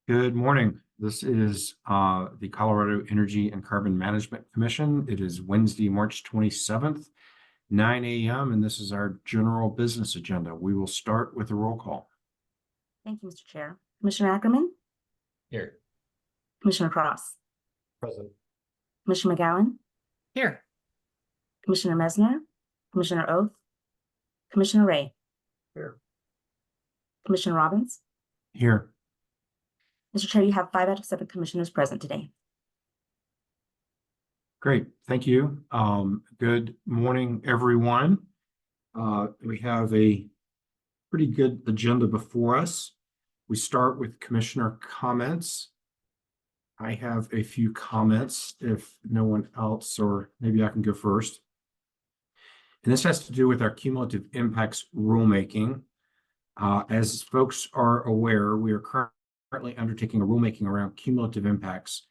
Good morning. This is the Colorado Energy and Carbon Management Commission. It is Wednesday, March 27th, 9 a.m., and this is our general business agenda. We will start with a roll call. Thank you, Mr. Chair. Commissioner Ackerman? Here. Commissioner Cross? Present. Commissioner McGowan? Here. Commissioner Mesner? Commissioner Oath? Commissioner Ray? Here. Commissioner Robbins? Here. Mr. Chair, you have 5 out of 7 commissioners present today. Great. Thank you. Good morning, everyone. We have a pretty good agenda before us. We start with commissioner comments. I have a few comments if no one else, or maybe I can go first. And this has to do with our cumulative impacts rulemaking. As folks are aware, we are currently undertaking a rulemaking around cumulative impacts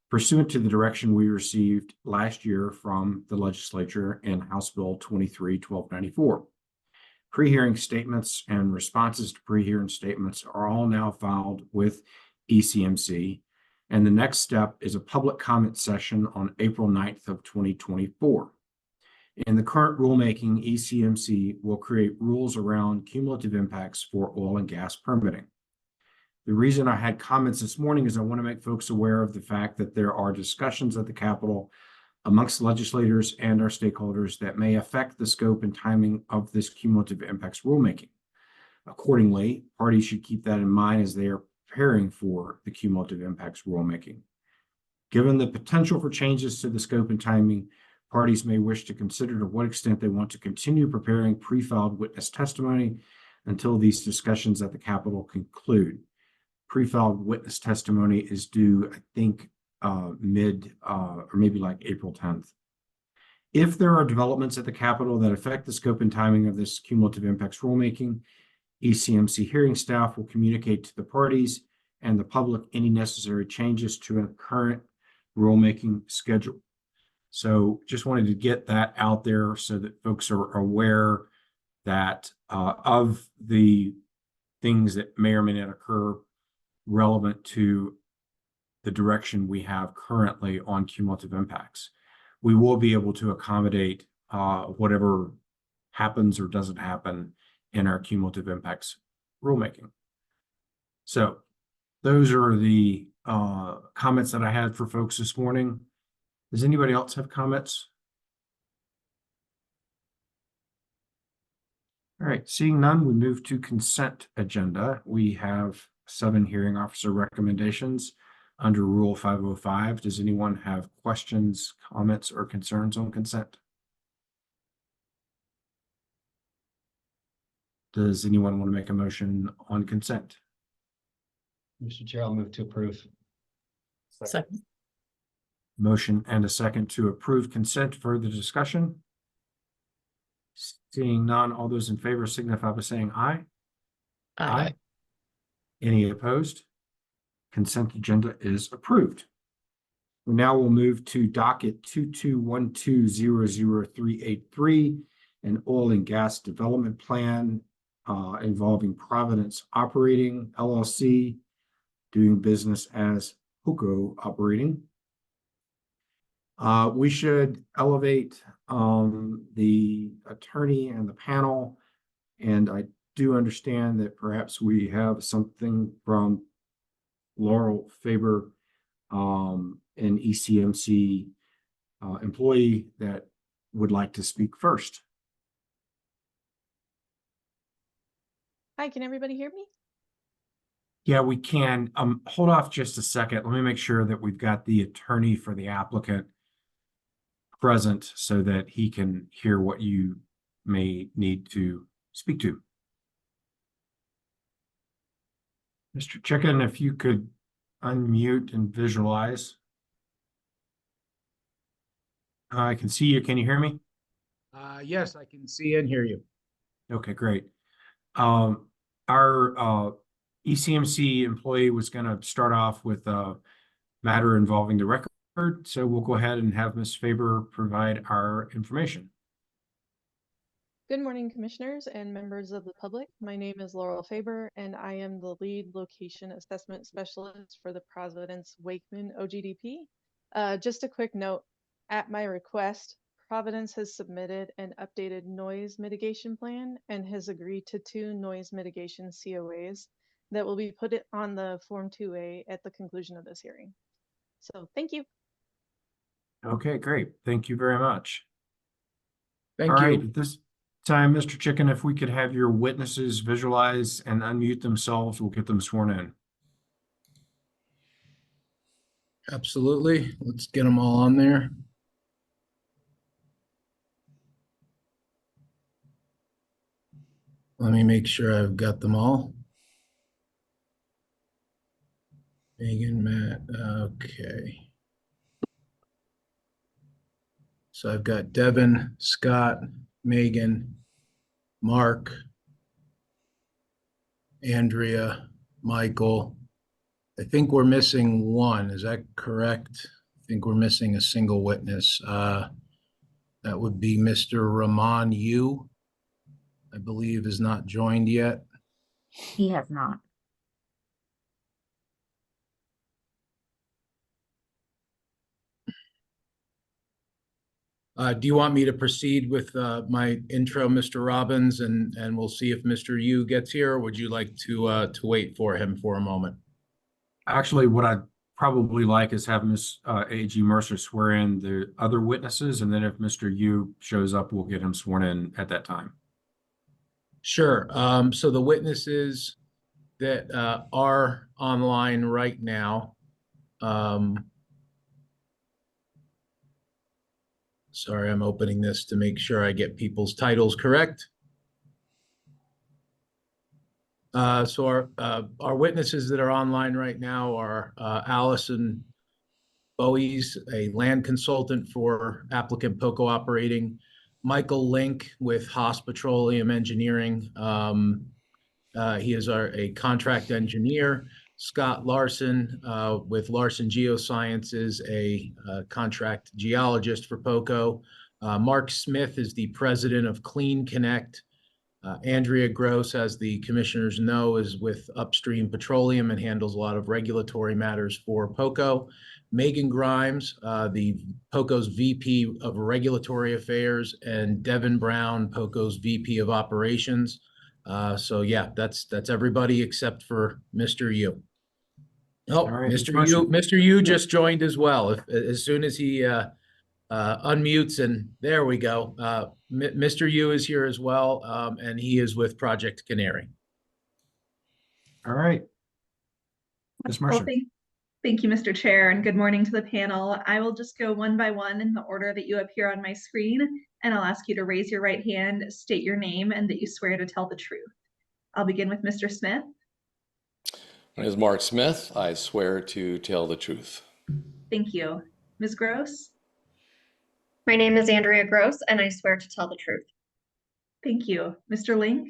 pursuant to the direction we received last year from the legislature in House Bill 23-1294. Pre-hearing statements and responses to pre-hearing statements are all now filed with ECMC, and the next step is a public comment session on April 9th of 2024. In the current rulemaking, ECMC will create rules around cumulative impacts for oil and gas permitting. The reason I had comments this morning is I want to make folks aware of the fact that there are discussions at the Capitol amongst legislators and our stakeholders that may affect the scope and timing of this cumulative impacts rulemaking. Accordingly, parties should keep that in mind as they are preparing for the cumulative impacts rulemaking. Given the potential for changes to the scope and timing, parties may wish to consider to what extent they want to continue preparing pre-filed witness testimony until these discussions at the Capitol conclude. Pre-filed witness testimony is due, I think, mid or maybe like April 10th. If there are developments at the Capitol that affect the scope and timing of this cumulative impacts rulemaking, ECMC hearing staff will communicate to the parties and the public any necessary changes to a current rulemaking schedule. So just wanted to get that out there so that folks are aware that of the things that may or may not occur relevant to the direction we have currently on cumulative impacts. We will be able to accommodate whatever happens or doesn't happen in our cumulative impacts rulemaking. So those are the comments that I had for folks this morning. Does anybody else have comments? All right, seeing none, we move to consent agenda. We have 7 hearing officer recommendations under Rule 505. Does anyone have questions, comments, or concerns on consent? Does anyone want to make a motion on consent? Mr. Chair, I'll move to approve. Second. Motion and a second to approve consent. Further discussion? Seeing none, all those in favor signify by saying aye. Aye. Any opposed? Consent agenda is approved. Now we'll move to docket 2212000383, an oil and gas development plan involving Providence Operating LLC, doing business as HOCO Operating. We should elevate the attorney and the panel, and I do understand that perhaps we have something from Laurel Faber, an ECMC employee that would like to speak first. Hi, can everybody hear me? Yeah, we can. Hold off just a second. Let me make sure that we've got the attorney for the applicant present so that he can hear what you may need to speak to. Mr. Chicken, if you could unmute and visualize. I can see you. Can you hear me? Yes, I can see and hear you. Okay, great. Our ECMC employee was going to start off with a matter involving the record, so we'll go ahead and have Ms. Faber provide our information. Good morning, commissioners and members of the public. My name is Laurel Faber, and I am the lead location assessment specialist for the Providence Wakeman OGDP. Just a quick note, at my request, Providence has submitted an updated noise mitigation plan and has agreed to 2 noise mitigation COAs that will be put on the Form 2A at the conclusion of this hearing. So thank you. Okay, great. Thank you very much. Thank All right, you. at this time, Mr. Chicken, if we could have your witnesses visualize and unmute themselves, we'll get them sworn in. Absolutely. Let's get them all on there. Let me make sure I've got them all. Megan, Matt, okay. So I've got Devin, Scott, Megan, Mark, Andrea, Michael. I think we're missing one. Is that correct? I think we're missing a single witness. That would be Mr. Rahman Yu, I believe is not joined yet. He has not. Do you want me to proceed with my intro, Mr. Robbins, and we'll see if Mr. Yu gets here, or would you like to wait for him for a moment? Actually, what I'd probably like is have Ms. A.G. Mercer swear in the other witnesses, and then if Mr. Yu shows up, we'll get him sworn in at that time. Sure. So the witnesses that are online right now, sorry, I'm opening this to make sure I get people's titles correct. So our witnesses that are online right now are Allison Bowies, a land consultant for applicant POCO Operating, Michael Link with Haas Petroleum Engineering. He is a contract engineer. Scott Larson with Larson Geosciences, a contract geologist for POCO. Mark Smith is the president of Clean Connect. Andrea Gross, as the commissioners know, is with Upstream Petroleum and handles a lot of regulatory matters for POCO. Megan Grimes, the POCO's VP of Regulatory Affairs, and Devin Brown, POCO's VP of Operations. So yeah, that's everybody except for Mr. Yu. Oh, All right, Mr. Yu just joined as well. As soon as he unmutes, and there we go. Mr. Yu is here as well, and he is with Project Canary. All right. Ms. Well, Mercer. thank you, Mr. Chair, and good morning to the panel. I will just go one by one in the order that you appear on my screen, and I'll ask you to raise your right hand, state your name, and that you swear to tell the truth. I'll begin with Mr. Smith. My name is Mark Smith. I swear to tell the truth. Thank you. Ms. Gross. My name is Andrea Gross, and I swear to tell the truth. Thank you. Mr. Link.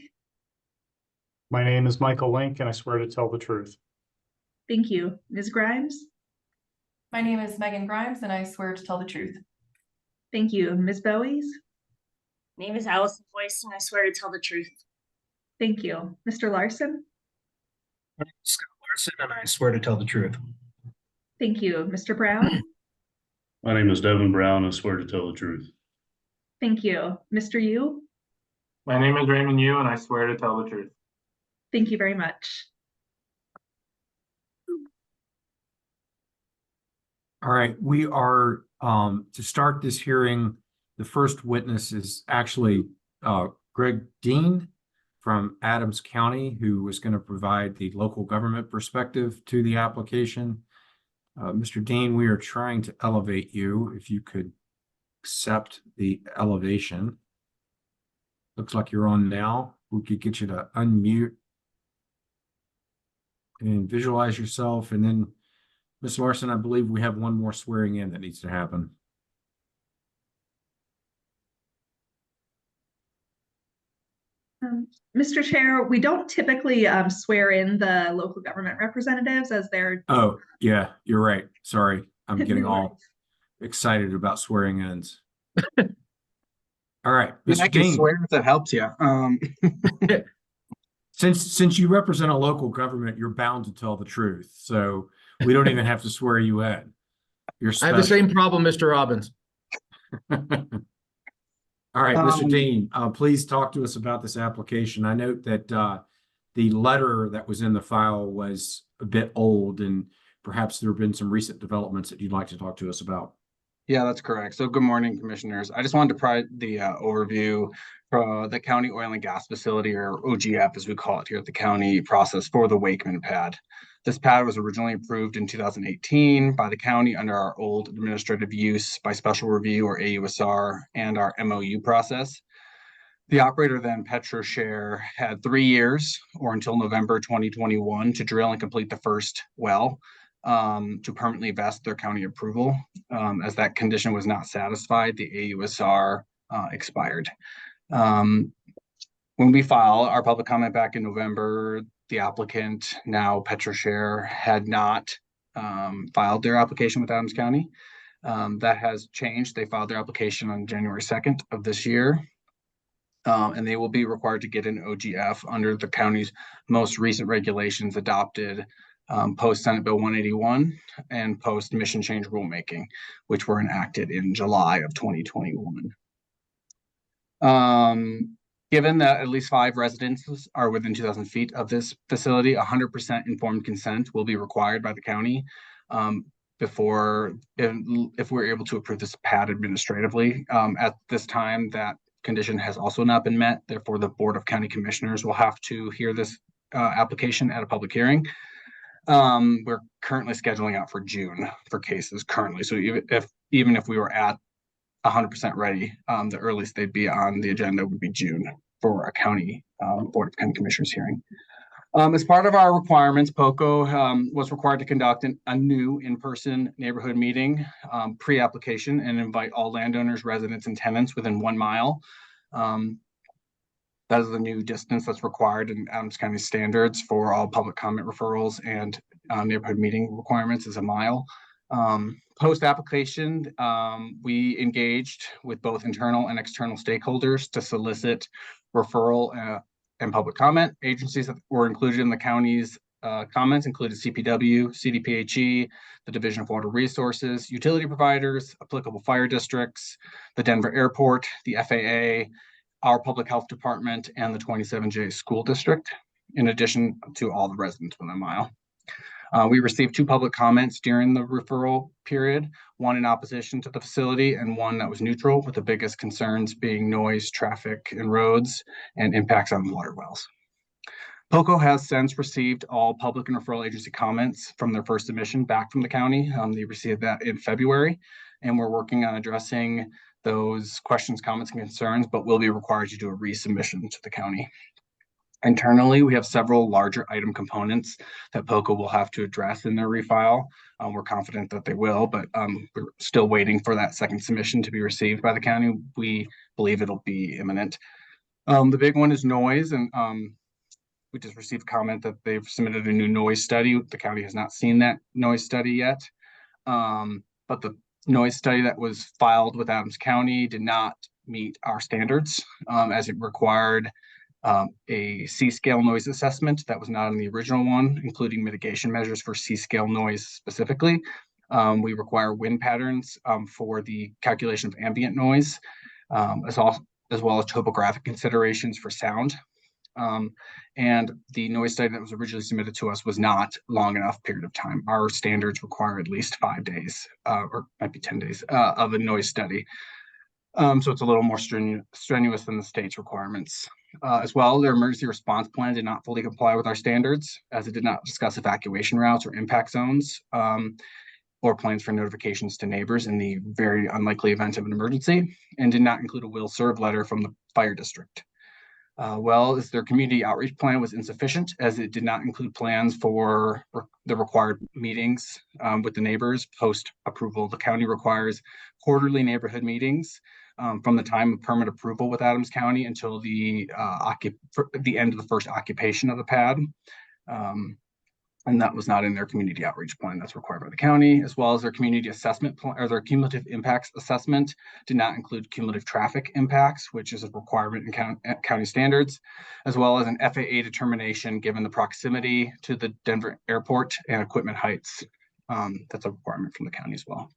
My name is Michael Link, and I swear to tell the truth. Thank you. Ms. Grimes. My name is Megan Grimes, and I swear to tell the truth. Thank you. Ms. Bowies. My name is Allison Boyce, and I swear to tell the truth. Thank you. Mr. Larson. My name is Scott Larson, and I swear to tell the truth. Thank you. Mr. Brown. My name is Devin Brown. I swear to tell the truth. Thank you. Mr. Yu. My name is Raymond Yu, and I swear to tell the truth. Thank you very much. All right, we are to start this hearing. The first witness is actually Greg Dean from Adams County, who is going to provide the local government perspective to the application. Mr. Dean, we are trying to elevate you. If you could accept the elevation. Looks like you're on now. We could get you to unmute and visualize yourself. And then, Ms. Larson, I believe we have one more swearing in that needs to happen. Mr. Chair, we don't typically swear in the local government representatives as they're. Oh, yeah, you're right. Sorry, I'm getting all excited about swearing ins. All All right, I mean, I Mr. can Dean, swear if that helps you. since you represent a local government, you're bound to tell the truth. So we don't even have to swear you in. You're I have the special. same problem, Mr. Robbins. All right, Mr. Um, Dean, please talk to us about this application. I note that the letter that was in the file was a bit old, and perhaps there have been some recent developments that you'd like to talk to us about. Yeah, that's correct. So good morning, commissioners. I just wanted to provide the overview for the county oil and gas facility, or OGF as we call it here at the county, process for the Wakeman pad. This pad was originally approved in 2018 by the county under our old administrative use by special review, or AUSR, and our MOU process. The operator then, PetroShare, had 3 years, or until November 2021, to drill and complete the first well to permanently vest their county approval. As that condition was not satisfied, the AUSR expired. When we filed our public comment back in November, the applicant, now PetroShare, had not filed their application with Adams County. That has changed. They filed their application on January 2nd of this year. And they will be required to get an OGF under the county's most recent regulations adopted post Senate Bill 181 and post mission change rulemaking, which were enacted in July of 2021. Given that at least 5 residences are within 2,000 feet of this facility, 100% informed consent will be required by the county before, if we're able to approve this pad administratively. At this time, that condition has also not been met. Therefore, the Board of County Commissioners will have to hear this application at a public hearing. We're currently scheduling out for June for cases currently. So even if we were at 100% ready, the earliest they'd be on the agenda would be June for a county Board of County Commissioners hearing. As part of our requirements, POCO was required to conduct a new in-person neighborhood meeting pre-application and invite all landowners, residents, and tenants within 1 mile. That is the new distance that's required in Adams County standards for all public comment referrals and neighborhood meeting requirements is 1 mile. Post-application, we engaged with both internal and external stakeholders to solicit referral and public comment. Agencies that were included in the county's comments included CPW, CDPHE, the Division of Water Resources, utility providers, applicable fire districts, the Denver Airport, the FAA, our public health department, and the 27J school district, in addition to all the residents within 1 mile. We received 2 public comments during the referral period, one in opposition to the facility and one that was neutral, with the biggest concerns being noise, traffic, and roads, and impacts on water wells. POCO has since received all public and referral agency comments from their first submission back from the county. They received that in February, and we're working on addressing those questions, comments, and concerns, but will be required to do a resubmission to the county. Internally, we have several larger item components that POCO will have to address in their refile. We're confident that they will, but we're still waiting for that second submission to be received by the county. We believe it'll be imminent. The big one is noise, and we just received comment that they've submitted a new noise study. The county has not seen that noise study yet, but the noise study that was filed with Adams County did not meet our standards as it required a C-scale noise assessment that was not in the original one, including mitigation measures for C-scale noise specifically. We require wind patterns for the calculation of ambient noise, as well as topographic considerations for sound. And the noise study that was originally submitted to us was not long enough period of time. Our standards require at least 5 days, or might be 10 days, of a noise study. So it's a little more strenuous than the state's requirements. As well, their emergency response plan did not fully comply with our standards, as it did not discuss evacuation routes or impact zones, or plans for notifications to neighbors in the very unlikely event of an emergency, and did not include a will serve letter from the fire district. As their community outreach plan was insufficient, as it did not include plans for the required meetings with the neighbors post approval. The county requires quarterly neighborhood meetings from the time of permit approval with Adams County until the end of the first occupation of the pad. And that was not in their community outreach plan that's required by the county, as well as their community assessment plan, or their cumulative impacts assessment did not include cumulative traffic impacts, which is a requirement in county standards, as well as an FAA determination given the proximity to the Denver airport and equipment heights. That's a requirement from the county as well.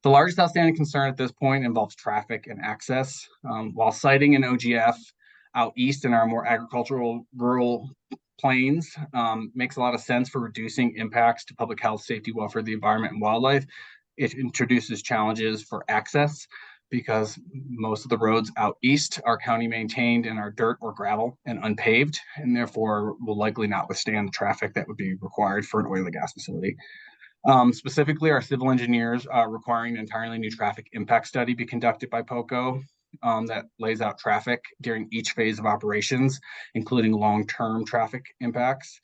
The largest outstanding concern at this point involves traffic and access. While citing an OGF out east in our more agricultural rural plains makes a lot of sense for reducing impacts to public health, safety, welfare, the environment, and wildlife, it introduces challenges for access because most of the roads out east are county maintained and are dirt or gravel and unpaved, and therefore will likely not withstand the traffic that would be required for an oil and gas facility. Specifically, our civil engineers are requiring an entirely new traffic impact study be conducted by POCO that lays out traffic during each phase of operations, including long-term traffic impacts.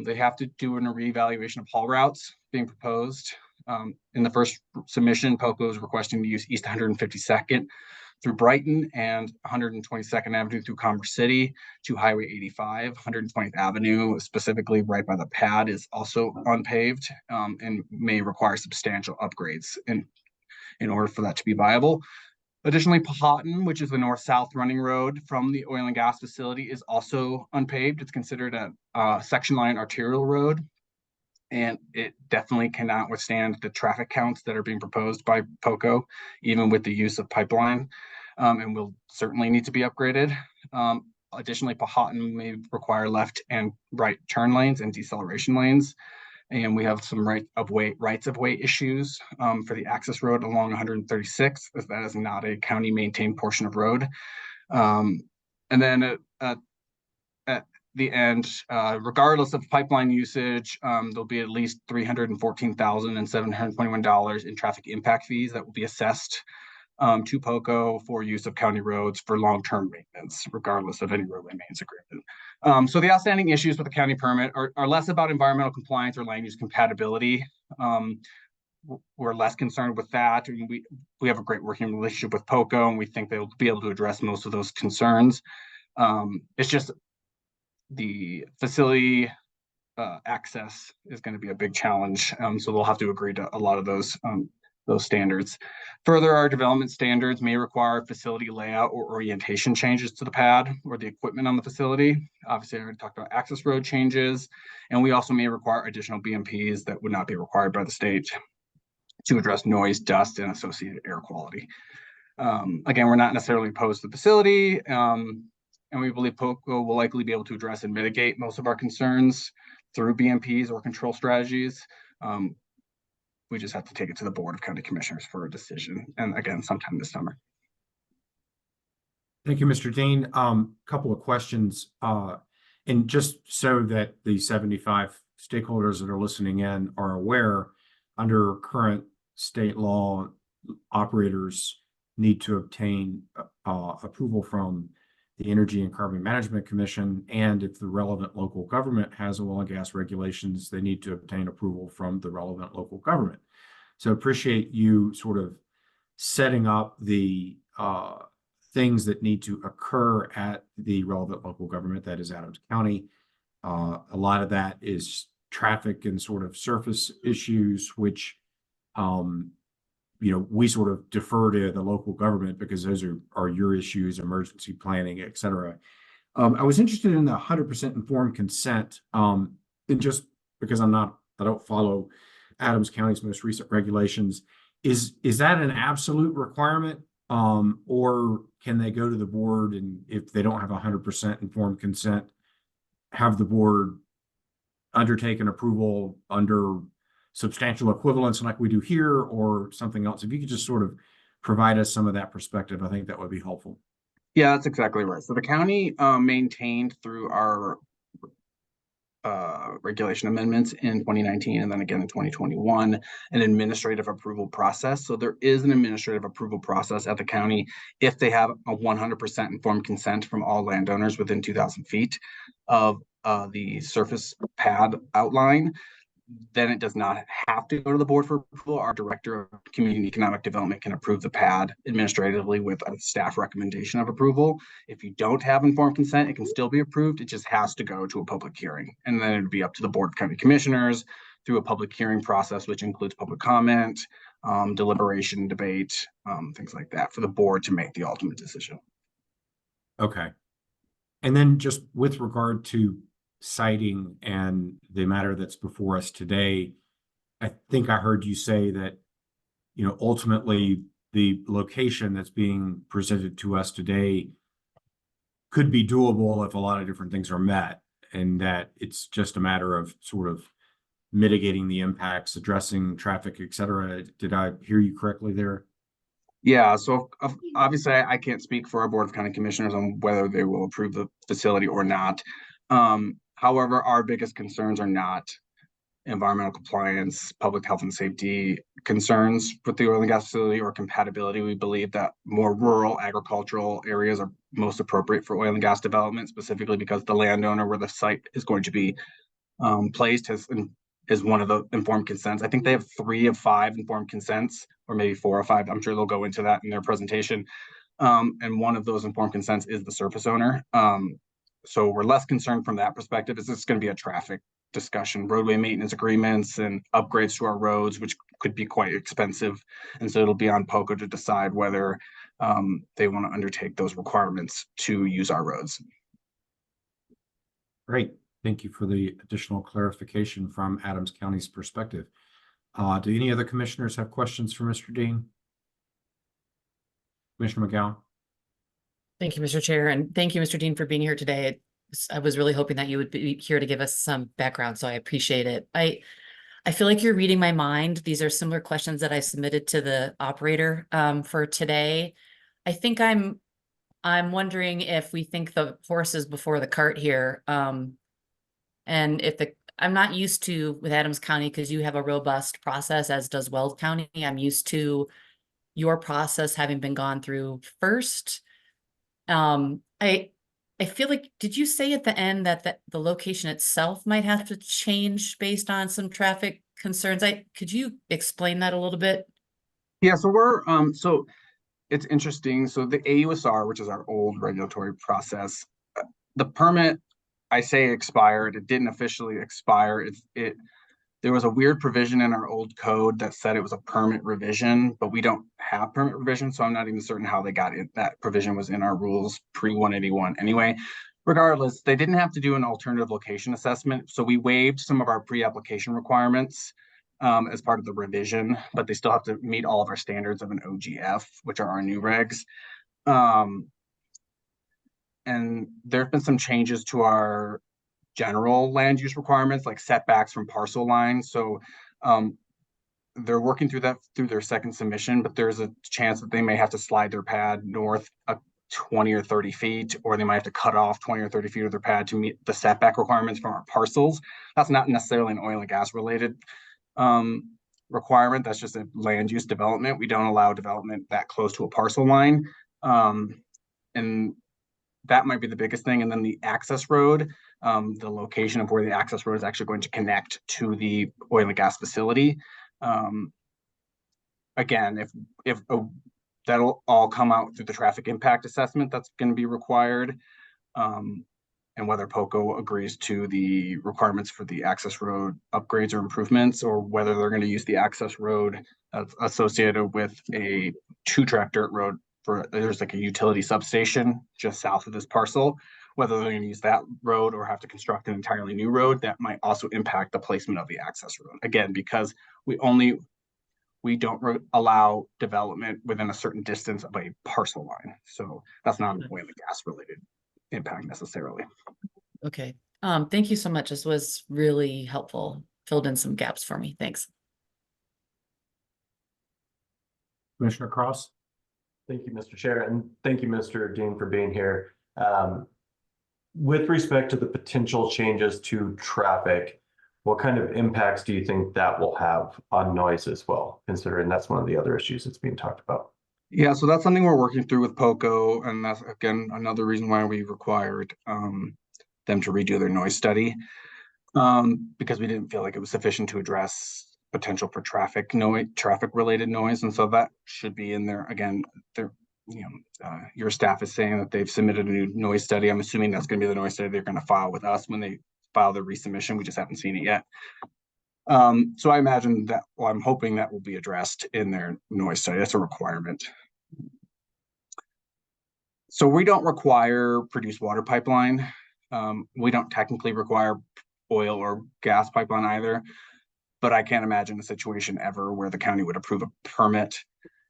They have to do a reevaluation of haul routes being proposed. In the first submission, POCO is requesting to use East 152nd through Brighton and 122nd Avenue through Commerce City to Highway 85. 120th Avenue, specifically right by the pad, is also unpaved and may require substantial upgrades in order for that to be viable. Additionally, Powhatan, which is the north-south running road from the oil and gas facility, is also unpaved. It's considered a section line arterial road, and it definitely cannot withstand the traffic counts that are being proposed by POCO, even with the use of pipeline, and will certainly need to be upgraded. Additionally, Powhatan may require left and right turn lanes and deceleration lanes. And we have some rights of way issues for the access road along 136, as that is not a county maintained portion of road. And then at the end, regardless of pipeline usage, there'll be at least $314,721 in traffic impact fees that will be assessed to POCO for use of county roads for long-term maintenance, regardless of any roadway maintenance agreement. So the outstanding issues with the county permit are less about environmental compliance or land use compatibility. We're less concerned with that. We have a great working relationship with POCO, and we think they'll be able to address most of those concerns. It's just the facility access is going to be a big challenge. So they'll have to agree to a lot of those standards. Further, our development standards may require facility layout or orientation changes to the pad or the equipment on the facility. Obviously, I already talked about access road changes, and we also may require additional BMPs that would not be required by the state to address noise, dust, and associated air quality. Again, we're not necessarily opposed to the facility, and we believe POCO will likely be able to address and mitigate most of our concerns through BMPs or control strategies. We just have to take it to the Board of County Commissioners for a decision, and again, sometime this summer. Thank you, Mr. Dean. Couple of questions, and just so that the 75 stakeholders that are listening in are aware, under current state law, operators need to obtain approval from the Energy and Carbon Management Commission, and if the relevant local government has oil and gas regulations, they need to obtain approval from the relevant local government. So appreciate you sort of setting up the things that need to occur at the relevant local government, that is Adams County. A lot of that is traffic and sort of surface issues, which we sort of defer to the local government because those are your issues, emergency planning, et cetera. I was interested in the 100% informed consent, and just because I don't follow Adams County's most recent regulations. Is that an absolute requirement, or can they go to the board, and if they don't have 100% informed consent, have the board undertake an approval under substantial equivalence like we do here, or something else? If you could just sort of provide us some of that perspective, I think that would be helpful. Yeah, that's exactly right. So the county maintained through our regulation amendments in 2019 and then again in 2021 an administrative approval process. So there is an administrative approval process at the county if they have a 100% informed consent from all landowners within 2,000 feet of the surface pad outline. then it does not have to go to the board for approval. Our Director of Community and Economic Development can approve the pad administratively with a staff recommendation of approval. If you don't have informed consent, it can still be approved. It just has to go to a public hearing. And then it'd be up to the Board of County Commissioners through a public hearing process, which includes public comment, deliberation, debate, things like that, for the board to make the ultimate decision. Okay. And then just with regard to citing and the matter that's before us today, I think I heard you say that, you know, ultimately the location that's being presented to us today could be doable if a lot of different things are met, and that it's just a matter of sort of mitigating the impacts, addressing traffic, et cetera. Did I hear you correctly there? Yeah, so obviously I can't speak for our Board of County Commissioners on whether they will approve the facility or not. However, our biggest concerns are not environmental compliance, public health and safety concerns with the oil and gas facility or compatibility. We believe that more rural agricultural areas are most appropriate for oil and gas development, specifically because the landowner where the site is going to be placed is one of the informed consents. I think they have 3 of 5 informed consents, or maybe 4 or 5. I'm sure they'll go into that in their presentation. And one of those informed consents is the surface owner. So we're less concerned from that perspective. It's just going to be a traffic discussion, roadway maintenance agreements and upgrades to our roads, which could be quite expensive. And so it'll be on POCO to decide whether they want to undertake those requirements to use our roads. Great. Thank you for the additional clarification from Adams County's perspective. Do any other commissioners have questions for Mr. Dean? Commissioner McGowan? Thank you, Mr. Chair, and thank you, Mr. Dean, for being here today. I was really hoping that you would be here to give us some background, so I appreciate it. I feel like you're reading my mind. These are similar questions that I submitted to the operator for today. I think I'm wondering if we think the horse is before the cart here. And if I'm not used to with Adams County, because you have a robust process, as does Weld County. I'm used to your process having been gone through first. I feel like, did you say at the end that the location itself might have to change based on some traffic concerns? Could you explain that a little bit? Yeah, so we're so it's interesting. So the AUSR, which is our old regulatory process, the permit, I say expired. It didn't officially expire. There was a weird provision in our old code that said it was a permit revision, but we don't have permit revision, so I'm not even certain how they got it. That provision was in our rules pre-181 anyway. Regardless, they didn't have to do an alternative location assessment, so we waived some of our pre-application requirements as part of the revision, but they still have to meet all of our standards of an OGF, which are our new regs. And there have been some changes to our general land use requirements, like setbacks from parcel lines. So they're working through that through their second submission, but there's a chance that they may have to slide their pad north 20 or 30 feet, or they might have to cut off 20 or 30 feet of their pad to meet the setback requirements from our parcels. That's not necessarily an oil and gas related requirement. That's just a land use development. We don't allow development that close to a parcel line. And that might be the biggest thing. And then the access road, the location of where the access road is actually going to connect to the oil and gas facility. Again, if that'll all come out through the traffic impact assessment that's going to be required, and whether POCO agrees to the requirements for the access road upgrades or improvements, or whether they're going to use the access road associated with a 2-track dirt road. There's like a utility substation just south of this parcel, whether they're going to use that road or have to construct an entirely new road, that might also impact the placement of the access road. Again, because we don't allow development within a certain distance of a parcel line. So that's not an oil and gas related impact necessarily. Okay. Thank you so much. This was really helpful. Filled in some gaps for me. Thanks. Commissioner Cross? Thank you, Mr. Chair, and thank you, Mr. Dean, for being here. With respect to the potential changes to traffic, what kind of impacts do you think that will have on noise as well, considering that's one of the other issues that's being talked about? Yeah, so that's something we're working through with POCO, and that's, again, another reason why we required them to redo their noise study. because we didn't feel like it was sufficient to address potential for traffic related noise. And so that should be in there. Again, your staff is saying that they've submitted a new noise study. I'm assuming that's going to be the noise study they're going to file with us when they file the resubmission. We just haven't seen it yet. So I imagine that, well, I'm hoping that will be addressed in their noise study. That's a requirement. So we don't require produced water pipeline. We don't technically require oil or gas pipeline either, but I can't imagine a situation ever where the county would approve a permit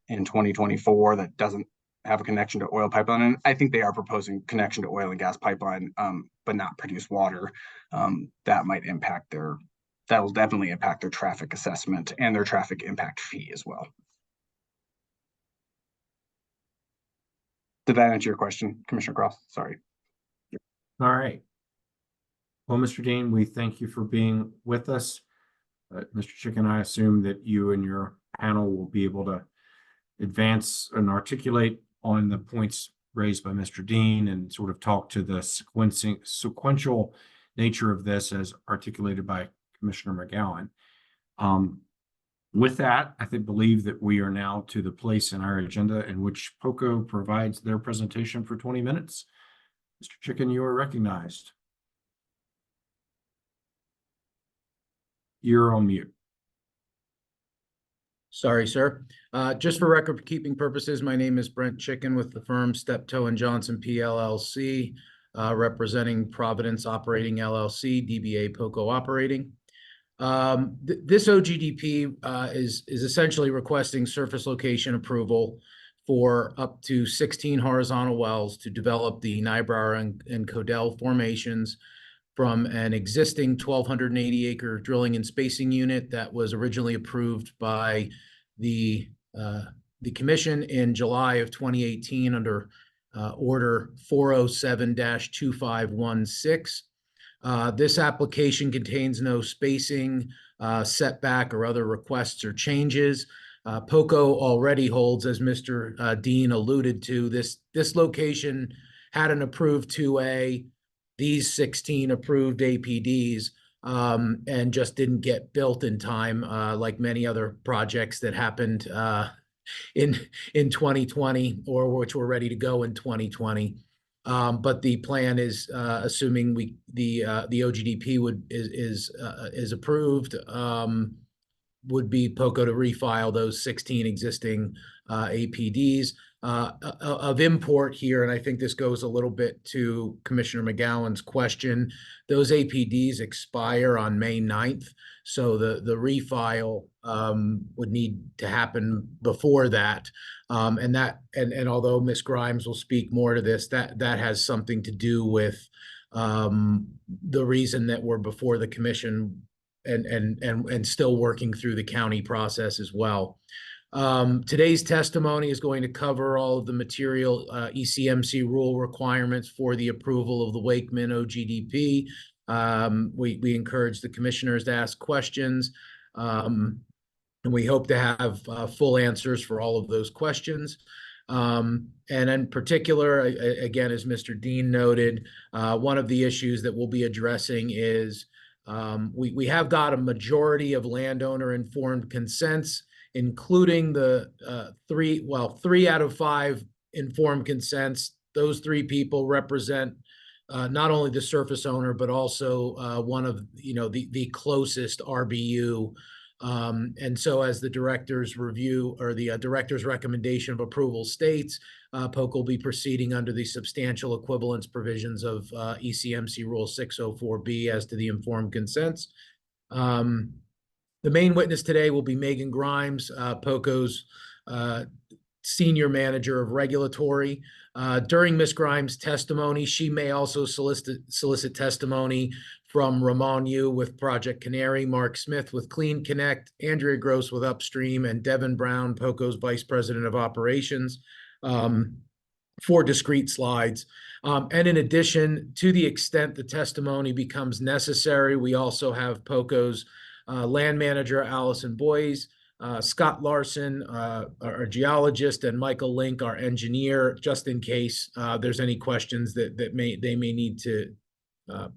in 2024 that doesn't have a connection to oil pipeline. And I think they are proposing connection to oil and gas pipeline, but not produced water. That will definitely impact their traffic assessment and their traffic impact fee as well. Did that answer your question, Commissioner Cross? Sorry. All right. Well, Mr. Dean, we thank you for being with us. Mr. Chicken, I assume that you and your panel will be able to advance and articulate on the points raised by Mr. Dean and sort of talk to the sequential nature of this as articulated by Commissioner McGowan. With that, I believe that we are now to the place in our agenda in which POCO provides their presentation for 20 minutes. Mr. Chicken, you are recognized. You're on mute. Sorry, sir. Just for record keeping purposes, my name is Brent Chicken with the firm Steptoe and Johnson PLLC, representing Providence Operating LLC, DBA POCO Operating. This OGDP is essentially requesting surface location approval for up to 16 horizontal wells to develop the Niobrara and Codell formations from an existing 1,280 acre drilling and spacing unit that was originally approved by the commission in July of 2018 under order 407-2516. This application contains no spacing, setback, or other requests or changes. POCO already holds, as Mr. Dean alluded to, this location had an approved 2A, these 16 approved APDs, and just didn't get built in time, like many other projects that happened in 2020 or which were ready to go in 2020. But the plan is, assuming the OGDP is approved, would be POCO to refile those 16 existing APDs. Of import here, and I think this goes a little bit to Commissioner McGowan's question, those APDs expire on May 9th, so the refile would need to happen before that. And although Ms. Grimes will speak more to this, that has something to do with the reason that we're before the commission and still working through the county process as well. Today's testimony is going to cover all of the material ECMC rule requirements for the approval of the Wakeman OGDP. We encourage the commissioners to ask questions, and we hope to have full answers for all of those questions. And in particular, again, as Mr. Dean noted, one of the issues that we'll be addressing is we have got a majority of landowner informed consents, including the 3 out of 5 informed consents. Those 3 people represent not only the surface owner, but also one of the closest RBU. And so as the director's review or the director's recommendation of approval states, POCO will be proceeding under the substantial equivalence provisions of ECMC Rule 604B as to the informed consents. The main witness today will be Megan Grimes, POCO's Senior Manager of Regulatory. During Ms. Grimes' testimony, she may also solicit testimony from Ramon Yu with Project Canary, Mark Smith with Clean Connect, Andrea Gross with Upstream, and Devin Brown, POCO's Vice President of Operations, for discrete slides. And in addition, to the extent the testimony becomes necessary, we also have POCO's land manager, Allison Boyes, Scott Larson, our geologist, and Michael Link, our engineer, just in case there's any questions that they may need to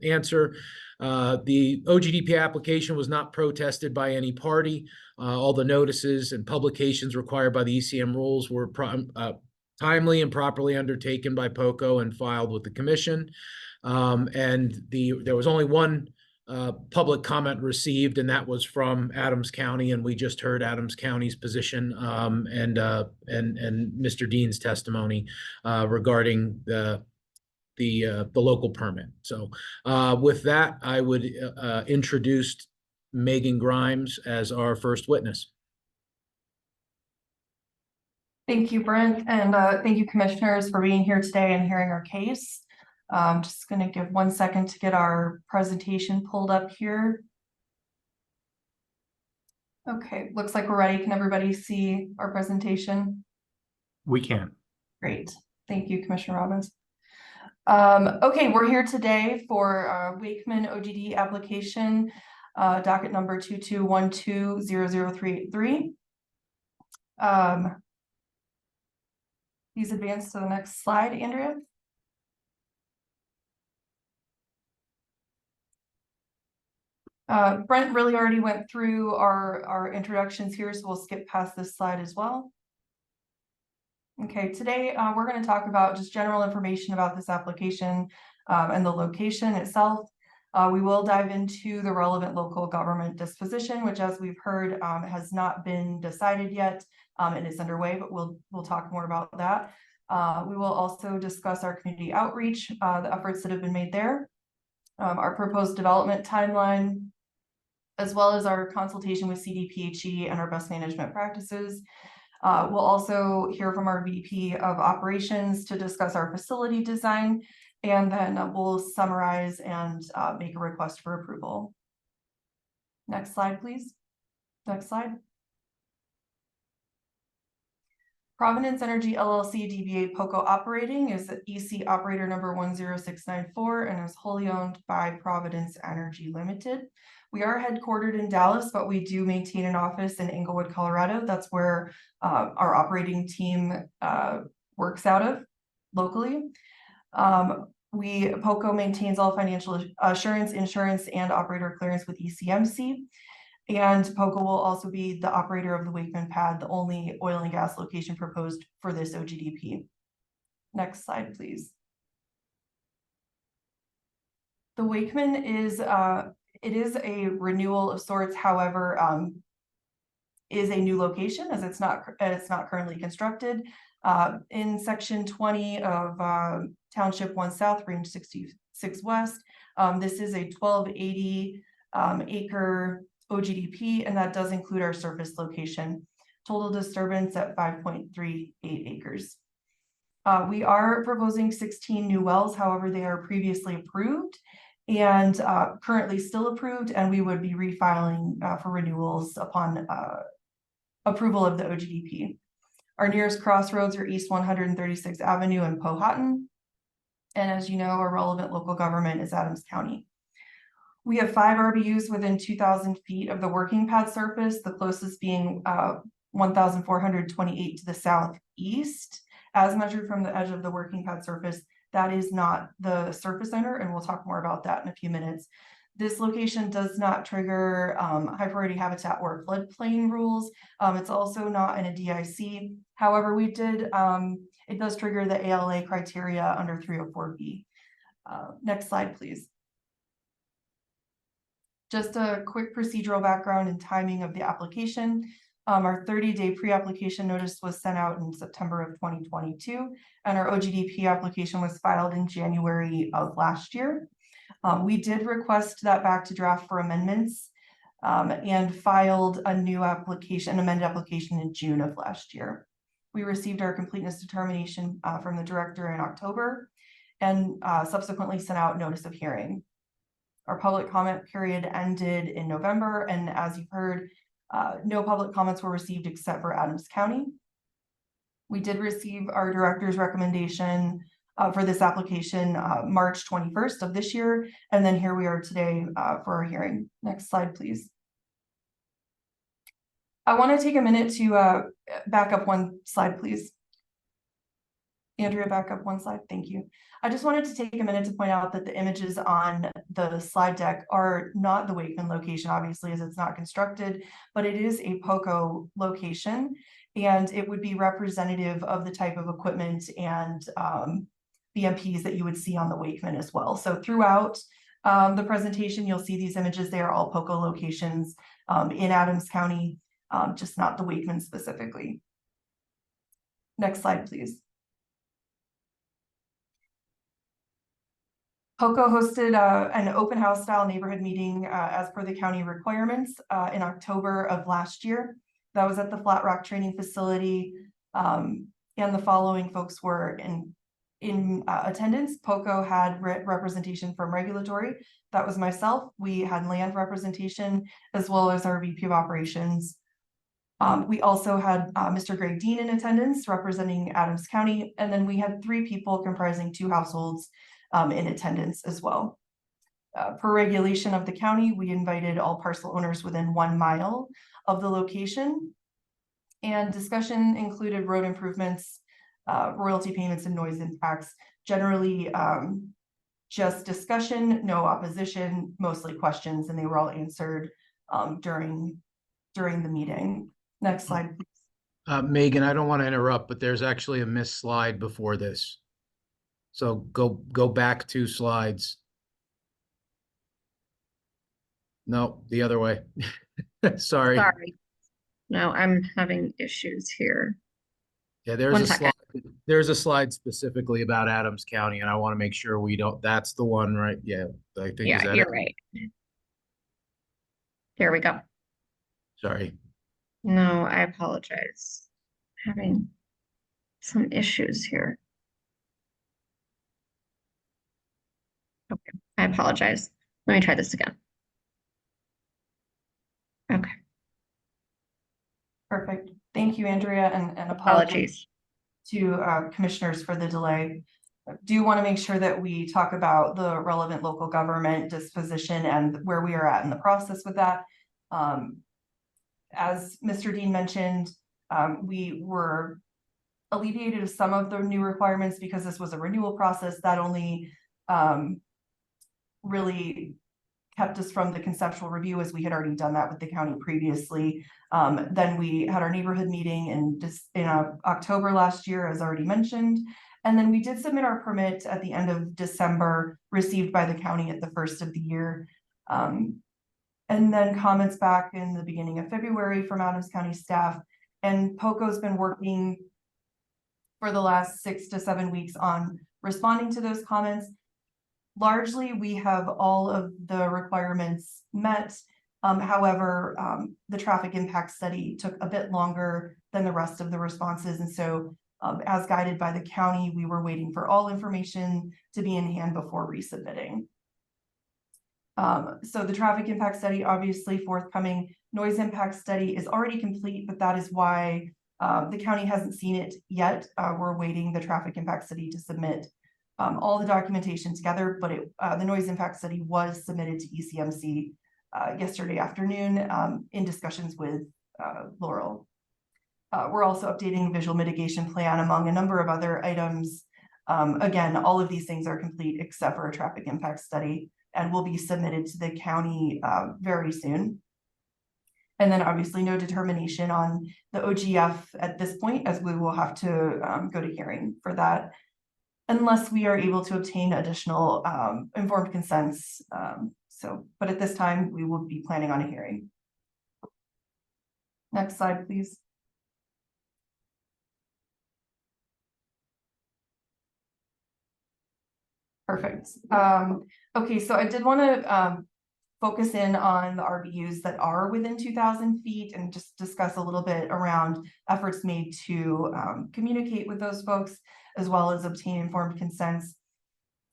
answer. The OGDP application was not protested by any party. All the notices and publications required by the ECM rules were timely and properly undertaken by POCO and filed with the commission. There was only one public comment received, and that was from Adams County, and we just heard Adams County's position and Mr. Dean's testimony regarding the local permit. So with that, I would introduce Megan Grimes as our first witness. Thank you, Brent, and thank you, commissioners, for being here today and hearing our case. I'm just going to give 1 second to get our presentation pulled up here. Okay, looks like we're ready. Can everybody see our presentation? We can. Great. Thank you, Commissioner Robbins. Okay, we're here today for Wakeman OGD application, docket number 2212000383. Please advance to the next slide, Andrea. Brent really already went through our introductions here, so we'll skip past this slide as well. Okay, today we're going to talk about just general information about this application and the location itself. We will dive into the relevant local government disposition, which, as we've heard, has not been decided yet and is underway, but we'll talk more about that. We will also discuss our community outreach, the efforts that have been made there, our proposed development timeline, as well as our consultation with CDPHE and our best management practices. We'll also hear from our VP of operations to discuss our facility design, and then we'll summarize and make a request for approval. Next slide, please. Next slide. Providence Energy LLC DBA POCO Operating is EC operator number 10694 and is wholly owned by Providence Energy Limited. We are headquartered in Dallas, but we do maintain an office in Englewood, Colorado. That's where our operating team works out of locally. POCO maintains all financial assurance, insurance, and operator clearance with ECMC. And POCO will also be the operator of the Wakeman pad, the only oil and gas location proposed for this OGDP. Next slide, please. The Wakeman is it is a renewal of sorts, however, is a new location as it's not currently constructed. In section 20 of Township 1 South, Range 66 West, this is a 1280 acre OGDP, and that does include our surface location. Total disturbance at 5.38 acres. We are proposing 16 new wells, however, they are previously approved and currently still approved, and we would be refiling for renewals upon approval of the OGDP. Our nearest crossroads are East 136th Avenue and Powhatan. And as you know, our relevant local government is Adams County. We have 5 RBUs within 2,000 feet of the working pad surface, the closest being 1,428 to the southeast, as measured from the edge of the working pad surface. That is not the surface owner, and we'll talk more about that in a few minutes. This location does not trigger high priority habitat or floodplain rules. It's also not in a DIC. However, it does trigger the ALA criteria under 304B. Next slide, please. Just a quick procedural background and timing of the application. Our 30-day pre-application notice was sent out in September of 2022, and our OGDP application was filed in January of last year. We did request that back to draft for amendments and filed a new application, an amended application in June of last year. We received our completeness determination from the director in October and subsequently sent out notice of hearing. Our public comment period ended in November, and as you've heard, no public comments were received except for Adams County. We did receive our director's recommendation for this application March 21st of this year, and then here we are today for our hearing. Next slide, please. I want to take a minute to back up one slide, please. Andrea, back up one slide. Thank you. I just wanted to take a minute to point out that the images on the slide deck are not the Wakeman location, obviously, as it's not constructed, but it is a POCO location, and it would be representative of the type of equipment and BMPs that you would see on the Wakeman as well. So throughout the presentation, you'll see these images. They are all POCO locations in Adams County, just not the Wakeman specifically. Next slide, please. POCO hosted an open house style neighborhood meeting as per the county requirements in October of last year. That was at the Flat Rock Training Facility, and the following folks were in attendance. POCO had representation from regulatory. That was myself. We had land representation as well as our VP of operations. We also had Mr. Greg Dean in attendance representing Adams County, and then we had 3 people comprising 2 households in attendance as well. Per regulation of the county, we invited all parcel owners within 1 mile of the location, and discussion included road improvements, royalty payments, and noise impacts. Generally, just discussion, no opposition, mostly questions, and they were all answered during the meeting. Next slide, please. Megan, I don't want to interrupt, but there's actually a missed slide before this. So go back 2 slides. No, the other way. Sorry. Sorry. No, I'm having issues here. Yeah, there's One a second. slide. There's a slide specifically about Adams County, and I want to make sure we don't. That's the one, right? Yeah, I think. Yeah, is that you're it? right. Here we go. Sorry. No, I apologize. Having some issues here. Okay, I apologize. Let me try this again. Okay. Perfect. Thank you, Andrea, and Apologies. to commissioners for the delay. I do want to make sure that we talk about the relevant local government disposition and where we are at in the process with that. As Mr. Dean mentioned, we were alleviated of some of the new requirements because this was a renewal process that only really kept us from the conceptual review, as we had already done that with the county previously. Then we had our neighborhood meeting in October last year, as already mentioned. And then we did submit our permit at the end of December, received by the county at the first of the year. And then comments back in the beginning of February from Adams County staff. And POCO's been working for the last 6 to 7 weeks on responding to those comments. Largely, we have all of the requirements met. However, the traffic impact study took a bit longer than the rest of the responses. And so as guided by the county, we were waiting for all information to be in hand before resubmitting. So the traffic impact study, obviously forthcoming. Noise impact study is already complete, but that is why the county hasn't seen it yet. We're waiting the traffic impact study to submit all the documentation together, but the noise impact study was submitted to ECMC yesterday afternoon in discussions with Laurel. We're also updating the visual mitigation plan among a number of other items. Again, all of these things are complete except for a traffic impact study and will be submitted to the county very soon. And then obviously no determination on the OGF at this point, as we will have to go to hearing for that, unless we are able to obtain additional informed consents. But at this time, we will be planning on a hearing. Next slide, please. Perfect. Okay, so I did want to focus in on the RBUs that are within 2,000 feet and just discuss a little bit around efforts made to communicate with those folks, as well as obtain informed consents.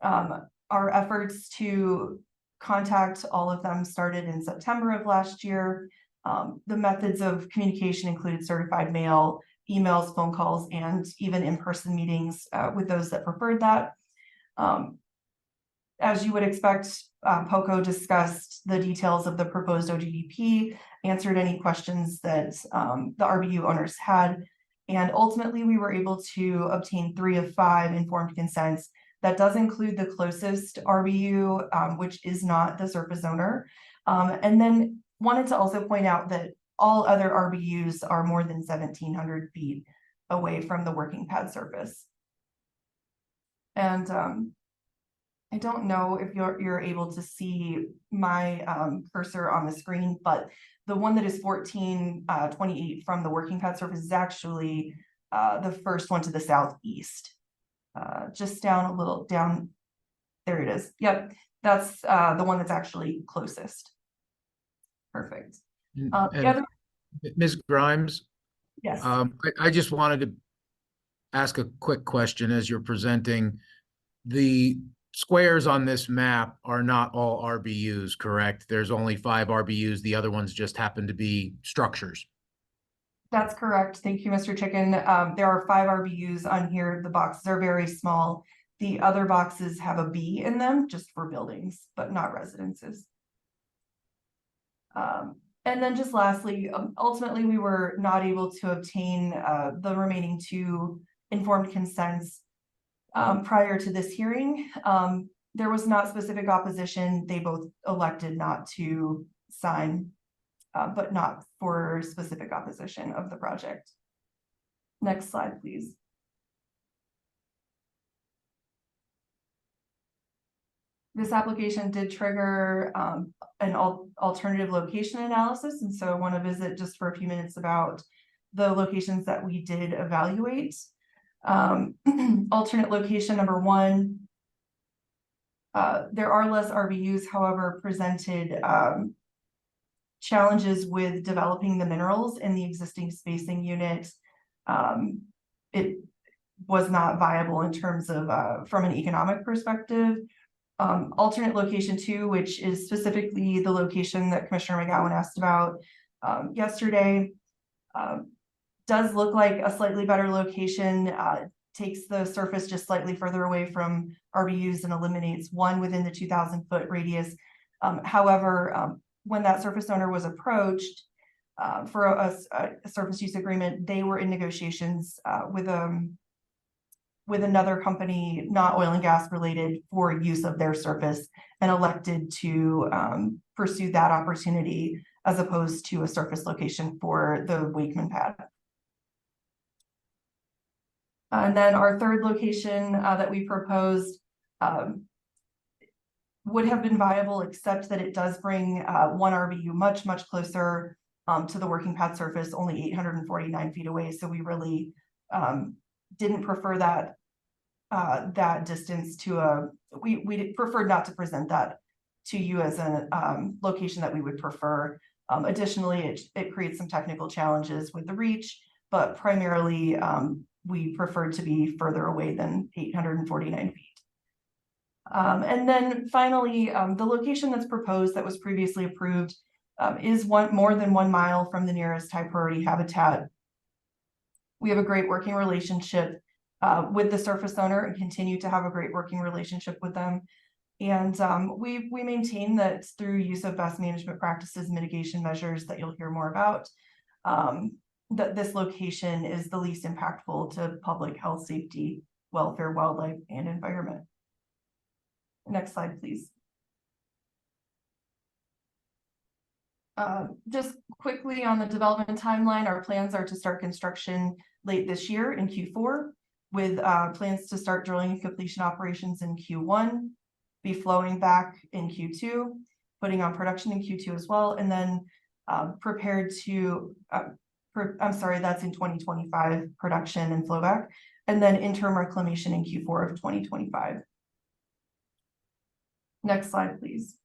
Our efforts to contact all of them started in September of last year. The methods of communication included certified mail, emails, phone calls, and even in-person meetings with those that preferred that. As you would expect, POCO discussed the details of the proposed OGDP, answered any questions that the RBU owners had, And ultimately, we were able to obtain 3 of 5 informed consents. That does include the closest RBU, which is not the surface owner. And then wanted to also point out that all other RBUs are more than 1,700 feet away from the working pad surface. And I don't know if you're able to see my cursor on the screen, but the one that is 1428 from the working pad surface is actually the first one to the southeast. Just down a little, down, there it is. Yep, that's the one that's actually closest. Perfect. The other, Ms. Grimes, yes. I just wanted to ask a quick question as you're presenting. The squares on this map are not all RBUs, correct? There's only 5 RBUs. The other ones just happen to be structures. That's correct. Thank you, Mr. Chicken. There are 5 RBUs on here. The boxes are very small. The other boxes have a B in them just for buildings, but not residences. And then just lastly, ultimately, we were not able to obtain the remaining 2 informed consents prior to this hearing. There was not specific opposition. They both elected not to sign, but not for specific opposition of the project. Next slide, please. This application did trigger an alternative location analysis, and so I want to visit just for a few minutes about the locations that we did evaluate. Alternate location number 1. There are less RBUs, however, presented challenges with developing the minerals in the existing spacing unit. It was not viable in terms of from an economic perspective. Alternate location 2, which is specifically the location that Commissioner McGowan asked about yesterday, does look like a slightly better location, takes the surface just slightly further away from RBUs and eliminates 1 within the 2,000-foot radius. However, when that surface owner was approached for a surface use agreement, they were in negotiations with another company, not oil and gas related, for use of their surface, and elected to pursue that opportunity as opposed to a surface location for the Wakeman pad. And then our third location that we proposed would have been viable, except that it does bring 1 RBU much closer to the working pad surface, only 849 feet away. So we really didn't prefer that that distance to we preferred not to present that to you as a location that we would prefer. Additionally, it creates some technical challenges with the reach, but primarily we preferred to be further away than 849 feet. And then finally, the location that's proposed that was previously approved is more than 1 mile from the nearest high priority habitat. We have a great working relationship with the surface owner and continue to have a great working relationship with them. And we maintain that through use of best management practices, mitigation measures that you'll hear more about, that this location is the least impactful to public health, safety, welfare, wildlife, and environment. Next slide, please. Just quickly on the development timeline, our plans are to start construction late this year in Q4, with plans to start drilling and completion operations in Q1, be flowing back in Q2, putting on production in Q2 as well, and then prepared to, I'm sorry, that's in 2025, production and flowback, and then interim reclamation in Q4 of 2025. Next slide, please.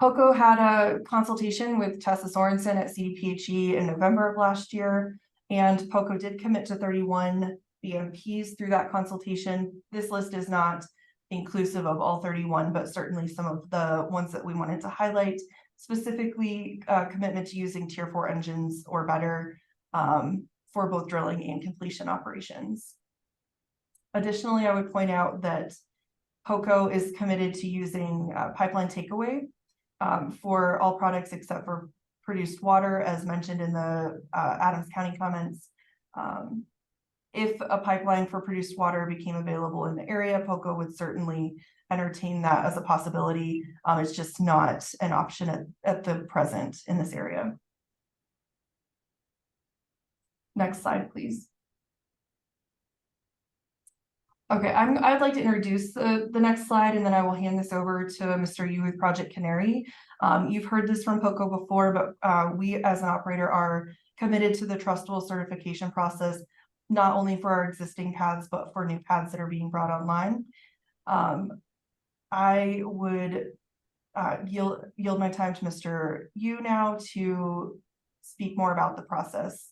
POCO had a consultation with Tessa Sorensen at CDPHE in November of last year, and POCO did commit to 31 BMPs through that consultation. This list is not inclusive of all 31, but certainly some of the ones that we wanted to highlight, specifically commitment to using Tier 4 engines or better for both drilling and completion operations. Additionally, I would point out that POCO is committed to using pipeline takeaway for all products except for produced water, as mentioned in the Adams County comments. If a pipeline for produced water became available in the area, POCO would certainly entertain that as a possibility. It's just not an option at the present in this area. Next slide, please. Okay, I'd like to introduce the next slide, and then I will hand this over to Mr. Yu with Project Canary. You've heard this from POCO before, but we as an operator are committed to the Trustwell certification process, not only for our existing paths, but for new paths that are being brought online. I would yield my time to Mr. Yu now to speak more about the process.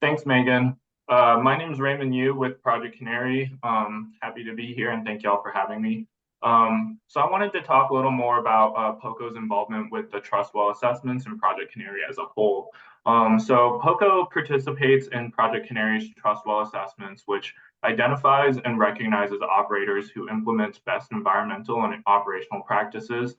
Thanks, Megan. My name is Raymond Yu with Project Canary. Happy to be here and thank y'all for having me. So I wanted to talk a little more about POCO's involvement with the Trustwell assessments and Project Canary as a whole. So POCO participates in Project Canary's Trustwell assessments, which identifies and recognizes operators who implement best environmental and operational practices,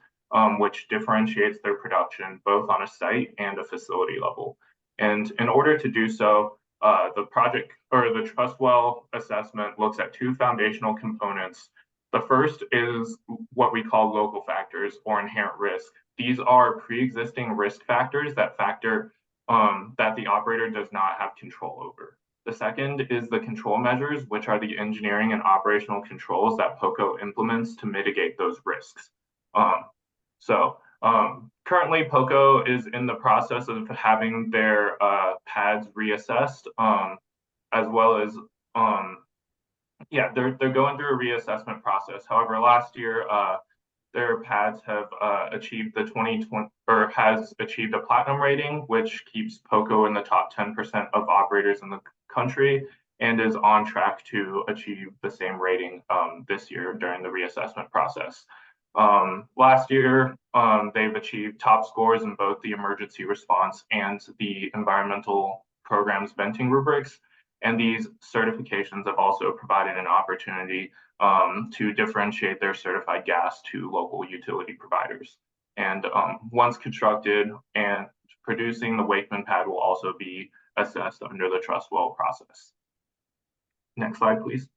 which differentiates their production both on a site and a facility level. And in order to do so, the Trustwell assessment looks at two foundational components. The first is what we call local factors or inherent risk. These are pre-existing risk factors that that the operator does not have control over. The second is the control measures, which are the engineering and operational controls that POCO implements to mitigate those risks. Currently, POCO is in the process of having their pads reassessed, as well as they're going through a reassessment process. However, last year their pads have achieved the 2020 or has achieved a platinum rating, which keeps POCO in the top 10% of operators in the country, and is on track to achieve the same rating this year during the reassessment process. Last year, they've achieved top scores in both the emergency response and the environmental programs venting rubrics. And these certifications have also provided an opportunity to differentiate their certified gas to local utility providers. And once constructed and producing, the Wakeman pad will also be assessed under the Trustwell process. Next slide, please.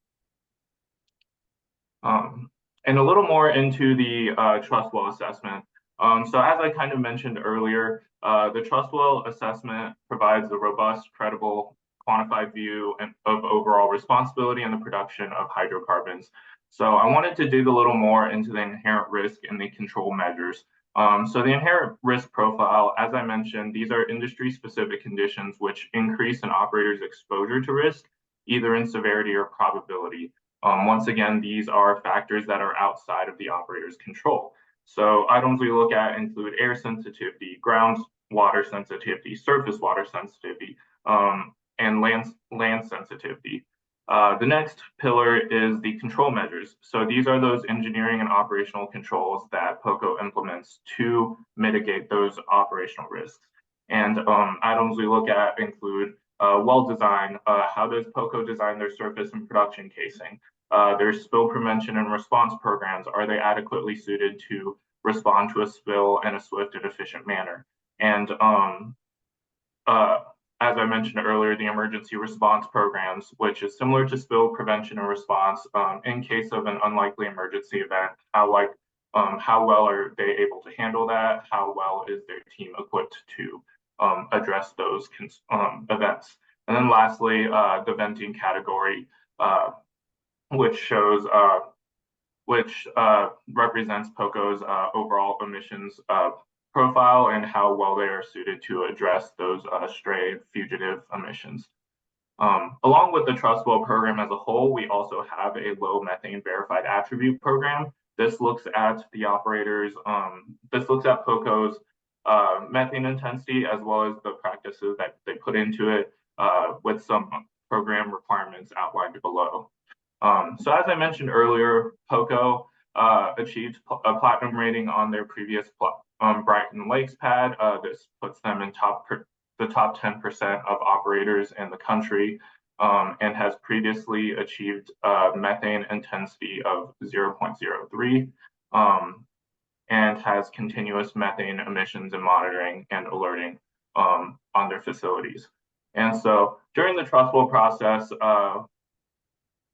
And a little more into the Trustwell assessment. So as I kind of mentioned earlier, the Trustwell assessment provides a robust, credible, quantified view of overall responsibility in the production of hydrocarbons. So I wanted to dig a little more into the inherent risk and the control measures. So the inherent risk profile, as I mentioned, these are industry-specific conditions which increase an operator's exposure to risk, either in severity or probability. Once again, these are factors that are outside of the operator's control. So items we look at include air sensitivity, ground water sensitivity, surface water sensitivity, and land sensitivity. The next pillar is the control measures. So these are those engineering and operational controls that POCO implements to mitigate those operational risks. And items we look at include well design. How does POCO design their surface and production casing? Their spill prevention and response programs. Are they adequately suited to respond to a spill in a swift and efficient manner? And as I mentioned earlier, the emergency response programs, which is similar to spill prevention and response, in case of an unlikely emergency event, how well are they able to handle that? How well is their team equipped to address those events? And then lastly, the venting category, which represents POCO's overall emissions profile and how well they are suited to address those stray fugitive emissions. Along with the Trustwell program as a whole, we also have a low methane verified attribute program. This looks at the operators, this looks at POCO's methane intensity as well as the practices that they put into it with some program requirements outlined below. So as I mentioned earlier, POCO achieved a platinum rating on their previous Brighton Lakes pad. This puts them in the top 10% of operators in the country, and has previously achieved methane intensity of 0.03. and has continuous methane emissions and monitoring and alerting on their facilities. And so during the trust wall process,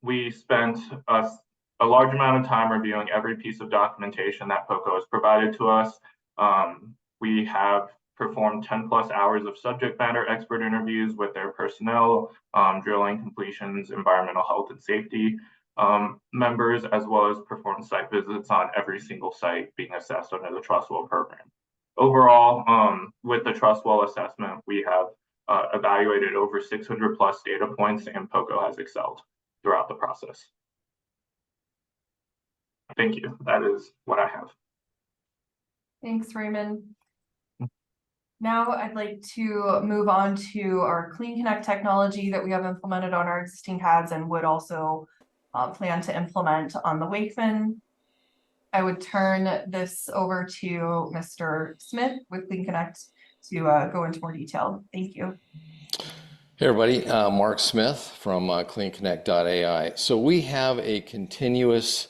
we spent a large amount of time reviewing every piece of documentation that POCO has provided to us. We have performed 10+ hours of subject matter expert interviews with their personnel, drilling, completions, environmental health and safety members, as well as performed site visits on every single site being assessed under the trust wall program. Overall, with the trust wall assessment, we have evaluated over 600+ data points, and POCO has excelled throughout the process. Thank you. That is what I have. Thanks, Raymond. Now I'd like to move on to our Clean Connect technology that we have implemented on our existing pads and would also plan to implement on the Wakeman. I would turn this over to Mr. Smith with Clean Connect to go into more detail. Thank you. Hey everybody, Mark Smith from cleanconnect.ai. So we have a continuous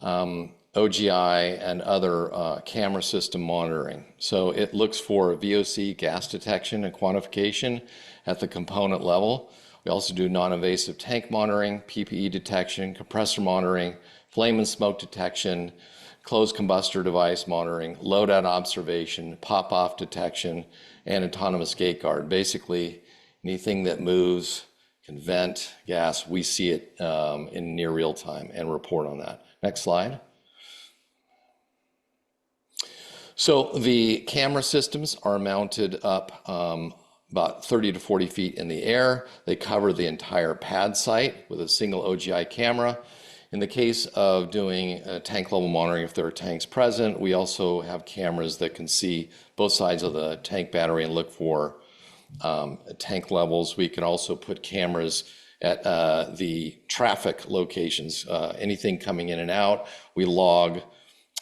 OGI and other camera system monitoring. So it looks for VOC gas detection and quantification at the component level. We also do non-invasive tank monitoring, PPE detection, compressor monitoring, flame and smoke detection, closed combustor device monitoring, loadout observation, pop-off detection, and autonomous gate guard. Basically, anything that moves, can vent gas, we see it in near real time and report on that. Next slide. So the camera systems are mounted up about 30 to 40 feet in the air. They cover the entire pad site with a single OGI camera. In the case of doing tank level monitoring, if there are tanks present, we also have cameras that can see both sides of the tank battery and look for tank levels. We can also put cameras at the traffic locations, anything coming in and out. We log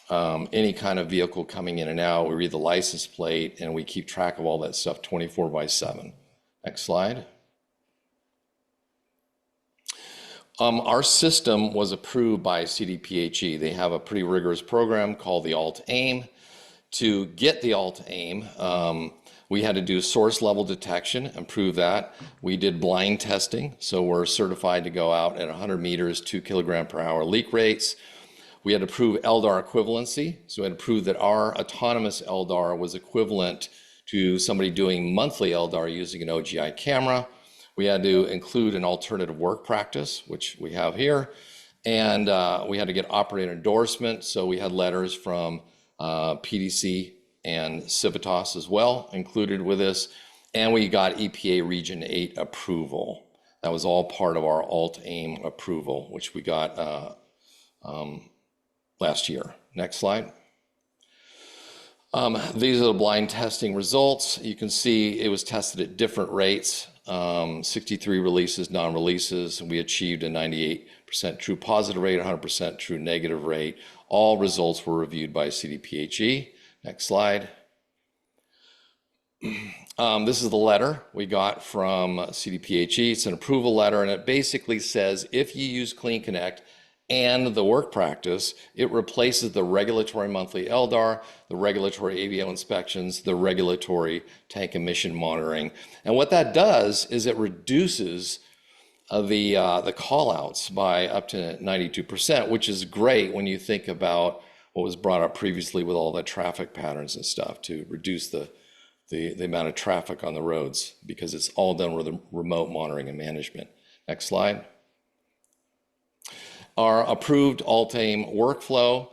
any kind of vehicle coming in and out. We read the license plate and we keep track of all that stuff 24/7. Next slide. Our system was approved by CDPHE. They have a pretty rigorous program called the Alt-AIM. To get the Alt-AIM, we had to do source level detection and prove that. We did blind testing, so we're certified to go out at 100 meters, 2 kg/h leak rates. We had to prove LDAR equivalency, so we had to prove that our autonomous LDAR was equivalent to somebody doing monthly LDAR using an OGI camera. We had to include an alternative work practice, which we have here, and we had to get operator endorsement, so we had letters from PDC and Civitas as well included with this, and we got EPA Region 8 approval. That was all part of our Alt-AIM approval, which we got last year. Next slide. These are the blind testing results. You can see it was tested at different rates, 63 releases, non-releases, and we achieved a 98% true positive rate, 100% true negative rate. All results were reviewed by CDPHE. Next slide. This is the letter we got from CDPHE. It's an approval letter, and it basically says if you use Clean Connect and the work practice, it replaces the regulatory monthly LDAR, the regulatory AVO inspections, the regulatory tank emission monitoring. And what that does is it reduces the call-outs by up to 92%, which is great when you think about what was brought up previously with all the traffic patterns and stuff to reduce the amount of traffic on the roads, because it's all done with the remote monitoring and management. Next slide. Our approved Alt-AIM workflow,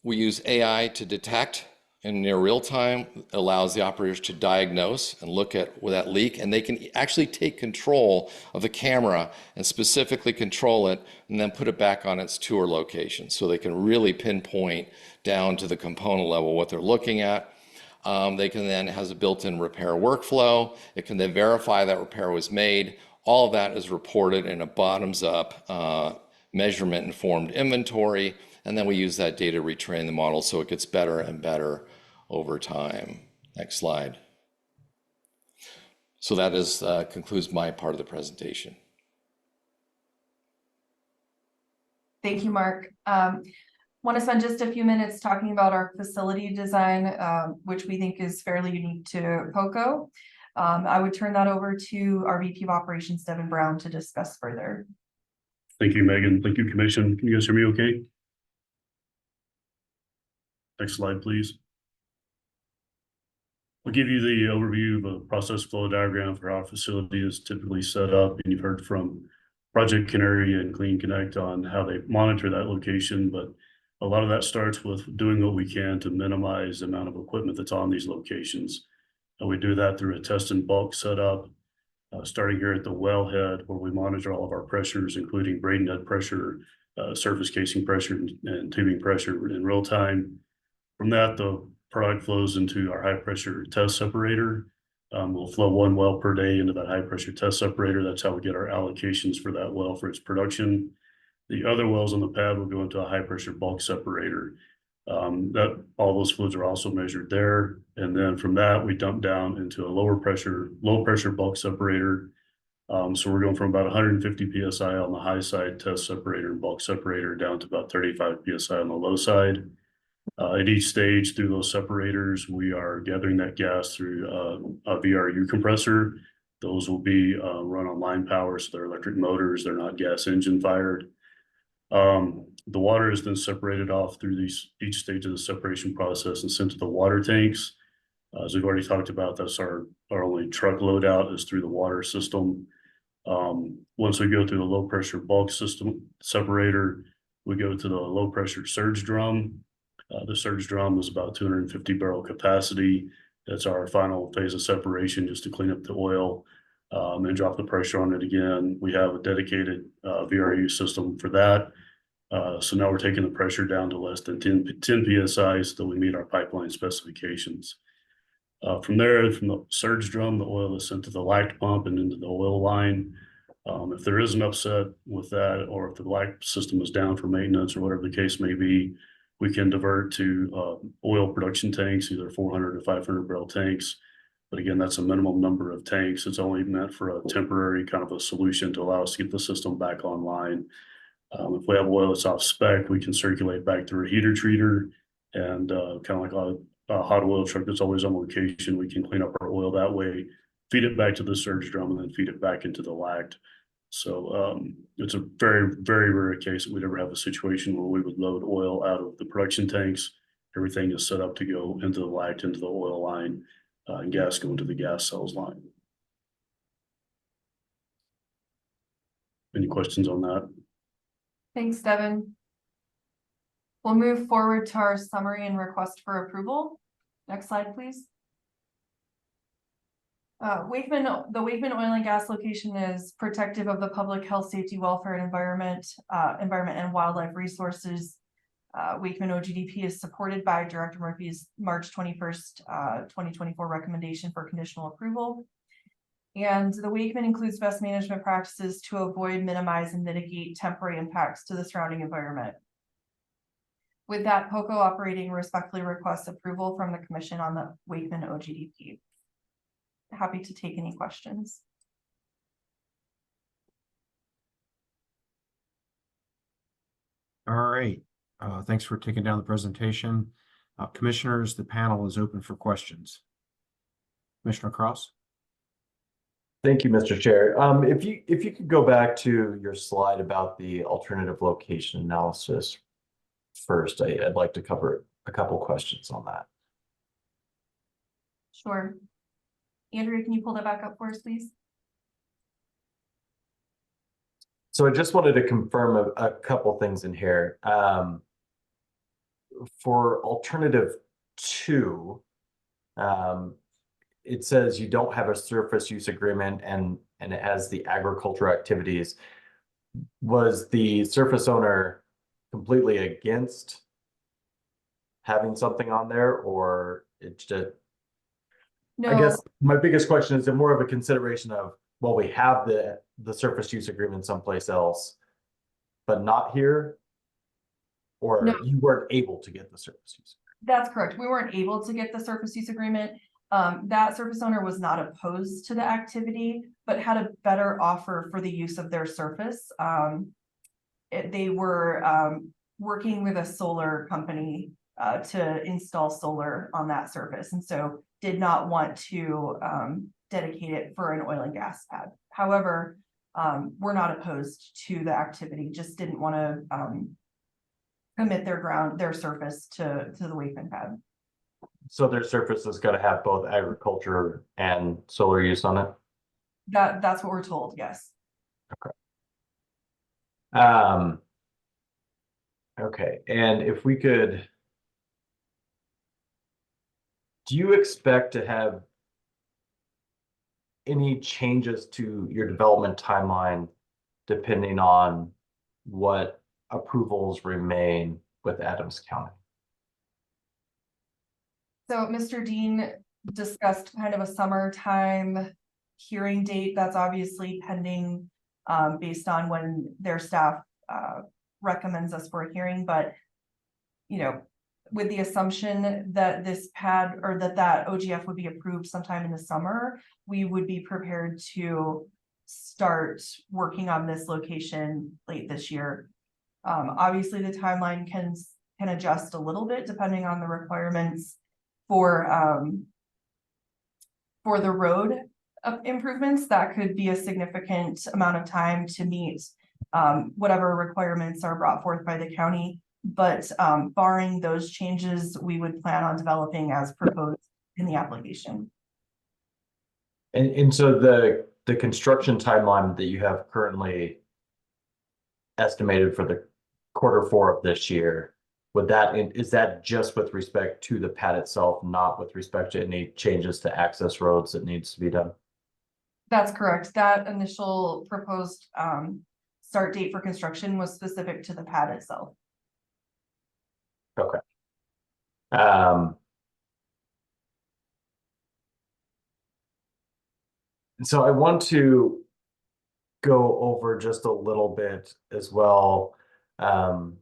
we use AI to detect in near real time, allows the operators to diagnose and look at that leak, and they can actually take control of the camera and specifically control it and then put it back on its tour location. So they can really pinpoint down to the component level what they're looking at. They can then, has a built-in repair workflow. It can then verify that repair was made. All of that is reported in a bottoms-up measurement-informed inventory, and then we use that data to retrain the model so it gets better and better over time. Next slide. So that is concludes my part of the presentation. Thank you, Mark. Want to spend just a few minutes talking about our facility design, which we think is fairly unique to POCO. I would turn that over to our VP of Operations, Devin Brown, to discuss further. Thank you, Megan. Thank you, Commission. Can you guys hear me okay? Next slide, please. I'll give you the overview of a process flow diagram for how our facility is typically set up. And you've heard from Project Canary and Clean Connect on how they monitor that location, but a lot of that starts with doing what we can to minimize the amount of equipment that's on these locations. And we do that through a test and bulk setup, starting here at the wellhead, where we monitor all of our pressures, including braiding head pressure, surface casing pressure, and tubing pressure in real time. From that, the product flows into our high pressure test separator. We'll flow one well per day into that high pressure test separator. That's how we get our allocations for that well for its production. The other wells on the pad will go into a high pressure bulk separator. That all those fluids are also measured there. And then from that, we dump down into a low pressure bulk separator. So we're going from about 150 PSI on the high side test separator and bulk separator down to about 35 PSI on the low side. At each stage through those separators, we are gathering that gas through a VRU compressor. Those will be run on line power, so they're electric motors. They're not gas engine fired. The water is then separated off through each stage of the separation process and sent to the water tanks. As we've already talked about, that's our only truck load out is through the water system. Once we go through the low pressure bulk system separator, we go to the low pressure surge drum. The surge drum is about 250 barrel capacity. That's our final phase of separation, just to clean up the oil and drop the pressure on it again. We have a dedicated VRU system for that. So now we're taking the pressure down to less than 10 PSI so that we meet our pipeline specifications. From there, from the surge drum, the oil is sent to the LACT pump and into the oil line. If there is an upset with that, or if the LACT system is down for maintenance or whatever the case may be, we can divert to oil production tanks, either 400 or 500 barrel tanks. But again, that's a minimum number of tanks. It's only meant for a temporary kind of a solution to allow us to get the system back online. If we have oil that's off spec, we can circulate back through a heater treater, and kind of like a hot oil truck that's always on location. We can clean up our oil that way, feed it back to the surge drum, and then feed it back into the LACT. So it's a very, very rare case that we'd ever have a situation where we would load oil out of the production tanks. Everything is set up to go into the LACT, into the oil line, and gas go into the gas cells line. Any questions on that? Thanks, Devin. We'll move forward to our summary and request for approval. Next slide, please. The Wakeman Oil and Gas location is protective of the public health, safety, welfare, and environment and wildlife resources. Wakeman OGDP is supported by Director Murphy's March 21st, 2024 recommendation for conditional approval. And the Wakeman includes best management practices to avoid, minimize, and mitigate temporary impacts to the surrounding environment. With that, POCO operating respectfully requests approval from the Commission on the Wakeman OGDP. Happy to take any questions. All right. Thanks for taking down the presentation. Commissioners, the panel is open for questions. Commissioner Cross. Thank you, Mr. Chair. If you could go back to your slide about the alternative location analysis first, I'd like to cover a couple questions on that. Sure. Andrea, can you pull that back up for us, please? So I just wanted to confirm a couple things in here. For alternative 2, it says you don't have a surface use agreement and it has the agriculture activities. Was the surface owner completely against having something on there, or it's just? No. I guess my biggest question is more of a consideration of, well, we have the surface use agreement someplace else, but not here, or No. you weren't able to get the surface use agreement? That's correct. We weren't able to get the surface use agreement. That surface owner was not opposed to the activity, but had a better offer for the use of their surface. They were working with a solar company to install solar on that surface, and so did not want to dedicate it for an oil and gas pad. However, we're not opposed to the activity, just didn't want to commit their surface to the Wakeman pad. So their surface is gonna have both agriculture and solar use on it? That's what we're told, yes. Okay, and if we could, do you expect to have any changes to your development timeline depending on what approvals remain with Adams County? So Mr. Dean discussed kind of a summertime hearing date. That's obviously pending based on when their staff recommends us for a hearing, but you know, with the assumption that this pad or that OGF would be approved sometime in the summer, we would be prepared to start working on this location late this year. Obviously the timeline can adjust a little bit depending on the requirements for the road improvements. That could be a significant amount of time to meet whatever requirements are brought forth by the county. But barring those changes, we would plan on developing as proposed in the application. And so the construction timeline that you have currently estimated for the Q4 of this year, is that just with respect to the pad itself, not with respect to any changes to access roads that needs to be done? That's correct. That initial proposed start date for construction was specific to the pad itself. Okay. So I want to go over just a little bit as well. Sorry,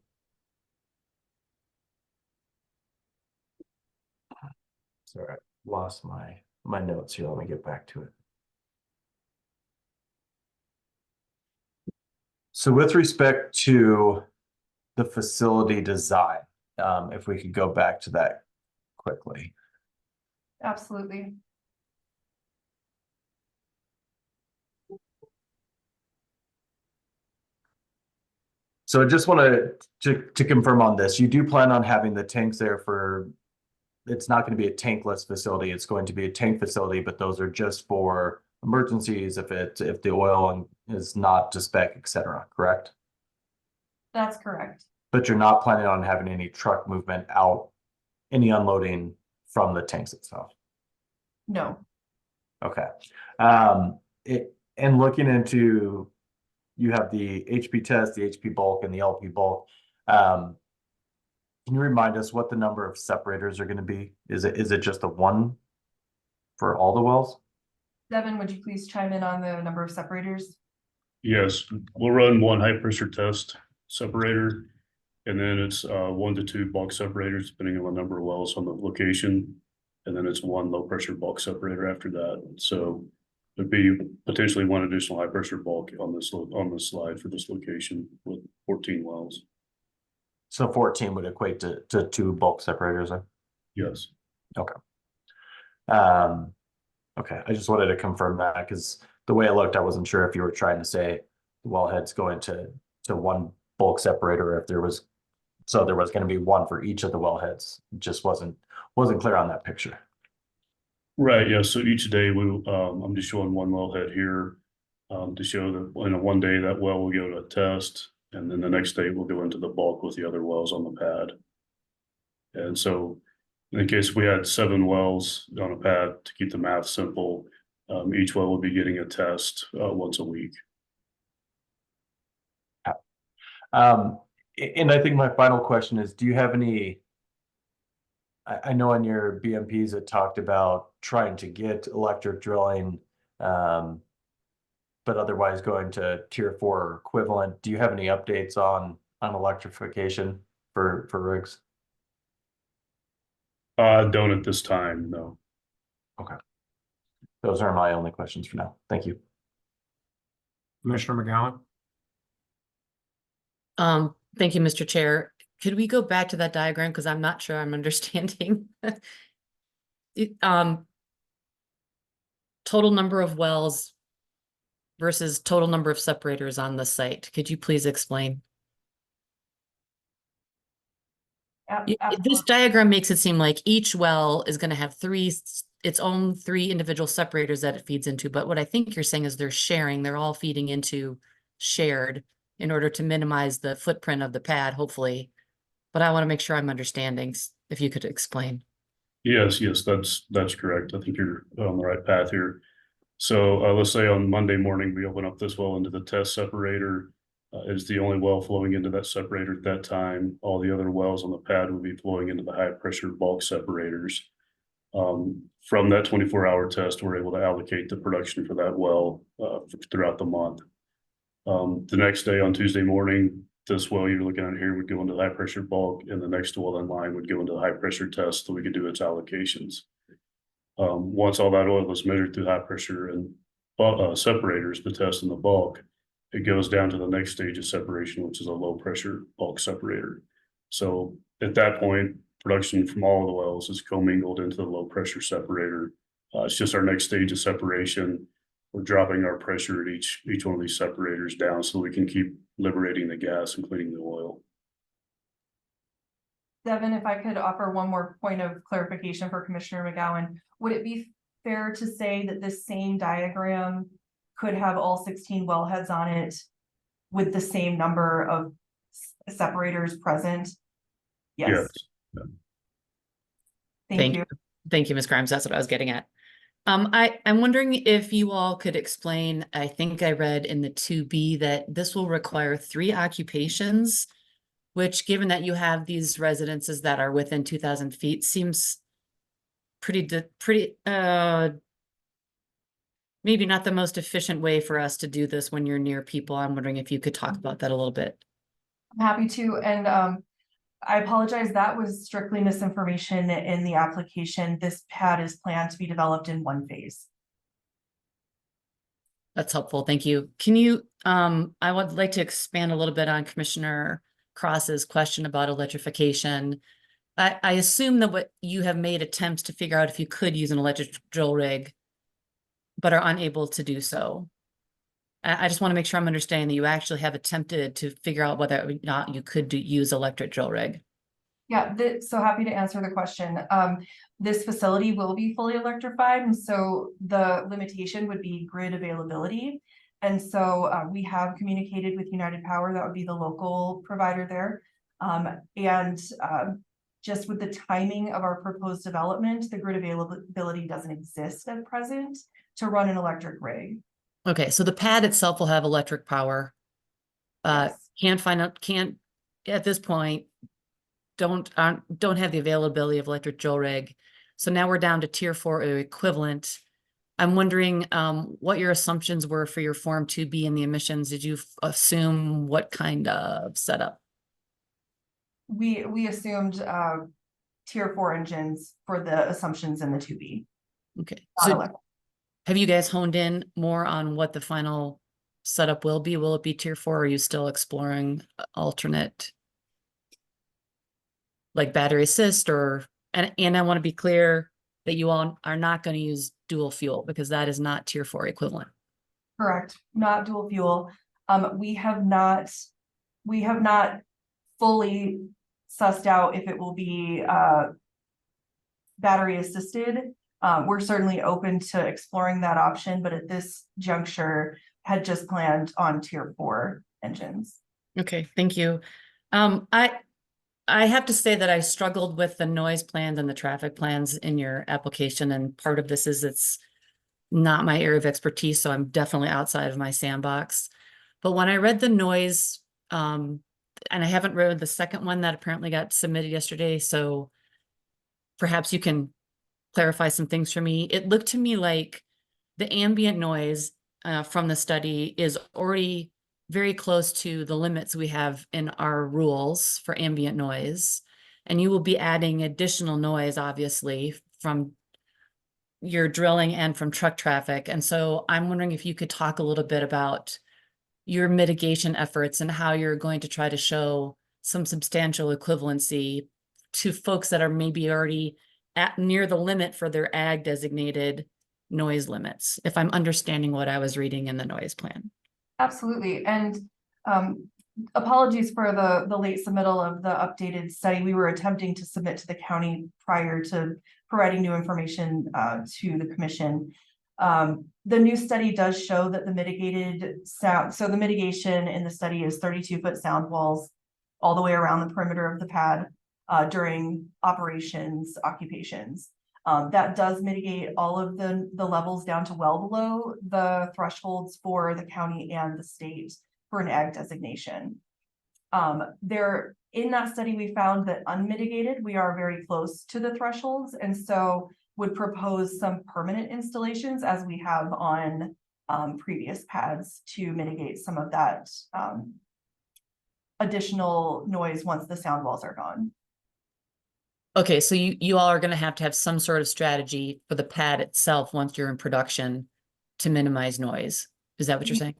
I lost my notes here. Let me get back to it. So with respect to the facility design, if we could go back to that quickly. Absolutely. So I just wanted to confirm on this. You do plan on having the tanks there for, it's not going to be a tankless facility. It's going to be a tank facility, but those are just for emergencies if the oil is not to spec, etc. Correct? That's correct. But you're not planning on having any truck movement out, any unloading from the tanks itself? No. Okay. And looking into, you have the HP test, the HP bulk, and the LP bulk. Can you remind us what the number of separators are going to be? Is it just a one for all the wells? Devin, would you please chime in on the number of separators? Yes, we'll run one high pressure test separator. And then it's 1 to 2 bulk separators, depending on the number of wells on the location. And then it's one low pressure bulk separator after that. So there'd be potentially one additional high pressure bulk on this slide for this location with 14 wells. So 14 would equate to 2 bulk separators then? Yes. Okay. Okay, I just wanted to confirm that because the way it looked, I wasn't sure if you were trying to say the wellhead's going to one bulk separator, if there was going to be one for each of the wellheads. It just wasn't clear on that picture. Right, yeah, so each day I'm just showing one wellhead here to show that in one day that well will go to a test, and then the next day we'll go into the bulk with the other wells on the pad. And so in case we had 7 wells on a pad, to keep the math simple, each well will be getting a test once a week. And I think my final question is, do you have any, I know on your BMPs it talked about trying to get electric drilling, but otherwise going to tier 4 or equivalent. Do you have any updates on electrification for rigs? Don't at this time, no. Okay. Those are my only questions for now. Thank you. Commissioner McGowan? Thank you, Mr. Chair. could we go back to that diagram? Because I'm not sure I'm understanding. Total number of wells versus total number of separators on the site. Could you please explain? This diagram makes it seem like each well is going to have its own three individual separators that it feeds into. But what I think you're saying is they're sharing, they're all feeding into shared in order to minimize the footprint of the pad, hopefully. But I want to make sure I'm understanding, if you could explain. Yes, that's correct. I think you're on the right path here. So let's say on Monday morning, we open up this well into the test separator. It's the only well flowing into that separator at that time. All the other wells on the pad will be flowing into the high pressure bulk separators. From that 24-hour test, we're able to allocate the production for that well throughout the month. The next day on Tuesday morning, this well you're looking at here would go into high pressure bulk, and the next well in line would go into the high pressure test so we could do its allocations. Once all that oil is measured through high pressure and separators, the test in the bulk, it goes down to the next stage of separation, which is a low pressure bulk separator. So at that point, production from all of the wells is commingled into the low pressure separator. It's just our next stage of separation. We're dropping our pressure at each one of these separators down so we can keep liberating the gas, including the oil. Devin, if I could offer one more point of clarification for Commissioner McGowan, would it be fair to say that this same diagram could have all 16 wellheads on it with the same number of separators present? Yes. Thank you. Thank you, Ms. Grimes. That's what I was getting at. I'm wondering if you all could explain, I think I read in the 2B that this will require 3 occupations, which, given that you have these residences that are within 2,000 feet, seems maybe not the most efficient way for us to do this when you're near people. I'm wondering if you could talk about that a little bit. I'm happy to, and I apologize, that was strictly misinformation in the application. This pad is planned to be developed in 1 phase. That's helpful. Thank you. Can you, I would like to expand a little bit on Commissioner Cross's question about electrification. I assume that what you have made attempts to figure out if you could use an electric drill rig, but are unable to do so. I just want to make sure I'm understanding that you actually have attempted to figure out whether or not you could use electric drill rig. Yeah, so happy to answer the question. This facility will be fully electrified, and so the limitation would be grid availability. And so we have communicated with United Power, that would be the local provider there. Just with the timing of our proposed development, the grid availability doesn't exist at present to run an electric rig. Okay, so the pad itself will have electric power. Yes. Can't at this point, don't have the availability of electric drill rig. So now we're down to tier 4 or equivalent. I'm wondering what your assumptions were for your Form 2B and the emissions. Did you assume what kind of setup? We assumed tier 4 engines for the assumptions in the 2B. Okay. So have you guys honed in more on what the final setup will be? Will it be tier 4? Or are you still exploring alternate, like battery assist, or and I want to be clear that you all are not going to use dual fuel, because that is not tier 4 equivalent. Correct, not dual fuel. We have not fully sussed out if it will be battery assisted. We're certainly open to exploring that option, but at this juncture had just planned on tier 4 engines. Okay, thank you. I have to say that I struggled with the noise plans and the traffic plans in your application, and part of this is it's not my area of expertise, so I'm definitely outside of my sandbox. But when I read the noise, and I haven't read the second one that apparently got submitted yesterday, so perhaps you can clarify some things for me. It looked to me like the ambient noise from the study is already very close to the limits we have in our rules for ambient noise. And you will be adding additional noise, obviously, from your drilling and from truck traffic. And so I'm wondering if you could talk a little bit about your mitigation efforts and how you're going to try to show some substantial equivalency to folks that are maybe already at near the limit for their ag designated noise limits, if I'm understanding what I was reading in the noise plan. Absolutely. And apologies for the late submittal of the updated study. We were attempting to submit to the county prior to providing new information to the commission. The new study does show that the mitigated sound, so the mitigation in the study is 32-foot sound walls all the way around the perimeter of the pad during operations, occupations. That does mitigate all of the levels down to well below the thresholds for the county and the state for an ag designation. In that study, we found that unmitigated, we are very close to the thresholds, and so would propose some permanent installations as we have on previous pads to mitigate some of that additional noise once the sound walls are gone. Okay, so you all are going to have some sort of strategy for the pad itself once you're in production to minimize noise. Is that what you're saying?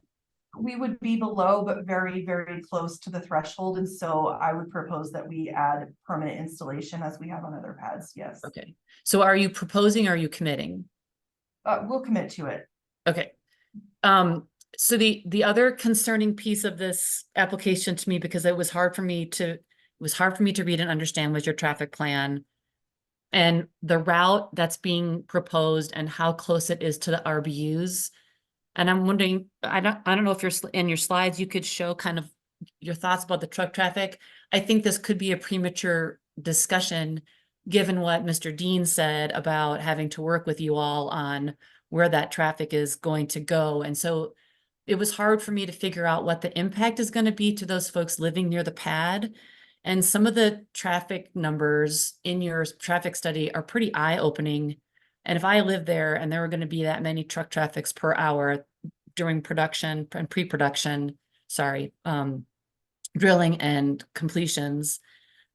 We would be below, but very, very close to the threshold. And so I would propose that we add permanent installation as we have on other pads. Yes. Okay. So are you proposing or are you committing? We'll commit to it. Okay. So the other concerning piece of this application to me, because it was hard for me to read and understand, was your traffic plan and the route that's being proposed and how close it is to the RBUs. And I'm wondering, I don't know if you're in your slides, you could show kind of your thoughts about the truck traffic. I think this could be a premature discussion, given what Mr. Dean said about having to work with you all on where that traffic is going to go. And so it was hard for me to figure out what the impact is going to be to those folks living near the pad. And some of the traffic numbers in your traffic study are pretty eye-opening. And if I lived there and there were going to be that many truck traffics per hour during production and pre-production, drilling and completions,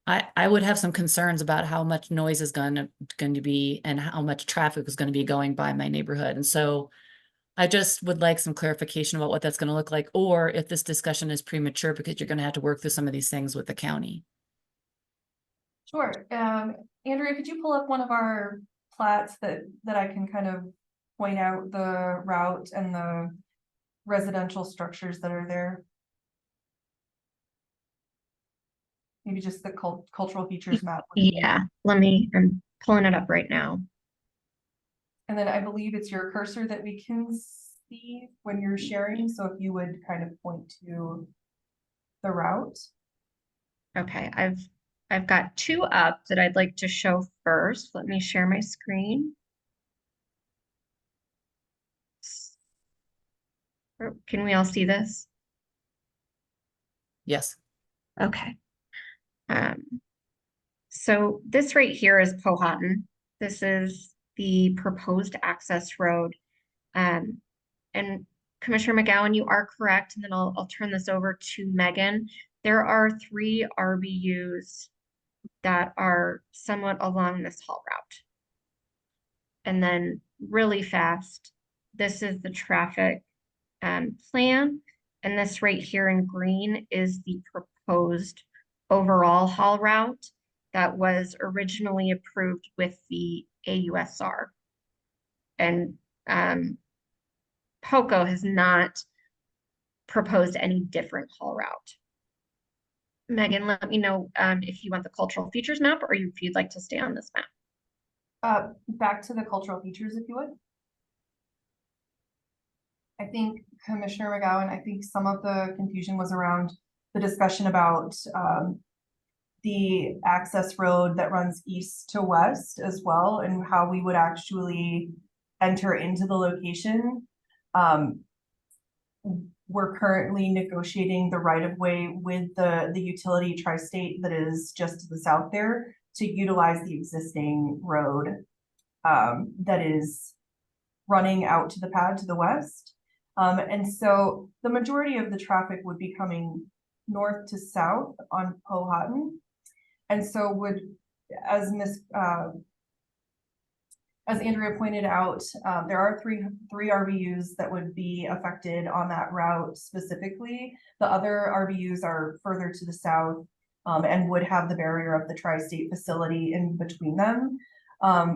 I would have some concerns about how much noise is going to be and how much traffic is going to be going by my neighborhood. And so I just would like some clarification about what that's going to look like, or if this discussion is premature because you're going to have to work through some of these things with the county. Sure. Andrea, could you pull up one of our plats that I can kind of point out the route and the residential structures that are there? Maybe just the cultural features map. Yeah, I'm pulling it up right now. And then I believe it's your cursor that we can see when you're sharing. So if you would kind of point to the route. Okay, I've got two up that I'd like to show first. Let me share my screen. Can we all see this? Yes. Okay. So this right here is Powhatan. This is the proposed access road. And Commissioner McGowan, you are correct. And then I'll turn this over to Megan. There are 3 RBUs that are somewhat along this haul route. And then really fast, this is the traffic plan. And this right here in green is the proposed overall haul route that was originally approved with the AUSR. And POCO has not proposed any different haul route. Megan, let me know if you want the cultural features map or if you'd like to stay on this map. Back to the cultural features, if you would. I think Commissioner McGowan, I think some of the confusion was around the discussion about the access road that runs east to west as well, and how we would actually enter into the location. We're currently negotiating the right-of-way with the utility tri-state that is just to the south there to utilize the existing road that is running out to the pad to the west. And so the majority of the traffic would be coming north to south on Powhatan. And so would, as Andrea pointed out, there are three RVUs that would be affected on that route specifically. The other RVUs are further to the south and would have the barrier of the tri-state facility in between them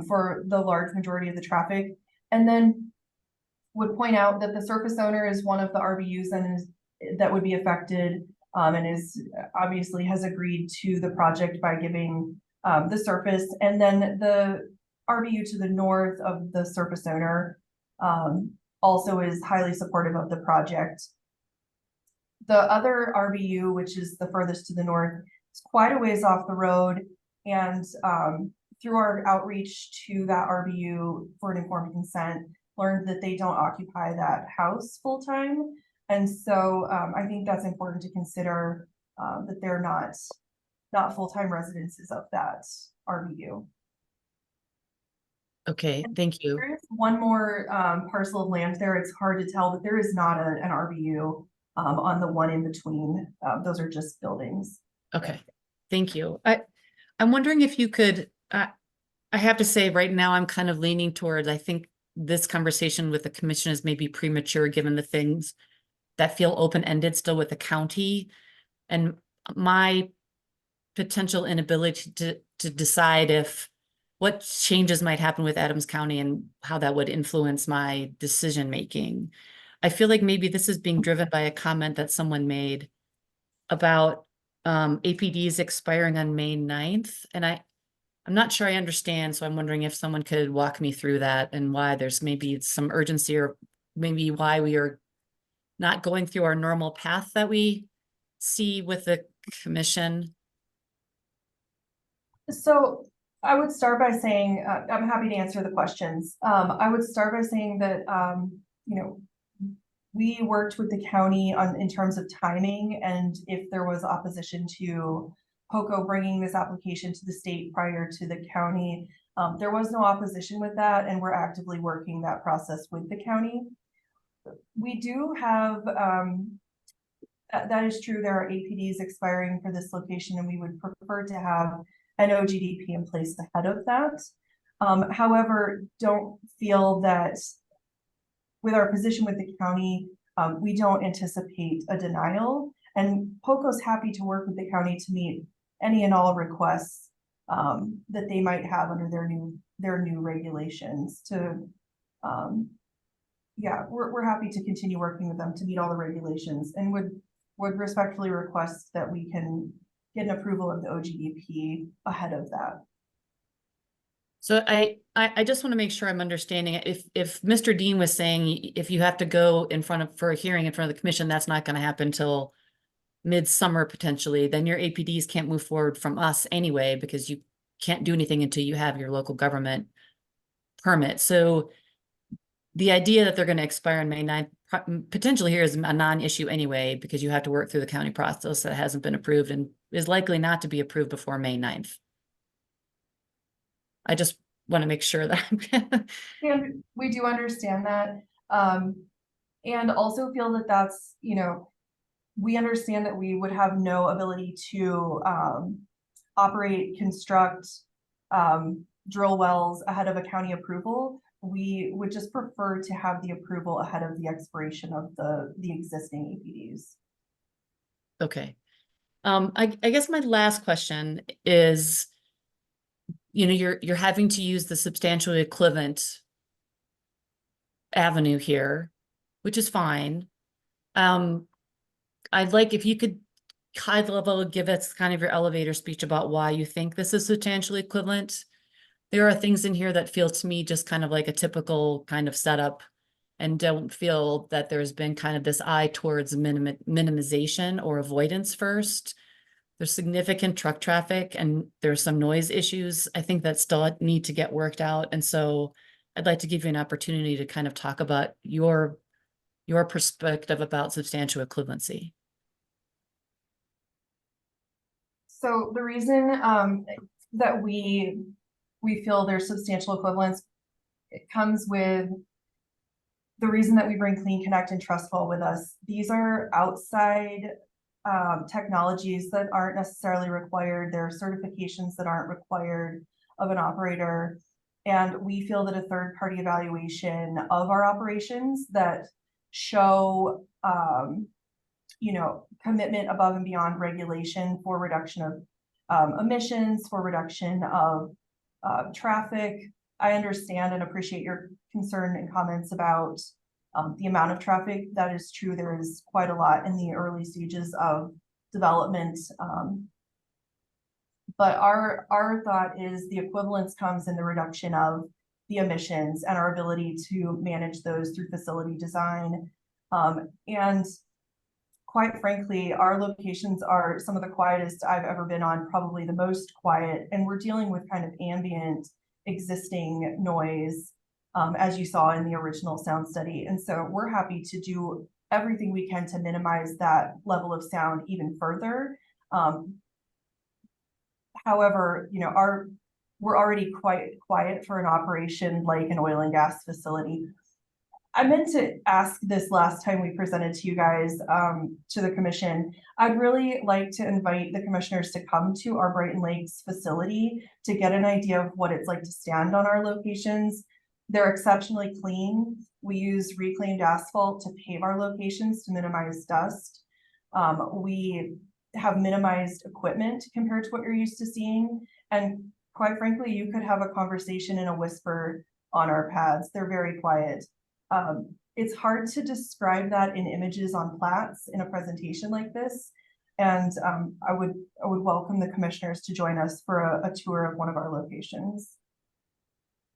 for the large majority of the traffic. And then would point out that the surface owner is one of the RBUs that would be affected, and is obviously has agreed to the project by giving the surface. And then the RBU to the north of the surface owner also is highly supportive of the project. The other RBU, which is the furthest to the north, is quite a ways off the road. And through our outreach to that RBU for an informed consent, learned that they don't occupy that house full time. And so I think that's important to consider, that they're not full-time residences of that RBU. Okay, thank you. There is one more parcel of land there. It's hard to tell, but there is not an RBU on the one in between. Those are just buildings. Okay, thank you. I'm wondering if you could, I have to say right now I'm kind of leaning towards, I think this conversation with the commission is maybe premature given the things that feel open-ended still with the county and my potential inability to decide if what changes might happen with Adams County and how that would influence my decision-making. I feel like maybe this is being driven by a comment that someone made about APDs expiring on May 9th. And I'm not sure I understand. So I'm wondering if someone could walk me through that and why there's maybe some urgency or maybe why we are not going through our normal path that we see with the commission. So I would start by saying, I'm happy to answer the questions. I would start by saying that, you know, we worked with the county in terms of timing, and if there was opposition to POCO bringing this application to the state prior to the county, there was no opposition with that, and we're actively working that process with the county. We do have, that is true, there are APDs expiring for this location, and we would prefer to have an OGDP in place ahead of that. However, don't feel that with our position with the county, we don't anticipate a denial, and POCO's happy to work with the county to meet any and all requests that they might have under their new regulations. Yeah, we're happy to continue working with them to meet all the regulations, and would respectfully request that we can get an approval of the OGDP ahead of that. So I just want to make sure I'm understanding it. If Mr. Dean was saying if you have to go for a hearing in front of the commission, that's not going to happen till midsummer potentially, then your APDs can't move forward from us anyway, because you can't do anything until you have your local government permit. So the idea that they're going to expire on May 9th potentially here is a non-issue anyway, because you have to work through the county process that hasn't been approved and is likely not to be approved before May 9th. I just want to make sure that And we do understand that. And also feel that that's, you know, we understand that we would have no ability to operate, construct, drill wells ahead of a county approval. We would just prefer to have the approval ahead of the expiration of the existing APDs. Okay. I guess my last question is, you know, you're having to use the substantially equivalent avenue here, which is fine. I'd like if you could high level give us kind of your elevator speech about why you think this is substantially equivalent. There are things in here that feel to me just kind of like a typical kind of setup and don't feel that there's been kind of this eye towards minimization or avoidance first. There's significant truck traffic and there's some noise issues, I think, that still need to get worked out. And so I'd like to give you an opportunity to kind of talk about your perspective about substantial equivalency. So the reason that we feel there's substantial equivalence, it comes with the reason that we bring Clean Connect and Trustfall with us. These are outside technologies that aren't necessarily required. There are certifications that aren't required of an operator. And we feel that a third-party evaluation of our operations that show commitment above and beyond regulation for reduction of emissions, for reduction of traffic. I understand and appreciate your concern and comments about the amount of traffic. That is true. There is quite a lot in the early stages of development. But our thought is the equivalence comes in the reduction of the emissions and our ability to manage those through facility design. And quite frankly, our locations are some of the quietest I've ever been on, probably the most quiet. And we're dealing with kind of ambient existing noise, as you saw in the original sound study. And so we're happy to do everything we can to minimize that level of sound even further. However, we're already quite quiet for an operation like an oil and gas facility. I meant to ask this last time we presented to you guys, to the commission. I'd really like to invite the commissioners to come to our Brighton Lakes facility to get an idea of what it's like to stand on our locations. They're exceptionally clean. We use reclaimed asphalt to pave our locations to minimize dust. We have minimized equipment compared to what you're used to seeing. And quite frankly, you could have a conversation in a whisper on our pads. They're very quiet. It's hard to describe that in images on plats in a presentation like this. And I would welcome the commissioners to join us for a tour of one of our locations.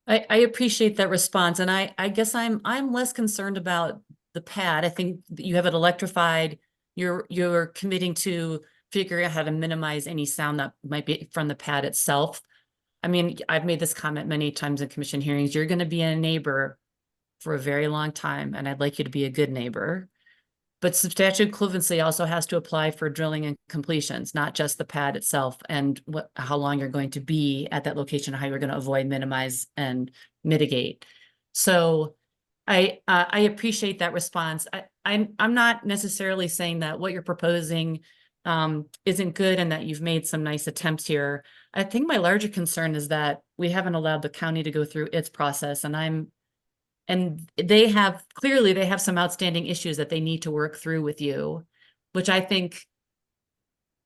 I appreciate that response. And I guess I'm less concerned about the pad. I think you have it electrified. You're committing to figuring out how to minimize any sound that might be from the pad itself. I mean, I've made this comment many times in commission hearings. You're going to be a neighbor for a very long time, and I'd like you to be a good neighbor. But substantial equivalency also has to apply for drilling and completions, not just the pad itself and how long you're going to be at that location, how you're going to avoid, minimize, and mitigate. So I appreciate that response. I'm not necessarily saying that what you're proposing isn't good and that you've made some nice attempts here. I think my larger concern is that we haven't allowed the county to go through its process, and they have some outstanding issues that they need to work through with you, which I think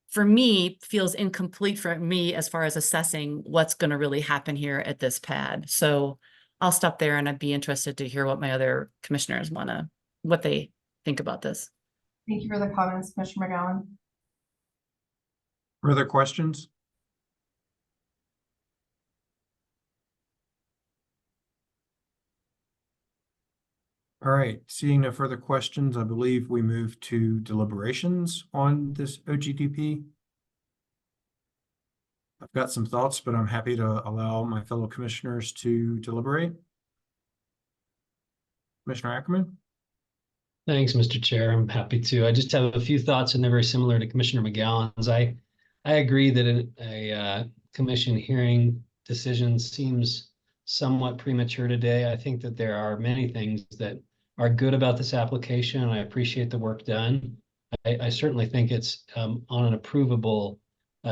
for me feels incomplete for me as far as assessing what's going to really happen here at this pad. So I'll stop there, and I'd be interested to hear what my other commissioners what they think about this. Thank you for the comments, Commissioner McGowan. Further questions? All right, seeing no further questions, I believe we move to deliberations on this OGDP. I've got some thoughts, but I'm happy to allow my fellow commissioners to deliberate. Commissioner Ackerman? Thanks, Mr. Chair. I'm happy to. I just have a few thoughts, and they're very similar to Commissioner McGowan's. I agree that a commission hearing decision seems somewhat premature today. I think that there are many things that are good about this application, and I appreciate the work done. I certainly think it's on an approvable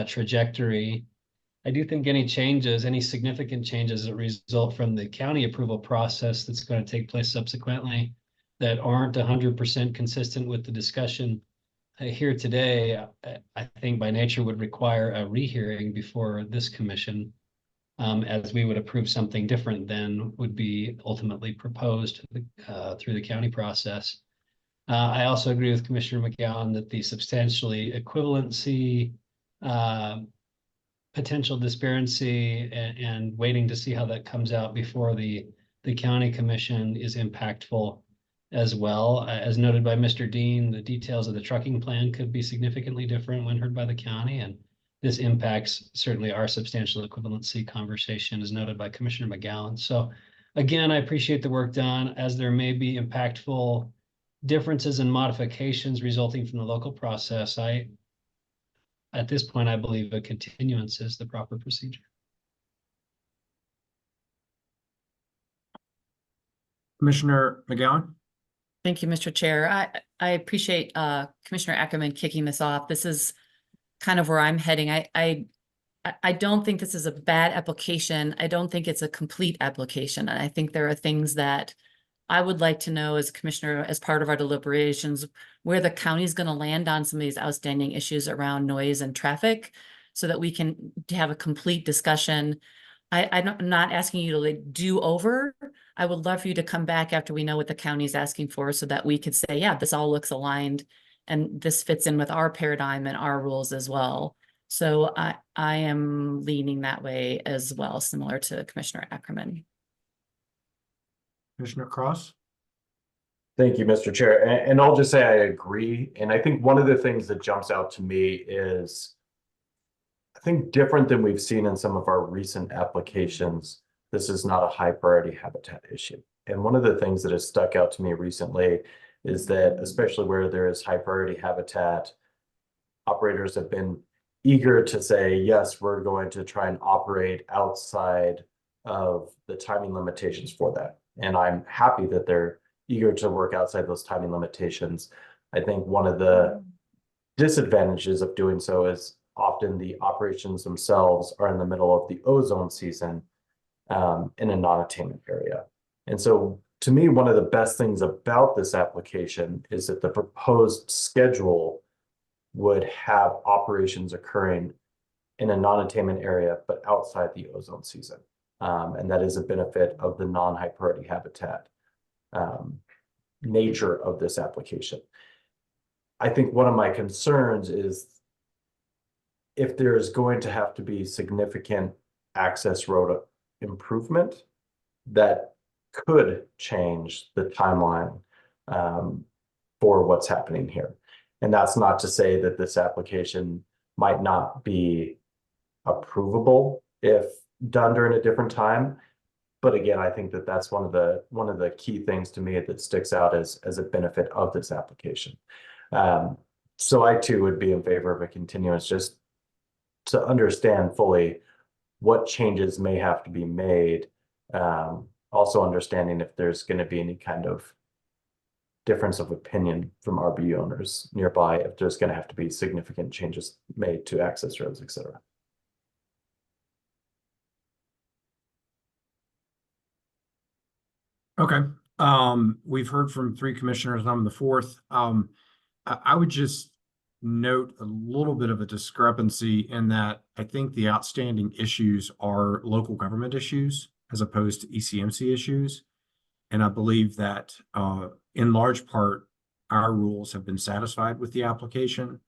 trajectory. I do think any significant changes that result from the county approval process that's going to take place subsequently that aren't 100% consistent with the discussion here today, I think by nature would require a rehearing before this commission, as we would approve something different than would be ultimately proposed through the county process. I also agree with Commissioner McGowan that the substantially equivalency, potential disparity, and waiting to see how that comes out before the county commission is impactful as well. As noted by Mr. Dean, the details of the trucking plan could be significantly different when heard by the county, and this impacts certainly our substantial equivalency conversation as noted by Commissioner McGowan. So again, I appreciate the work done, as there may be impactful differences and modifications resulting from the local process. At this point, I believe a continuance is the proper procedure. Commissioner McGowan? Thank you, Mr. Chair. I appreciate Commissioner Ackerman kicking this off. This is kind of where I'm heading. I don't think this is a bad application. I don't think it's a complete application. And I think there are things that I would like to know as commissioner, as part of our deliberations, where the county's going to land on some of these outstanding issues around noise and traffic so that we can have a complete discussion. I'm not asking you to like do over. I would love for you to come back after we know what the county is asking for so that we could say, yeah, this all looks aligned and this fits in with our paradigm and our rules as well. So I am leaning that way as well, similar to Commissioner Ackerman. Commissioner Cross? Thank you, Mr. Chair. And I'll just say I agree. And I think one of the things that jumps out to me is, I think different than we've seen in some of our recent applications, this is not a high priority habitat issue. And one of the things that has stuck out to me recently is that, especially where there is high priority habitat, operators have been eager to say, yes, we're going to try and operate outside of the timing limitations for that. And I'm happy that they're eager to work outside those timing limitations. I think one of the disadvantages of doing so is often the operations themselves are in the middle of the ozone season in a non-attainment area. And so to me, one of the best things about this application is that the proposed schedule would have operations occurring in a non-attainment area, but outside the ozone season. And that is a benefit of the non-high priority habitat nature of this application. I think one of my concerns is if there's going to have to be significant access road improvement, that could change the timeline for what's happening here. And that's not to say that this application might not be approvable if done during a different time. But again, I think that that's one of the key things to me that sticks out as a benefit of this application. So I too would be in favor of a continuance, just to understand fully what changes may have to be made. Also understanding if there's going to be any kind of difference of opinion from RB owners nearby, if there's going to have to be significant changes made to access roads, etc. Okay. We've heard from 3 commissioners. I'm the 4th. I would just note a little bit of a discrepancy in that I think the outstanding issues are local government issues as opposed to ECMC issues. And I believe that in large part, our rules have been satisfied with the application.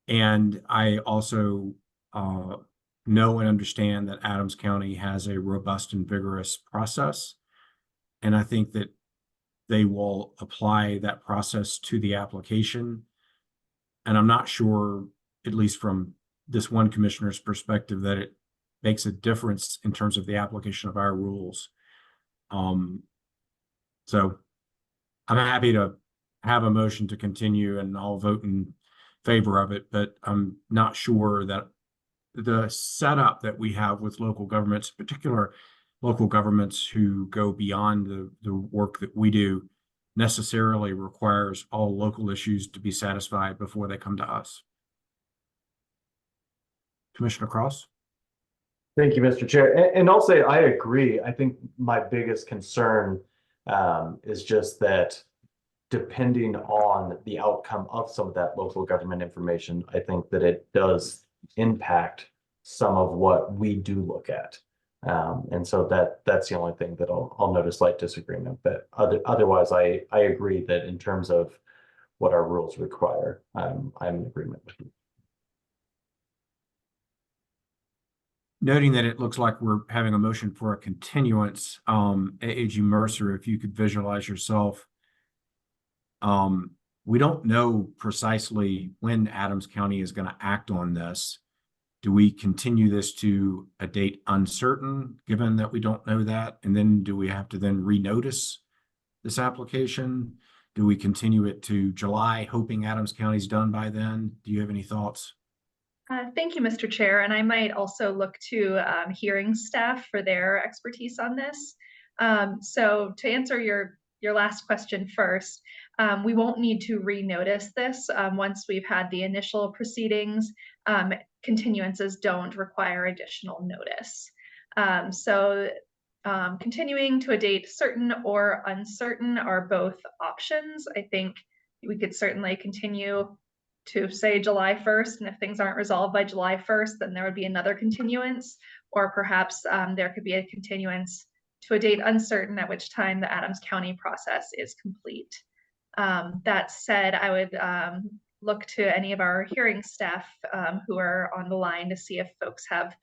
And I also know and understand that Adams County has a robust and vigorous process. And I think that they will apply that process to the application. And I'm not sure, at least from this one commissioner's perspective, that it makes a difference in terms of the application of our rules. So I'm happy to have a motion to continue and I'll vote in favor of it, but I'm not sure that the setup that we have with local governments, in particular local governments who go beyond the work that we do, necessarily requires all local issues to be satisfied before they come to us. Commissioner Cross? Thank you, Mr. Chair. And I'll say I agree. I think my biggest concern is just that depending on the outcome of some of that local government information, I think that it does impact some of what we do look at. And so that's the only thing that I'll note a slight disagreement. But otherwise, I agree that in terms of what our rules require, I'm in agreement with you. Noting that it looks like we're having a motion for a continuance, AG Mercer, if you could visualize yourself. We don't know precisely when Adams County is going to act on this. Do we continue this to a date uncertain, given that we don't know that? And then do we have to then renotice this application? Do we continue it to July, hoping Adams County's done by then? Do you have any thoughts? Thank you, Mr. Chair. And I might also look to hearing staff for their expertise on this. So to answer your last question first, we won't need to renotice this once we've had the initial proceedings. Continuances don't require additional notice. So continuing to a date certain or uncertain are both options. I think we could certainly continue to say July 1st, and if things aren't resolved by July 1st, then there would be another continuance, or perhaps there could be a continuance to a date uncertain, at which time the Adams County process is complete. That said, I would look to any of our hearing staff who are on the line to see if folks have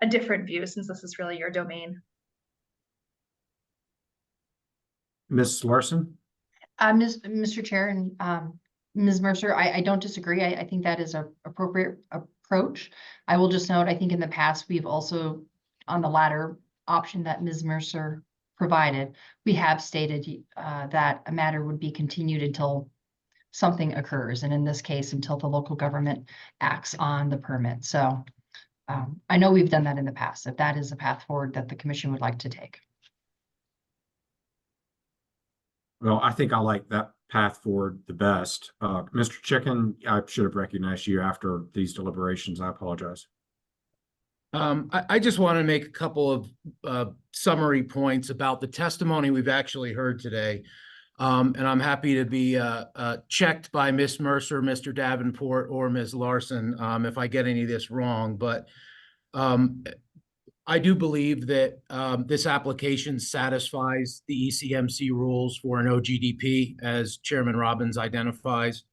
a different view, since this is really your domain. Ms. Larson? Mr. Chair and Ms. Mercer, I don't disagree. I think that is an appropriate approach. I will just note, I think in the past, we've also, on the latter option that Ms. Mercer provided, we have stated that a matter would be continued until something occurs, and in this case, until the local government acts on the permit. So I know we've done that in the past, if that is a path forward that the commission would like to take. Well, I think I like that path forward the best. Mr. Chicken, I should have recognized you after these deliberations. I apologize. I just want to make a couple of summary points about the testimony we've actually heard today. And I'm happy to be checked by Ms. Mercer, Mr. Davenport, or Ms. Larson if I get any of this wrong. But I do believe that this application satisfies the ECMC rules for an OGDP, as Chairman Robbins identifies.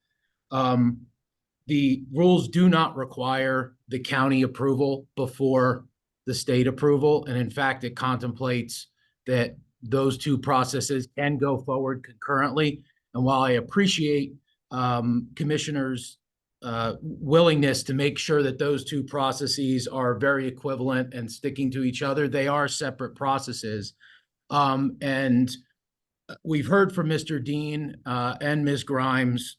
The rules do not require the county approval before the state approval. And in fact, it contemplates that those two processes can go forward concurrently. And while I appreciate commissioners' willingness to make sure that those two processes are very equivalent and sticking to each other, they are separate processes. And we've heard from Mr. Dean and Ms. Grimes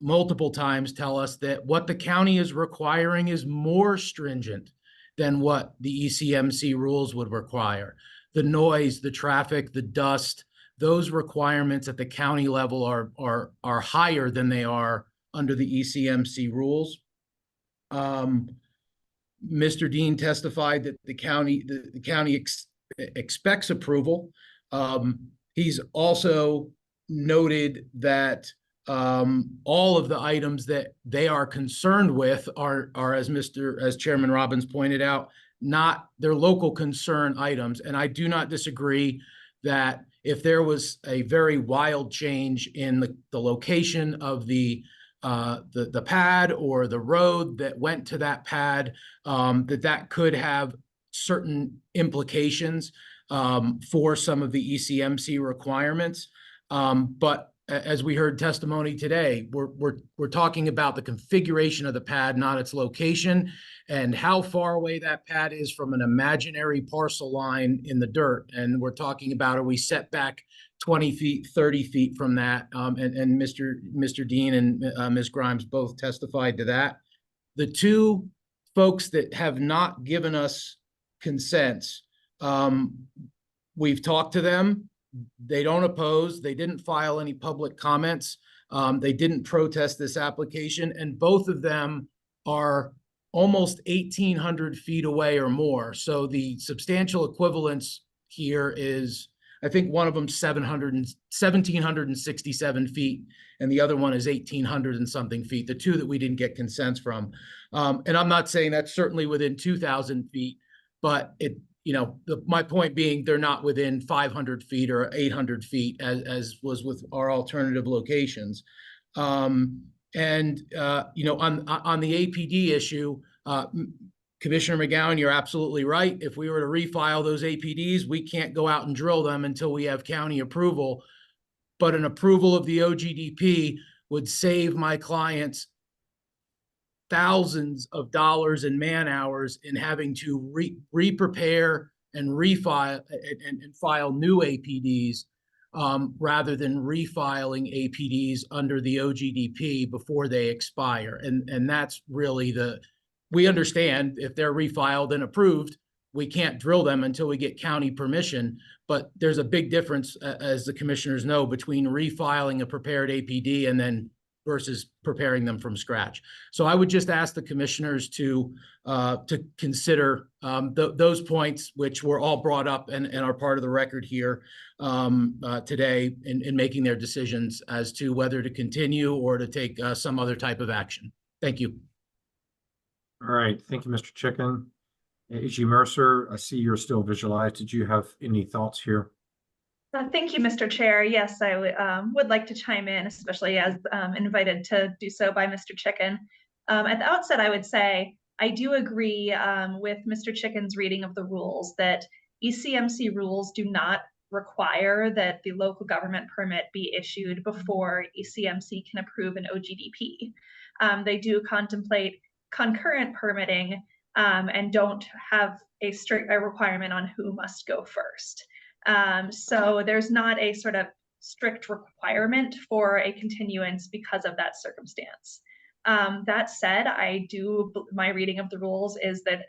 multiple times tell us that what the county is requiring is more stringent than what the ECMC rules would require. The noise, the traffic, the dust, those requirements at the county level are higher than they are under the ECMC rules. Mr. Dean testified that the county expects approval. He's also noted that all of the items that they are concerned with are as Chairman Robbins pointed out, not their local concern items. And I do not disagree that if there was a very wild change in the location of the pad or the road that went to that pad, that could have certain implications for some of the ECMC requirements. But as we heard testimony today, we're talking about the configuration of the pad, not its location, and how far away that pad is from an imaginary parcel line in the dirt. And we're talking about, are we set back 20 feet, 30 feet from that? And Mr. Dean and Ms. Grimes both testified to that. The two folks that have not given us consents, we've talked to them. They don't oppose. They didn't file any public comments. They didn't protest this application. And both of them are almost 1,800 feet away or more. So the substantial equivalence here is, I think one of them 1,767 feet, and the other one is 1,800 and something feet, the two that we didn't get consents from. And I'm not saying that's certainly within 2,000 feet, but my point being, they're not within 500 feet or 800 feet as was with our alternative locations. On the APD issue, Commissioner McGowan, you're absolutely right. If we were to refile those APDs, we can't go out and drill them until we have county approval. But an approval of the OGDP would save my clients thousands of dollars in man hours in having to re-prepare and refile and file new APDs rather than refiling APDs under the OGDP before they expire. And that's really we understand if they're refiled and approved, we can't drill them until we get county permission. But there's a big difference, as the commissioners know, between refiling a prepared APD and then versus preparing them from scratch. So I would just ask the commissioners to consider those points, which were all brought up and are part of the record here today in making their decisions as to whether to continue or to take some other type of action. Thank you. All right, thank you, Mr. Chicken. AG Mercer, I see you're still visualized. Did you have any thoughts here? Thank you, Mr. Chair. Yes, I would like to chime in, especially as invited to do so by Mr. Chicken. At the outset, I would say I do agree with Mr. Chicken's reading of the rules that ECMC rules do not require that the local government permit be issued before ECMC can approve an OGDP. They do contemplate concurrent permitting and don't have a strict requirement on who must go first. So there's not a sort of strict requirement for a continuance because of that circumstance. That said, my reading of the rules is that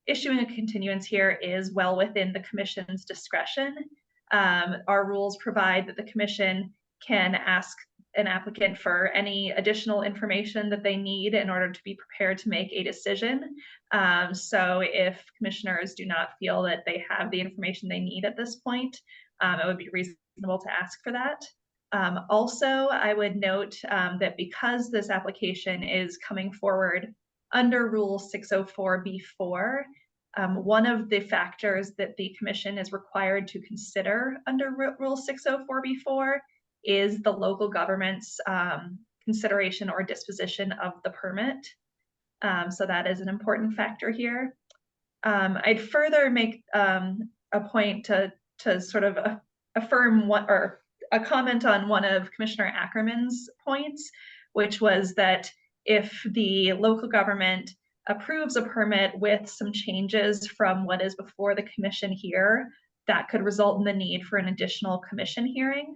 issuing a continuance here is well within the commission's discretion. Our rules provide that the commission can ask an applicant for any additional information that they need in order to be prepared to make a decision. So if commissioners do not feel that they have the information they need at this point, it would be reasonable to ask for that. Also, I would note that because this application is coming forward under Rule 604B4, one of the factors that the commission is required to consider under Rule 604B4 is the local government's consideration or disposition of the permit. So that is an important factor here. I'd further make a point to sort of affirm or a comment on one of Commissioner Ackerman's points, which was that if the local government approves a permit with some changes from what is before the commission here, that could result in the need for an additional commission hearing.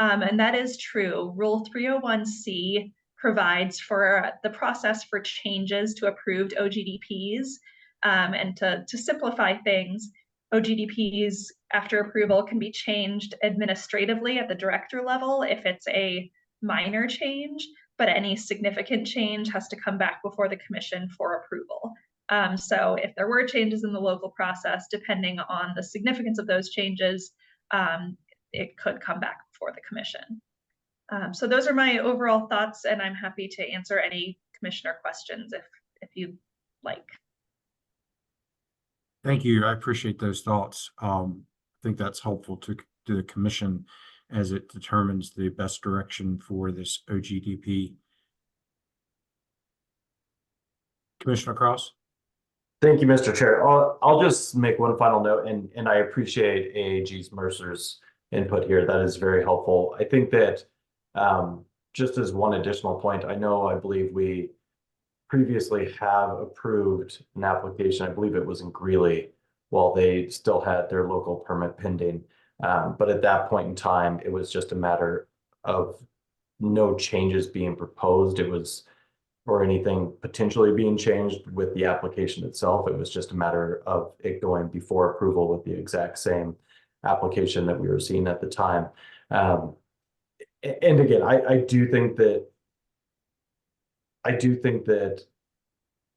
And that is true. Rule 301C provides for the process for changes to approved OGDPs. And to simplify things, OGDPs after approval can be changed administratively at the director level if it's a minor change, but any significant change has to come back before the commission for approval. So if there were changes in the local process, depending on the significance of those changes, it could come back before the commission. So those are my overall thoughts, and I'm happy to answer any commissioner questions if you'd like. Thank you. I appreciate those thoughts. I think that's helpful to the commission as it determines the best direction for this OGDP. Commissioner Cross? Thank you, Mr. Chair. I'll just make one final note, and I appreciate AAG Mercer's input here. That is very helpful. I think that just as one additional point, I believe we previously have approved an application. I believe it was in Greeley while they still had their local permit pending. But at that point in time, it was just a matter of no changes being proposed. Or anything potentially being changed with the application itself. It was just a matter of it going before approval with the exact same application that we were seeing at the time. And again, I do think that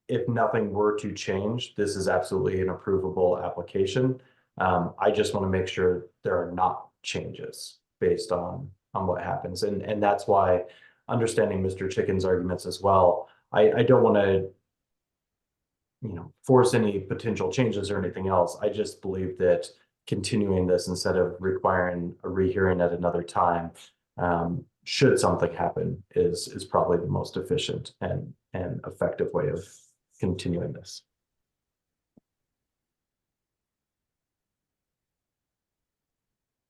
if nothing were to change, this is absolutely an approvable application. I just want to make sure there are not changes based on what happens. And that's why, understanding Mr. Chicken's arguments as well, I don't want to force any potential changes or anything else. I just believe that continuing this instead of requiring a rehearing at another time, should something happen, is probably the most efficient and effective way of continuing this.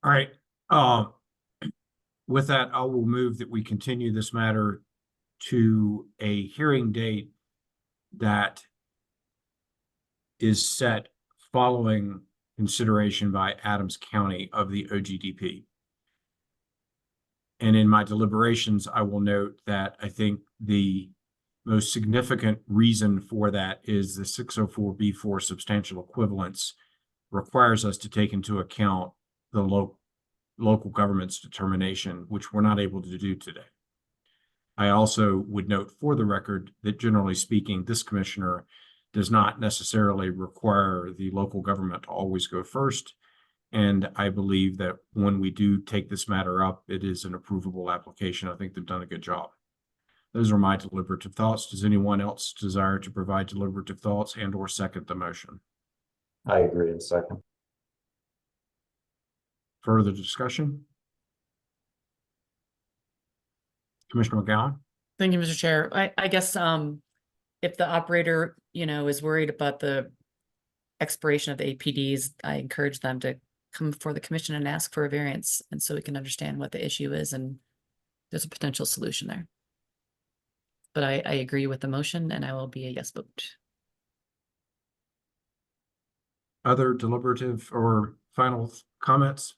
All right. With that, I will move that we continue this matter to a hearing date that is set following consideration by Adams County of the OGDP. And in my deliberations, I will note that I think the most significant reason for that is the 604B4 substantial equivalence requires us to take into account the local government's determination, which we're not able to do today. I also would note for the record that generally speaking, this commissioner does not necessarily require the local government to always go first. And I believe that when we do take this matter up, it is an approvable application. I think they've done a good job. Those are my deliberative thoughts. Does anyone else desire to provide deliberative thoughts and or second the motion? I agree in second. Further discussion? Commissioner McGowan? Thank you, Mr. Chair. I guess if the operator, is worried about the expiration of the APDs, I encourage them to come before the commission and ask for a variance, and so we can understand what the issue is and there's a potential solution there. But I agree with the motion and I will be a yes vote. Other deliberative or final comments?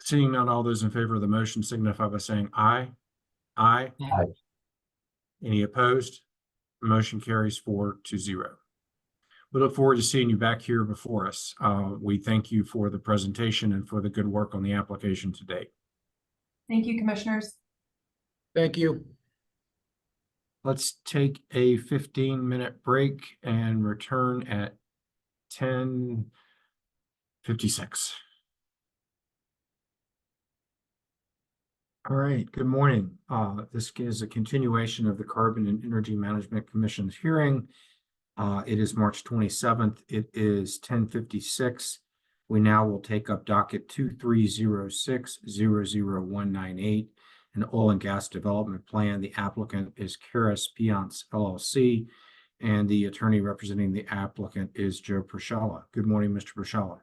Seeing none, all those in favor of the motion signify by saying aye. Aye. Aye. Any opposed? Motion carries 4-0. We look forward to seeing you back here before us. We thank you for the presentation and for the good work on the application to date. Thank you, commissioners. Thank you. Let's take a 15-minute break and return at 10:56. All right, good morning. This is a continuation of the Carbon and Energy Management Commission's hearing. It is March 27th. It is 10:56. We now will take up docket 2306-00198, an oil and gas development plan. The applicant is Karis Piance LLC, and the attorney representing the applicant is Joe Pershala. Good morning, Mr. Pershala.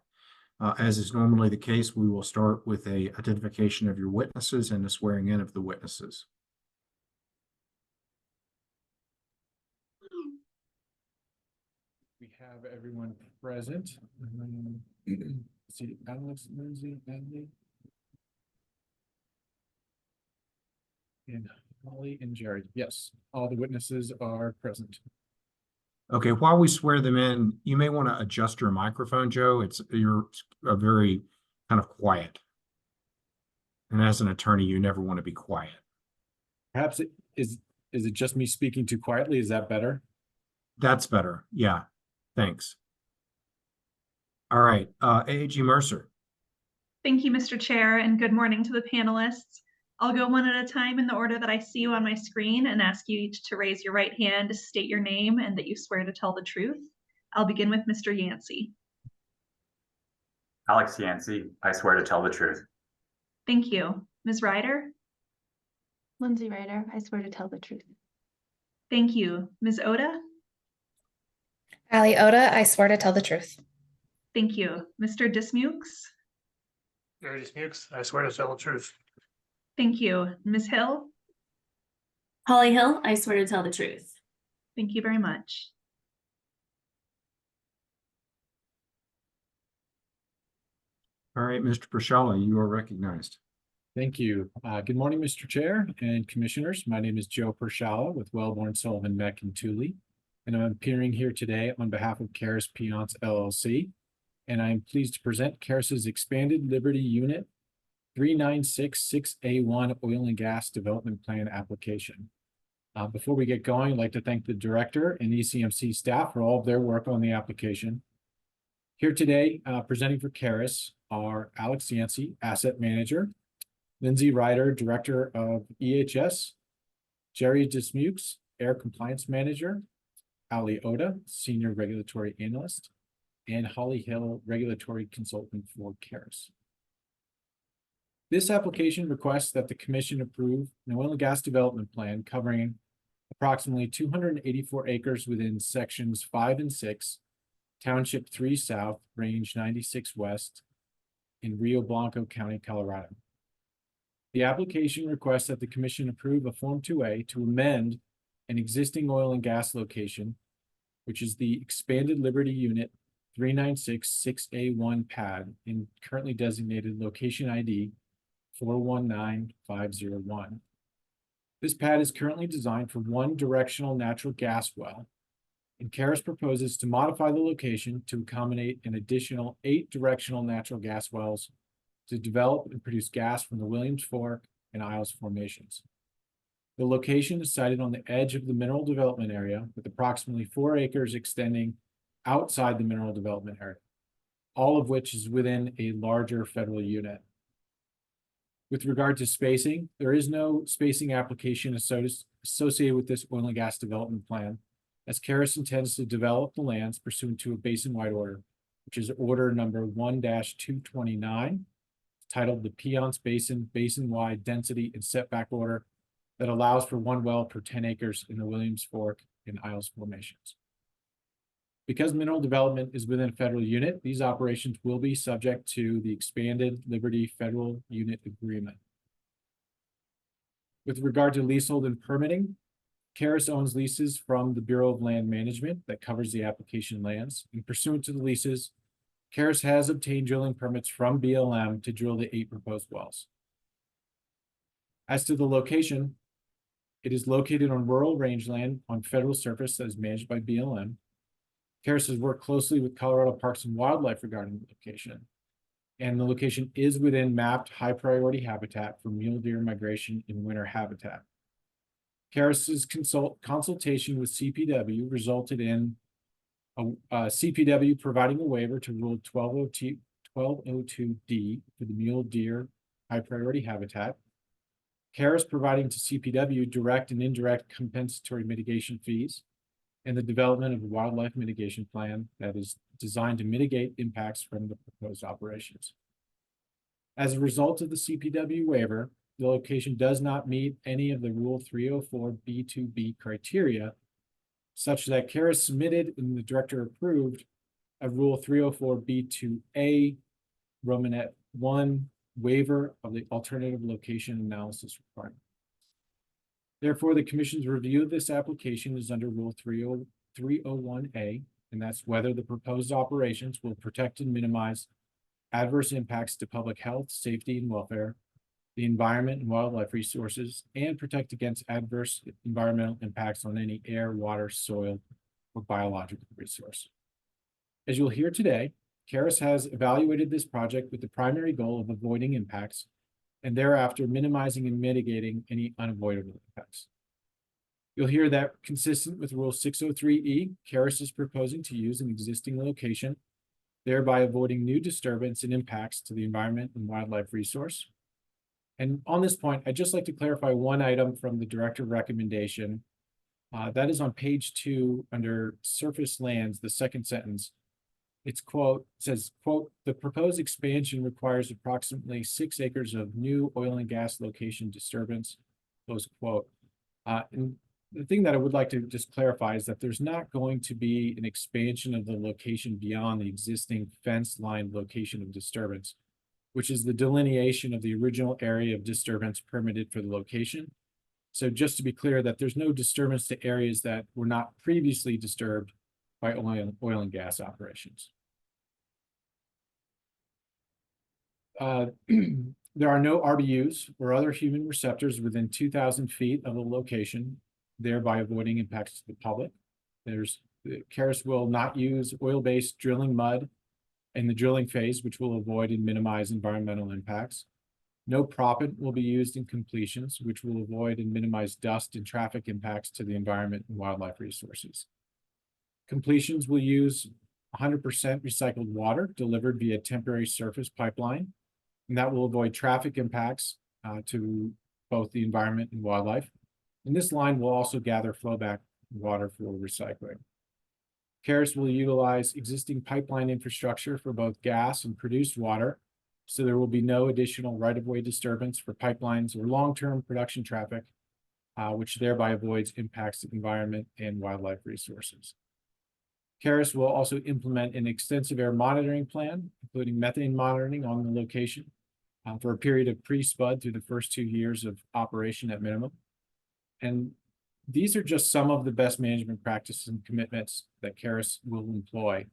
As is normally the case, we will start with a identification of your witnesses and the swearing in of the witnesses. We have everyone present. See, Alex, Lindsay, Bentley, and Holly and Jerry. Yes, all the witnesses are present. Okay, while we swear them in, you may want to adjust your microphone, Joe. You're a very kind of quiet. And as an attorney, you never want to be quiet. Perhaps is it just me speaking too quietly? Is that better? That's better. Yeah. Thanks. All right, AG Mercer. Thank you, Mr. Chair, and good morning to the panelists. I'll go one at a time in the order that I see you on my screen and ask you each to raise your right hand, state your name, and that you swear to tell the truth. I'll begin with Mr. Yancey. Alex Yancey, I swear to tell the truth. Thank you. Ms. Ryder? Lindsay Ryder, I swear to tell the truth. Thank you. Ms. Oda? Ali Oda, I swear to tell the truth. Thank you. Mr. Dismukes? Gary Dismukes, I swear to tell the truth. Thank you. Ms. Hill? Holly Hill, I swear to tell the truth. Thank you very much. All right, Mr. Pershala, you are recognized. Thank you. Good morning, Mr. Chair and Commissioners. My name is Joe Pershala with Wellborn, Sullivan, Meck, and Tooley, and I'm appearing here today on behalf of Karis Piance LLC, and I am pleased to present Karis's expanded Liberty Unit 3966A1 Oil and Gas Development Plan application. Before we get going, I'd like to thank the Director and ECMC staff for all of their work on the application. Here today, presenting for Karis are Alex Yancey, Asset Manager, Lindsay Ryder, Director of EHS, Jerry Dismukes, Air Compliance Manager, Ali Oda, Senior Regulatory Analyst, and Holly Hill, Regulatory Consultant for Karis. This application requests that the Commission approve an oil and gas development plan covering approximately 284 acres within sections 5 and 6, Township 3 South, Range 96 West, in Rio Blanco County, Colorado. The application requests that the Commission approve a Form 2A to amend an existing oil and gas location, which is the expanded Liberty Unit 3966A1 pad in currently designated location ID 419501. This pad is currently designed for one directional natural gas well, and Karis proposes to modify the location to accommodate an additional 8 directional natural gas wells to develop and produce gas from the Williams Fork and Isles formations. The location is sited on the edge of the mineral development area with approximately 4 acres extending outside the mineral development area, all of which is within a larger federal unit. With regard to spacing, there is no spacing application associated with this oil and gas development plan, as Caris intends to develop the lands pursuant to a basin-wide order, which is order number 1-229, titled the Piceance Basin Basin-Wide Density and Setback Order, that allows for 1 well per 10 acres in the Williams Fork and Isles formations. Because mineral development is within a federal unit, these operations will be subject to the expanded Liberty Federal Unit Agreement. With regard to leasehold and permitting, Caris owns leases from the Bureau of Land Management that covers the application lands, and pursuant to the leases, Caris has obtained drilling permits from BLM to drill the 8 proposed wells. As to the location, it is located on rural rangeland on federal surface that is managed by BLM. Caris has worked closely with Colorado Parks and Wildlife regarding the location, and the location is within mapped high priority habitat for mule deer migration in winter habitat. Caris's consultation with CPW resulted in a CPW providing a waiver to Rule 1202D for the mule deer high priority habitat, Caris providing to CPW direct and indirect compensatory mitigation fees, and the development of a wildlife mitigation plan that is designed to mitigate impacts from the proposed operations. As a result of the CPW waiver, the location does not meet any of the Rule 304 B2B criteria, such that Caris submitted and the director approved a Rule 304 B2A Romanet 1 waiver of the alternative location analysis requirement. Therefore, the commission's review of this application is under Rule 301A, and that's whether the proposed operations will protect and minimize adverse impacts to public health, safety, and welfare, the environment and wildlife resources, and protect against adverse environmental impacts on any air, water, soil, or biological resource. As you'll hear today, Caris has evaluated this project with the primary goal of avoiding impacts and thereafter minimizing and mitigating any unavoidable impacts. You'll hear that consistent with Rule 603E, Caris is proposing to use an existing location, thereby avoiding new disturbance and impacts to the environment and wildlife resource. And on this point, I'd just like to clarify one item from the director recommendation. That is on page 2 under surface lands, the second sentence. It's says, quote, "The proposed expansion requires approximately 6 acres of new oil and gas location disturbance," close quote. And the thing that I would like to just clarify is that there's not going to be an expansion of the location beyond the existing fence line location of disturbance, which is the delineation of the original area of disturbance permitted for the location. So just to be clear that there's no disturbance to areas that were not previously disturbed by oil and gas operations. There are no RBUs or other human receptors within 2,000 feet of the location, thereby avoiding impacts to the public. Caris will not use oil-based drilling mud in the drilling phase, which will avoid and minimize environmental impacts. No proppant will be used in completions, which will avoid and minimize dust and traffic impacts to the environment and wildlife resources. Completions will use 100% recycled water delivered via temporary surface pipeline, and that will avoid traffic impacts to both the environment and wildlife. And this line will also gather flowback water for recycling. Caris will utilize existing pipeline infrastructure for both gas and produced water, so there will be no additional right-of-way disturbance for pipelines or long-term production traffic, which thereby avoids impacts to environment and wildlife resources. Caris will also implement an extensive air monitoring plan, including methane monitoring on the location for a period of pre-spud through the first 2 years of operation at minimum. And these are just some of the best management practices and commitments that Caris will employ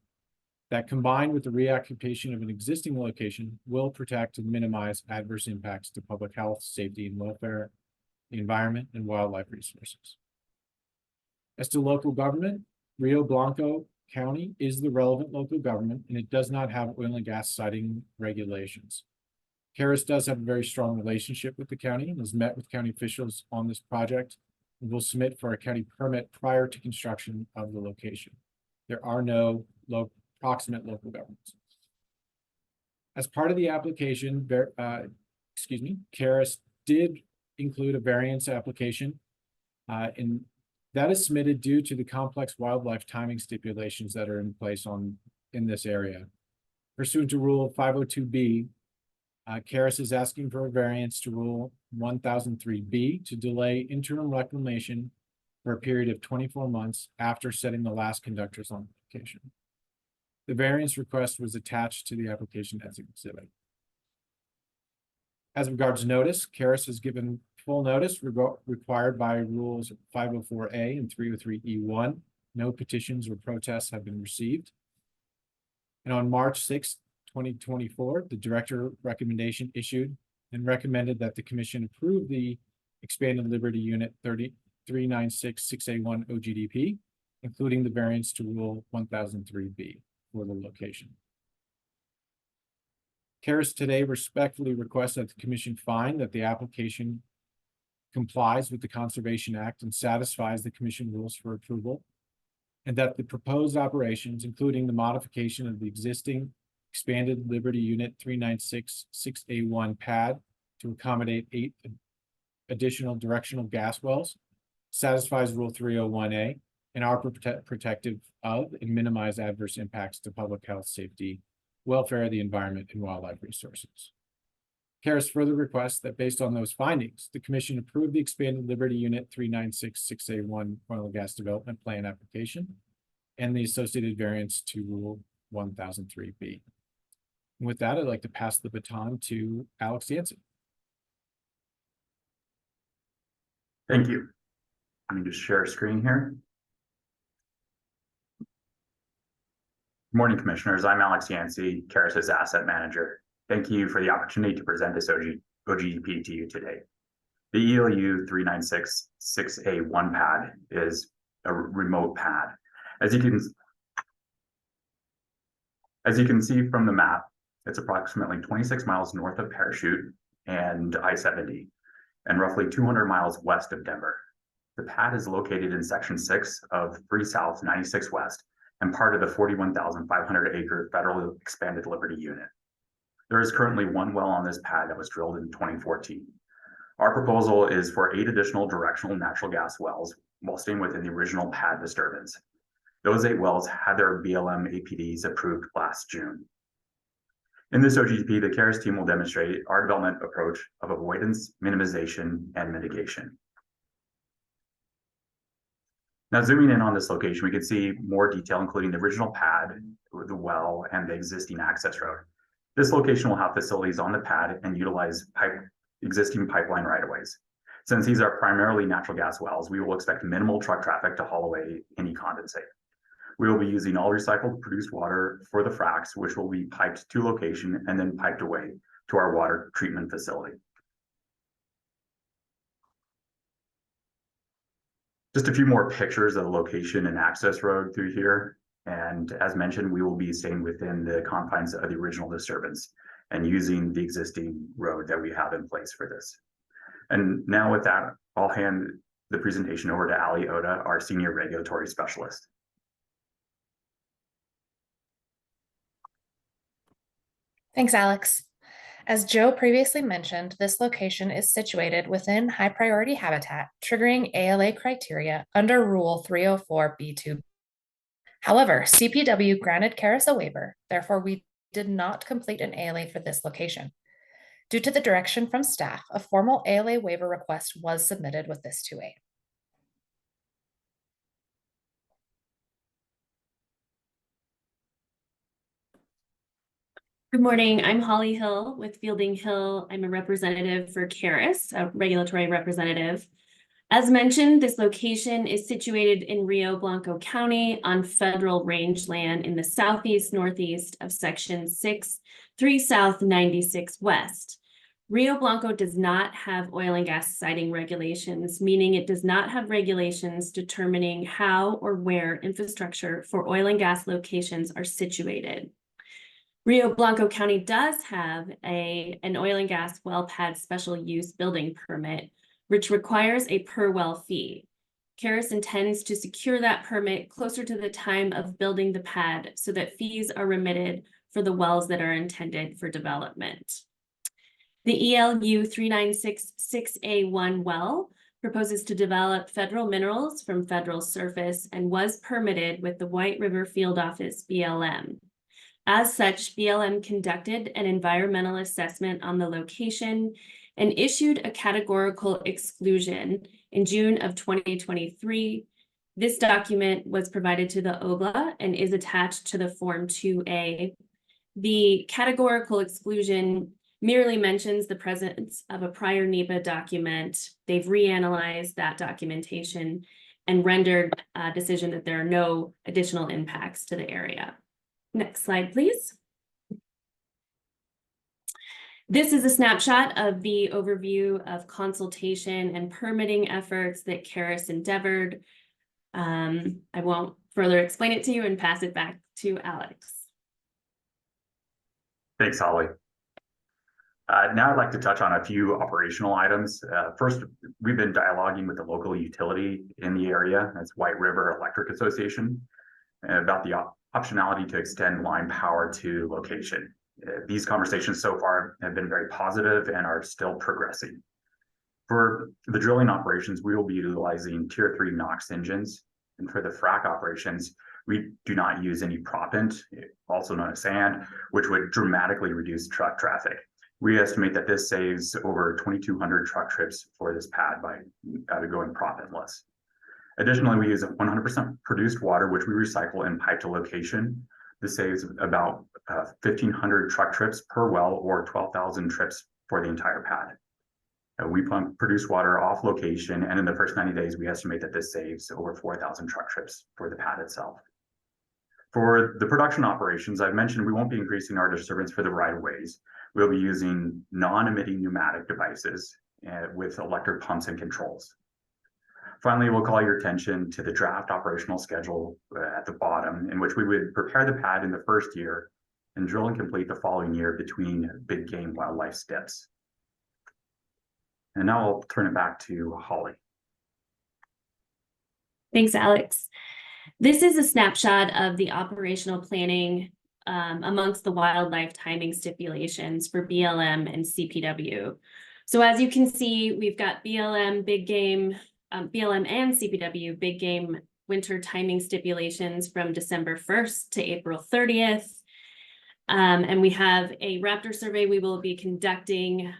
that, combined with the reoccupation of an existing location, will protect and minimize adverse impacts to public health, safety, and welfare, the environment, and wildlife resources. As to local government, Rio Blanco County is the relevant local government, and it does not have oil and gas siting regulations. Caris does have a very strong relationship with the county and has met with county officials on this project and will submit for a county permit prior to construction of the location. There are no proximate local governments. As part of the application, Caris did include a variance application, and that is submitted due to the complex wildlife timing stipulations that are in place in this area. Pursuant to Rule 502B, Caris is asking for a variance to Rule 1003B to delay interim reclamation for a period of 24 months after setting the last conductors on the application. The variance request was attached to the application as an exhibit. As regards notice, Caris has given full notice required by Rules 504A and 303E1. No petitions or protests have been received. And on March 6, 2024, the director recommendation issued and recommended that the commission approve the expanded Liberty Unit 396-6A1 OGDP, including the variance to Rule 1003B for the location. Caris today respectfully requests that the commission find that the application complies with the Conservation Act and satisfies the commission rules for approval, and that the proposed operations, including the modification of the existing expanded Liberty Unit 396-6A1 pad to accommodate 8 additional directional gas wells, satisfies Rule 301A and are protective of and minimize adverse impacts to public health, safety, welfare of the environment, and wildlife resources. Caris further requests that based on those findings, the commission approve the expanded Liberty Unit 396-6A1 oil and gas development plan application and the associated variance to Rule 1003B. And with that, I'd like to pass the baton to Alex Yancey. Thank you. Let me just share a screen here. Good morning, commissioners. I'm Alex Yancey, Caris's asset manager. Thank you for the opportunity to present this OGDP to you today. The ELU 396-6A1 pad is a remote pad. As you can see from the map, it's approximately 26 miles north of Parachute and I-70 and roughly 200 miles west of Denver. The pad is located in Section 6 of 3 South 96 West and part of the 41,500 acre federal expanded Liberty Unit. There is currently 1 well on this pad that was drilled in 2014. Our proposal is for 8 additional directional natural gas wells while staying within the original pad disturbance. Those 8 wells had their BLM APDs approved last June. In this OGDP, the Caris team will demonstrate our development approach of avoidance, minimization, and mitigation. Now, zooming in on this location, we can see more detail, including the original pad, the well, and the existing access road. This location will have facilities on the pad and utilize existing pipeline right-of-ways. Since these are primarily natural gas wells, we will expect minimal truck traffic to haul away any condensate. We will be using all recycled produced water for the fracs, which will be piped to location and then piped away to our water treatment facility. Just a few more pictures of the location and access road through here. And as mentioned, we will be staying within the confines of the original disturbance and using the existing road that we have in place for this. And now with that, I'll hand the presentation over to Ali Oda, our Senior Regulatory Specialist. Thanks, Alex. As Joe previously mentioned, this location is situated within high priority habitat, triggering ALA criteria under Rule 304B2. However, CPW granted Caris a waiver, therefore we did not complete an ALA for this location. Due to the direction from staff, a formal ALA waiver request was submitted with this 2A. Good morning. I'm Holly Hill with Fielding Hill. I'm a representative for Caris, a regulatory representative. As mentioned, this location is situated in Rio Blanco County on federal rangeland in the southeast northeast of Section 6, 3 South 96 West. Rio Blanco does not have oil and gas siting regulations, meaning it does not have regulations determining how or where infrastructure for oil and gas locations are situated. Rio Blanco County does have an oil and gas well pad special use building permit, which requires a per well fee. Caris intends to secure that permit closer to the time of building the pad so that fees are remitted for the wells that are intended for development. The ELU 3966A1 well proposes to develop federal minerals from federal surface and was permitted with the White River Field Office BLM. As such, BLM conducted an environmental assessment on the location and issued a categorical exclusion in June of 2023. This document was provided to the OGLA and is attached to the Form 2A. The categorical exclusion merely mentions the presence of a prior NEPA document. They've reanalyzed that documentation and rendered a decision that there are no additional impacts to the area. Next slide, please. This is a snapshot of the overview of consultation and permitting efforts that Caris endeavored. I won't further explain it to you and pass it back to Alex. Thanks, Holly. Now I'd like to touch on a few operational items. First, we've been dialoguing with the local utility in the area, that's White River Electric Association, about the optionality to extend line power to location. These conversations so far have been very positive and are still progressing. For the drilling operations, we will be utilizing Tier 3 NOx engines. And for the frac operations, we do not use any proppant, also known as sand, which would dramatically reduce truck traffic. We estimate that this saves over 2,200 truck trips for this pad by going proppantless. Additionally, we use 100% produced water, which we recycle and pipe to location. This saves about 1,500 truck trips per well or 12,000 trips for the entire pad. We pump produced water off location, and in the first 90 days, we estimate that this saves over 4,000 truck trips for the pad itself. For the production operations, I've mentioned we won't be increasing our disturbance for the right-of-ways. We'll be using non-emitting pneumatic devices with electric pumps and controls. Finally, we'll call your attention to the draft operational schedule at the bottom, in which we would prepare the pad in the first year and drill and complete the following year between big game wildlife steps. And now I'll turn it back to Holly. Thanks, Alex. This is a snapshot of the operational planning amongst the wildlife timing stipulations for BLM and CPW. So as you can see, we've got BLM, big game, BLM and CPW big game winter timing stipulations from December 1st to April 30th. And we have a raptor survey we will be conducting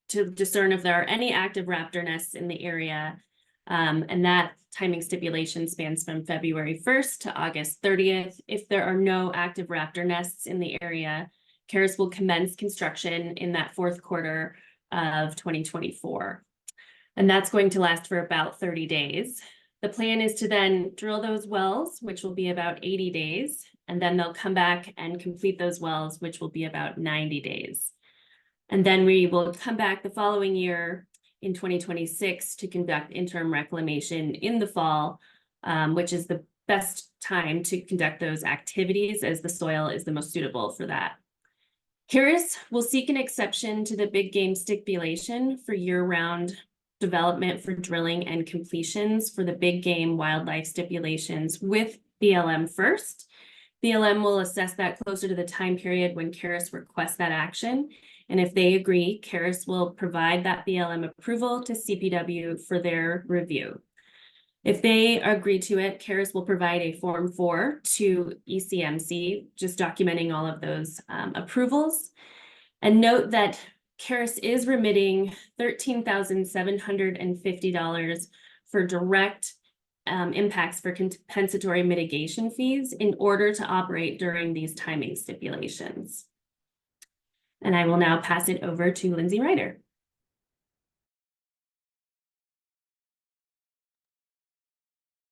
to discern if there are any active raptor nests in the area. And that timing stipulation spans from February 1st to August 30th. If there are no active raptor nests in the area, Caris will commence construction in that fourth quarter of 2024. And that's going to last for about 30 days. The plan is to then drill those wells, which will be about 80 days, and then they'll come back and complete those wells, which will be about 90 days. And then we will come back the following year in 2026 to conduct interim reclamation in the fall, which is the best time to conduct those activities as the soil is the most suitable for that. Caris will seek an exception to the big game stipulation for year-round development for drilling and completions for the big game wildlife stipulations with BLM first. BLM will assess that closer to the time period when Caris requests that action. And if they agree, Caris will provide that BLM approval to CPW for their review. If they agree to it, Caris will provide a Form 4 to ECMC, just documenting all of those approvals. And note that Caris is remitting $13,750 for direct impacts for compensatory mitigation fees in order to operate during these timing stipulations. And I will now pass it over to Lindsay Ryder.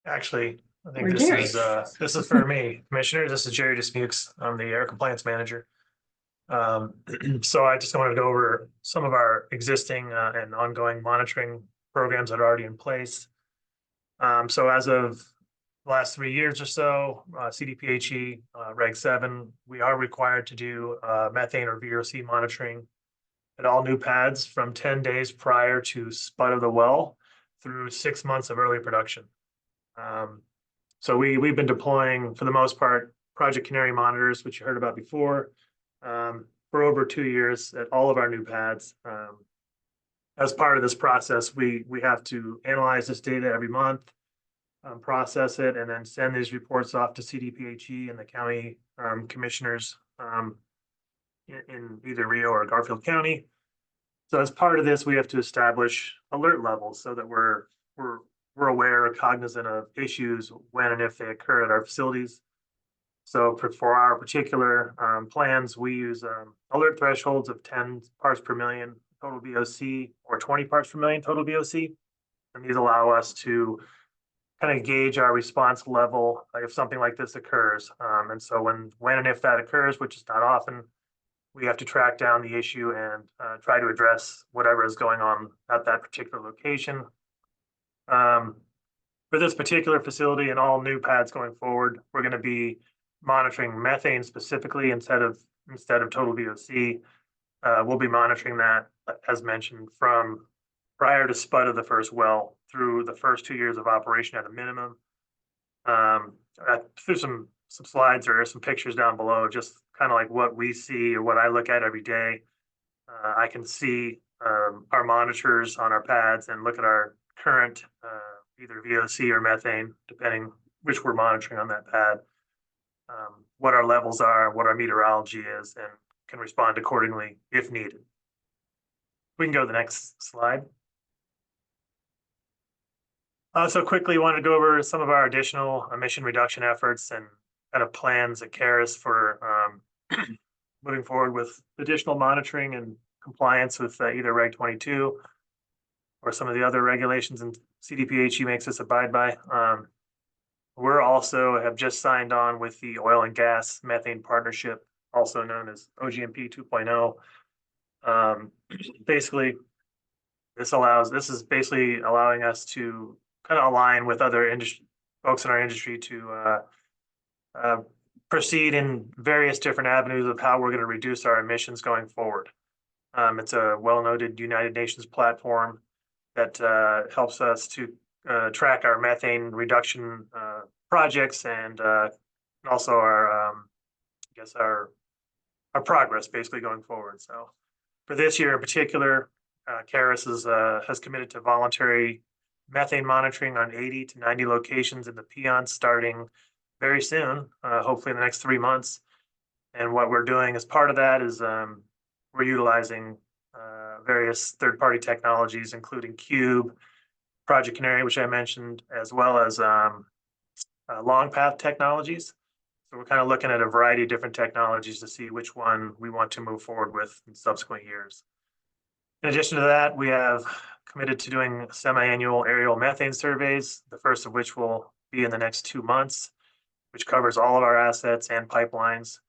Actually, I think this is for me, Commissioner. This is Jerry Dispukes. I'm the Air Compliance Manager. So I just wanted to go over some of our existing and ongoing monitoring programs that are already in place. So as of the last 3 years or so, CDPHE, Reg 7, we are required to do methane or VOC monitoring at all new pads from 10 days prior to spud of the well through 6 months of early production. So we've been deploying, for the most part, Project Canary monitors, which you heard about before, for over 2 years at all of our new pads. As part of this process, we have to analyze this data every month, process it, and then send these reports off to CDPHE and the county commissioners in either Rio or Garfield County. So as part of this, we have to establish alert levels so that we're aware or cognizant of issues when and if they occur at our facilities. So for our particular plans, we use alert thresholds of 10 parts per million total VOC or 20 parts per million total VOC. And these allow us to kind of gauge our response level if something like this occurs. And so when and if that occurs, which is not often, we have to track down the issue and try to address whatever is going on at that particular location. For this particular facility and all new pads going forward, we're going to be monitoring methane specifically instead of total VOC. We'll be monitoring that, as mentioned, from prior to spud of the first well through the first 2 years of operation at a minimum. Through some slides or some pictures down below, just kind of like what we see or what I look at every day. I can see our monitors on our pads and look at our current either VOC or methane, depending which we're monitoring on that pad, what our levels are, what our meteorology is, and can respond accordingly if needed. We can go to the next slide. So quickly, want to go over some of our additional emission reduction efforts and kind of plans at Caris for moving forward with additional monitoring and compliance with either Reg 22 or some of the other regulations and CDPHE makes us abide by. We're also have just signed on with the Oil and Gas Methane Partnership, also known as OGMP 2.0. Basically, this is basically allowing us to kind of align with other folks in our industry to proceed in various different avenues of how we're going to reduce our emissions going forward. It's a well-noted United Nations platform that helps us to track our methane reduction projects and also our progress basically going forward. So for this year in particular, Caris has committed to voluntary methane monitoring on 80 to 90 locations in the Piceance starting very soon, hopefully in the next 3 months. And what we're doing as part of that is we're utilizing various third-party technologies, including Cube, Project Canary, which I mentioned, as well as long path technologies. So we're kind of looking at a variety of different technologies to see which one we want to move forward with in subsequent years. In addition to that, we have committed to doing semi-annual aerial methane surveys, the first of which will be in the next 2 months, which covers all of our assets and pipelines,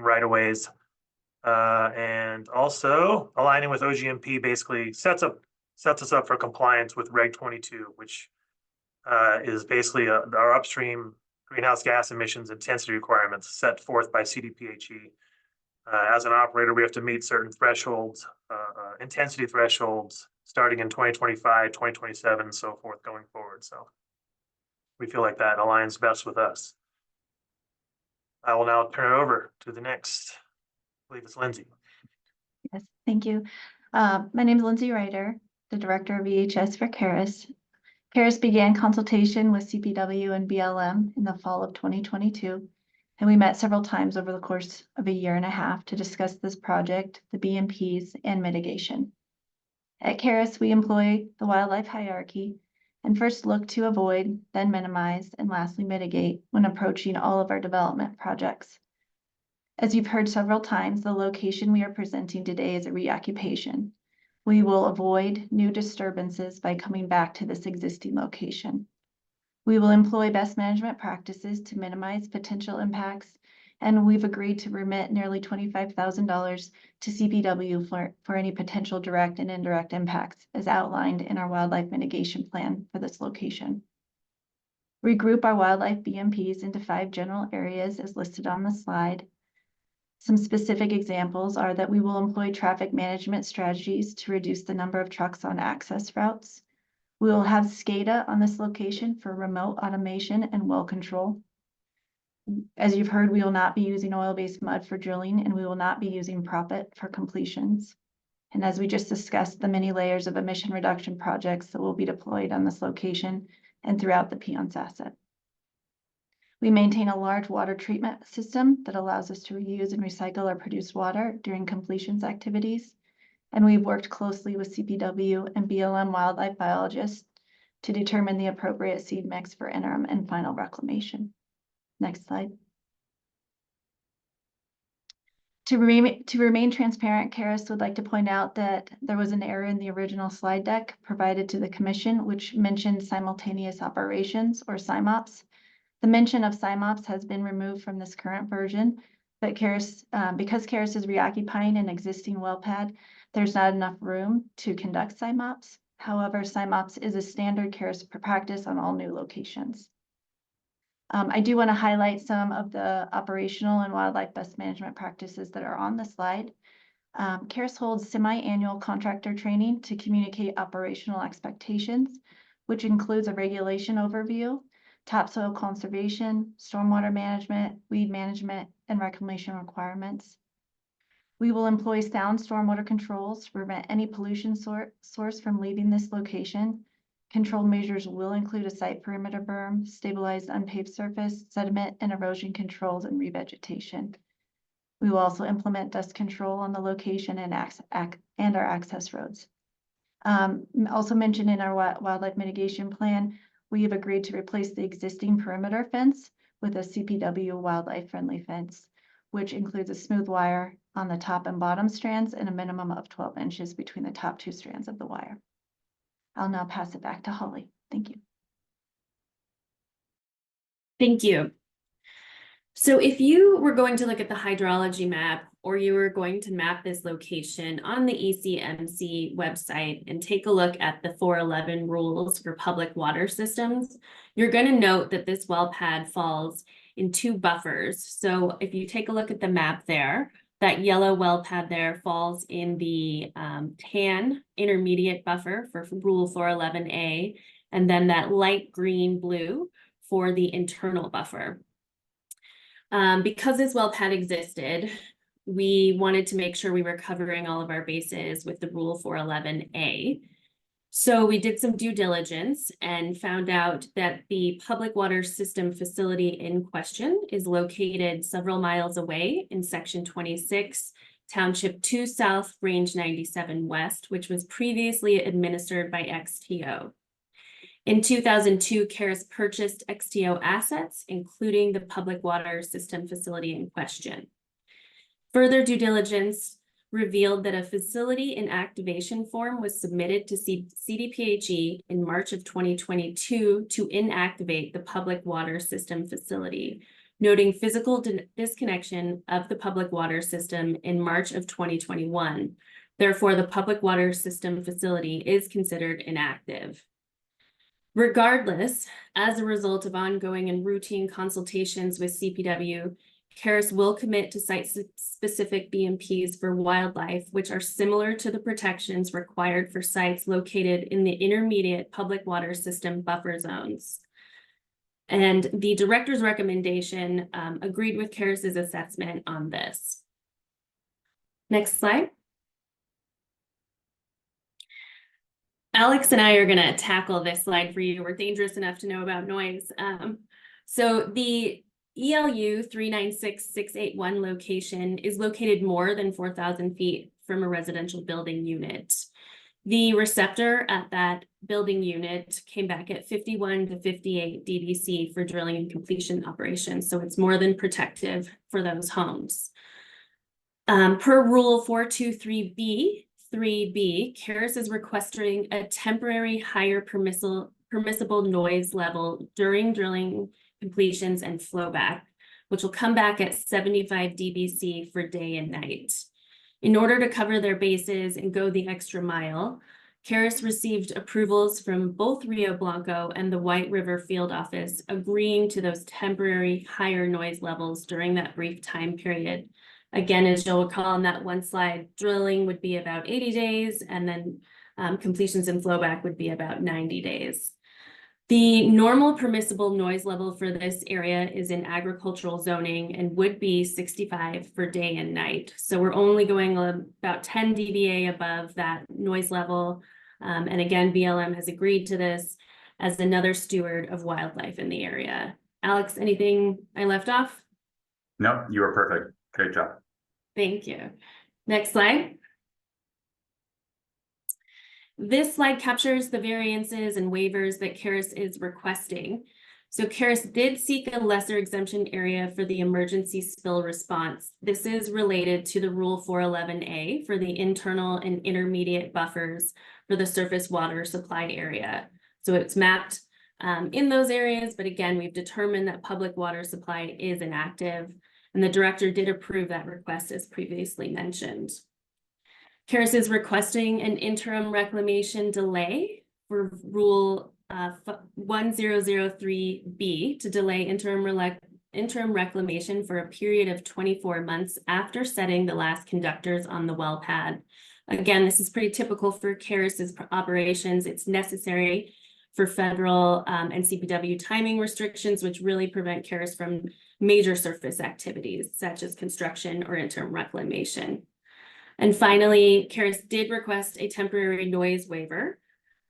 right-of-ways. And also aligning with OGMP basically sets us up for compliance with Reg 22, which is basically our upstream greenhouse gas emissions intensity requirements set forth by CDPHE. As an operator, we have to meet certain thresholds, intensity thresholds, starting in 2025, 2027, and so forth going forward. So we feel like that aligns best with us. I will now turn it over to the next, I believe it's Lindsay. Yes, thank you. My name is Lindsay Ryder, the Director of EHS for Caris. Caris began consultation with CPW and BLM in the fall of 2022, and we met several times over the course of 1.5 years to discuss this project, the BMPs, and mitigation. At Caris, we employ the wildlife hierarchy and first look to avoid, then minimize, and lastly mitigate when approaching all of our development projects. As you've heard several times, the location we are presenting today is a reoccupation. We will avoid new disturbances by coming back to this existing location. We will employ best management practices to minimize potential impacts, and we've agreed to remit nearly $25,000 to CPW for any potential direct and indirect impacts as outlined in our wildlife mitigation plan for this location. We group our wildlife BMPs into 5 general areas as listed on the slide. Some specific examples are that we will employ traffic management strategies to reduce the number of trucks on access routes. We will have SCADA on this location for remote automation and well control. As you've heard, we will not be using oil-based mud for drilling, and we will not be using proppant for completions. And as we just discussed, the many layers of emission reduction projects that will be deployed on this location and throughout the Peons asset. We maintain a large water treatment system that allows us to reuse and recycle our produced water during completions activities. And we've worked closely with CPW and BLM wildlife biologists to determine the appropriate seed mix for interim and final reclamation. Next slide. To remain transparent, Karis would like to point out that there was an error in the original slide deck provided to the commission, which mentioned simultaneous operations or SIMOPS. The mention of SIMOPS has been removed from this current version, but because Karis is reoccupying an existing well pad, there's not enough room to conduct SIMOPS. However, SIMOPS is a standard Karis practice on all new locations. I do want to highlight some of the operational and wildlife best management practices that are on the slide. Karis holds semi-annual contractor training to communicate operational expectations, which includes a regulation overview, topsoil conservation, stormwater management, weed management, and reclamation requirements. We will employ sound stormwater controls to prevent any pollution source from leaving this location. Control measures will include a site perimeter berm, stabilized unpaved surface, sediment and erosion controls, and revegetation. We will also implement dust control on the location and our access roads. Also mentioned in our wildlife mitigation plan, we have agreed to replace the existing perimeter fence with a CPW wildlife friendly fence, which includes a smooth wire on the top and bottom strands and a minimum of 12 inches between the top 2 strands of the wire. I'll now pass it back to Holly. Thank you. Thank you. So if you were going to look at the hydrology map, or you were going to map this location on the ECMC website and take a look at the 411 rules for public water systems, you're going to note that this well pad falls in 2 buffers. So if you take a look at the map there, that yellow well pad there falls in the tan intermediate buffer for Rule 411A, and then that light green blue for the internal buffer. Because this well pad existed, we wanted to make sure we were covering all of our bases with the Rule 411A. So we did some due diligence and found out that the public water system facility in question is located several miles away in Section 26, Township 2 South, Range 97 West, which was previously administered by XTO. In 2002, Karis purchased XTO assets, including the public water system facility in question. Further due diligence revealed that a facility and activation form was submitted to CDPHE in March of 2022 to inactivate the public water system facility, noting physical disconnection of the public water system in March of 2021. Therefore, the public water system facility is considered inactive. Regardless, as a result of ongoing and routine consultations with CPW, Karis will commit to site-specific BMPs for wildlife, which are similar to the protections required for sites located in the intermediate public water system buffer zones. And the director's recommendation agreed with Karis's assessment on this. Next slide. Alex and I are going to tackle this slide for you. We're dangerous enough to know about noise. So the ELU 396681 location is located more than 4,000 feet from a residential building unit. The receptor at that building unit came back at 51 to 58 DDC for drilling and completion operations, so it's more than protective for those homes. Per Rule 423B, 3B, Karis is requesting a temporary higher permissible noise level during drilling completions and flowback, which will come back at 75 dBc for day and night. In order to cover their bases and go the extra mile, Caris received approvals from both Rio Blanco and the White River Field Office, agreeing to those temporary higher noise levels during that brief time period. Again, as you'll recall on that one slide, drilling would be about 80 days, and then completions and flowback would be about 90 days. The normal permissible noise level for this area is in agricultural zoning and would be 65 for day and night. So we're only going about 10 dBA above that noise level. And again, BLM has agreed to this as another steward of wildlife in the area. Alex, anything I left off? No, you are perfect. Great job. Thank you. Next slide. This slide captures the variances and waivers that Caris is requesting. So Caris did seek a lesser exemption area for the emergency spill response. This is related to the Rule 411A for the internal and intermediate buffers for the surface water supply area. So it's mapped in those areas, but again, we've determined that public water supply is inactive, and the director did approve that request as previously mentioned. Caris is requesting an interim reclamation delay for Rule 1003B to delay interim reclamation for a period of 24 months after setting the last conductors on the well pad. Again, this is pretty typical for Caris's operations. It's necessary for federal and CPW timing restrictions, which really prevent Caris from major surface activities such as construction or interim reclamation. And finally, Caris did request a temporary noise waiver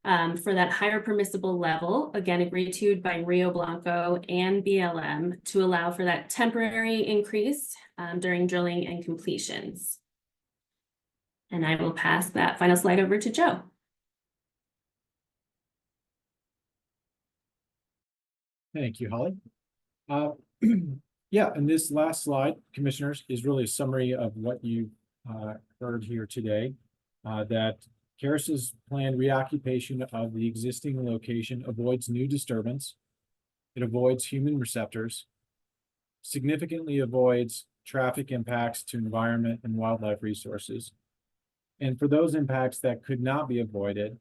for that higher permissible level, again, agreed to by Rio Blanco and BLM to allow for that temporary increase during drilling and completions. And I will pass that final slide over to Joe. Thank you, Holly. Yeah, and this last slide, commissioners, is really a summary of what you heard here today, that Caris's planned reoccupation of the existing location avoids new disturbance. It avoids human receptors, significantly avoids traffic impacts to environment and wildlife resources. And for those impacts that could not be avoided,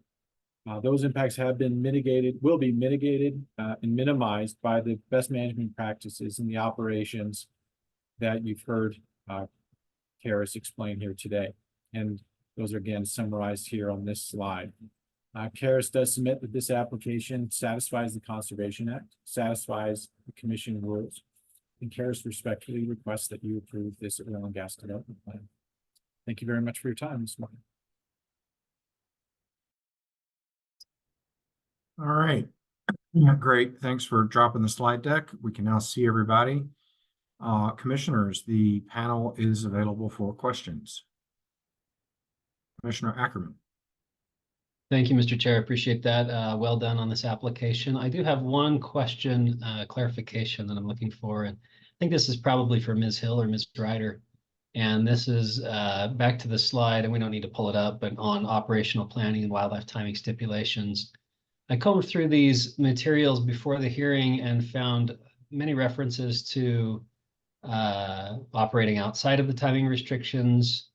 those impacts have been mitigated, will be mitigated and minimized by the best management practices in the operations that you've heard Caris explain here today. And those are again summarized here on this slide. Caris does submit that this application satisfies the Conservation Act, satisfies the Commission rules, and Caris respectfully requests that you approve this oil and gas development plan. Thank you very much for your time this morning. All right. Yeah, great. Thanks for dropping the slide deck. We can now see everybody. Commissioners, the panel is available for questions. Commissioner Ackerman. Thank you, Mr. Chair. Appreciate that. Well done on this application. I do have one question, clarification that I'm looking for. And I think this is probably for Ms. Hill or Ms. Ryder. And this is back to the slide, and we don't need to pull it up, but on operational planning and wildlife timing stipulations. I combed through these materials before the hearing and found many references to operating outside of the timing restrictions,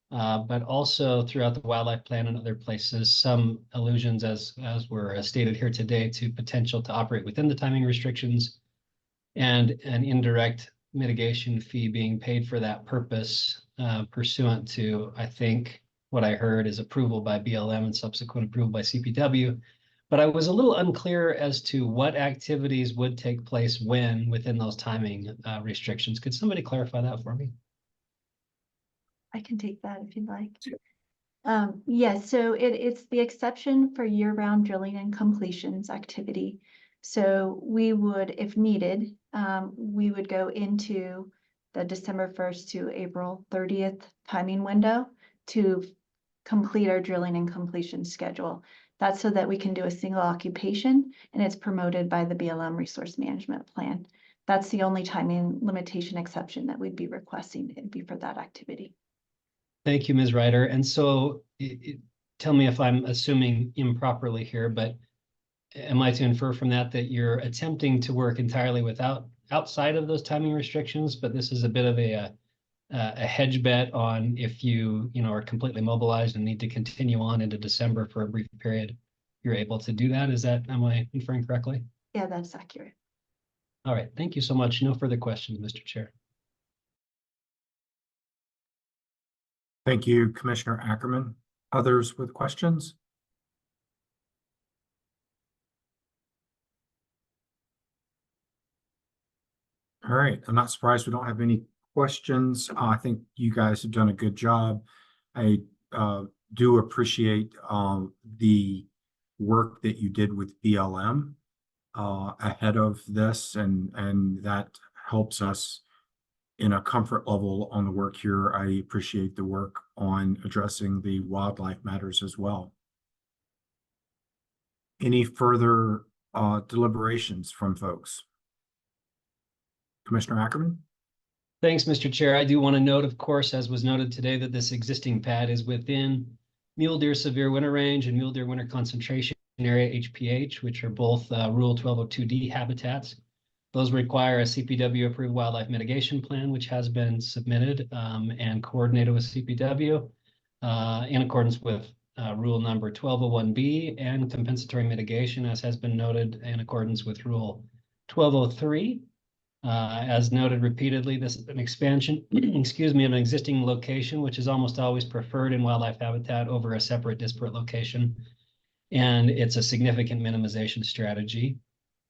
but also throughout the wildlife plan and other places, some allusions as were stated here today to potential to operate within the timing restrictions and an indirect mitigation fee being paid for that purpose pursuant to, I think, what I heard is approval by BLM and subsequent approval by CPW. But I was a little unclear as to what activities would take place when within those timing restrictions. Could somebody clarify that for me? I can take that if you'd like. Yes, so it's the exception for year-round drilling and completions activity. So we would, if needed, we would go into the December 1st to April 30th timing window to complete our drilling and completion schedule. That's so that we can do a single occupation, and it's promoted by the BLM Resource Management Plan. That's the only timing limitation exception that we'd be requesting. It'd be for that activity. Thank you, Ms. Ryder. And so tell me if I'm assuming improperly here, but am I to infer from that that you're attempting to work entirely outside of those timing restrictions, but this is a bit of a a hedge bet on if you are completely mobilized and need to continue on into December for a brief period, you're able to do that. Am I inferring correctly? Yeah, that's accurate. All right, thank you so much. No further questions, Mr. Chair. Thank you, Commissioner Ackerman. Others with questions? All right, I'm not surprised we don't have any questions. I think you guys have done a good job. I do appreciate the work that you did with BLM ahead of this, and that helps us in a comfort level on the work here. I appreciate the work on addressing the wildlife matters as well. Any further deliberations from folks? Commissioner Ackerman? Thanks, Mr. Chair. I do want to note, of course, as was noted today, that this existing pad is within mule deer severe winter range and mule deer winter concentration area, HPH, which are both Rule 1202D habitats. Those require a CPW approved wildlife mitigation plan, which has been submitted and coordinated with CPW in accordance with rule number 1201B and compensatory mitigation, as has been noted, in accordance with rule 1203. As noted repeatedly, this is an expansion, excuse me, of an existing location, which is almost always preferred in wildlife habitat over a separate disparate location. And it's a significant minimization strategy.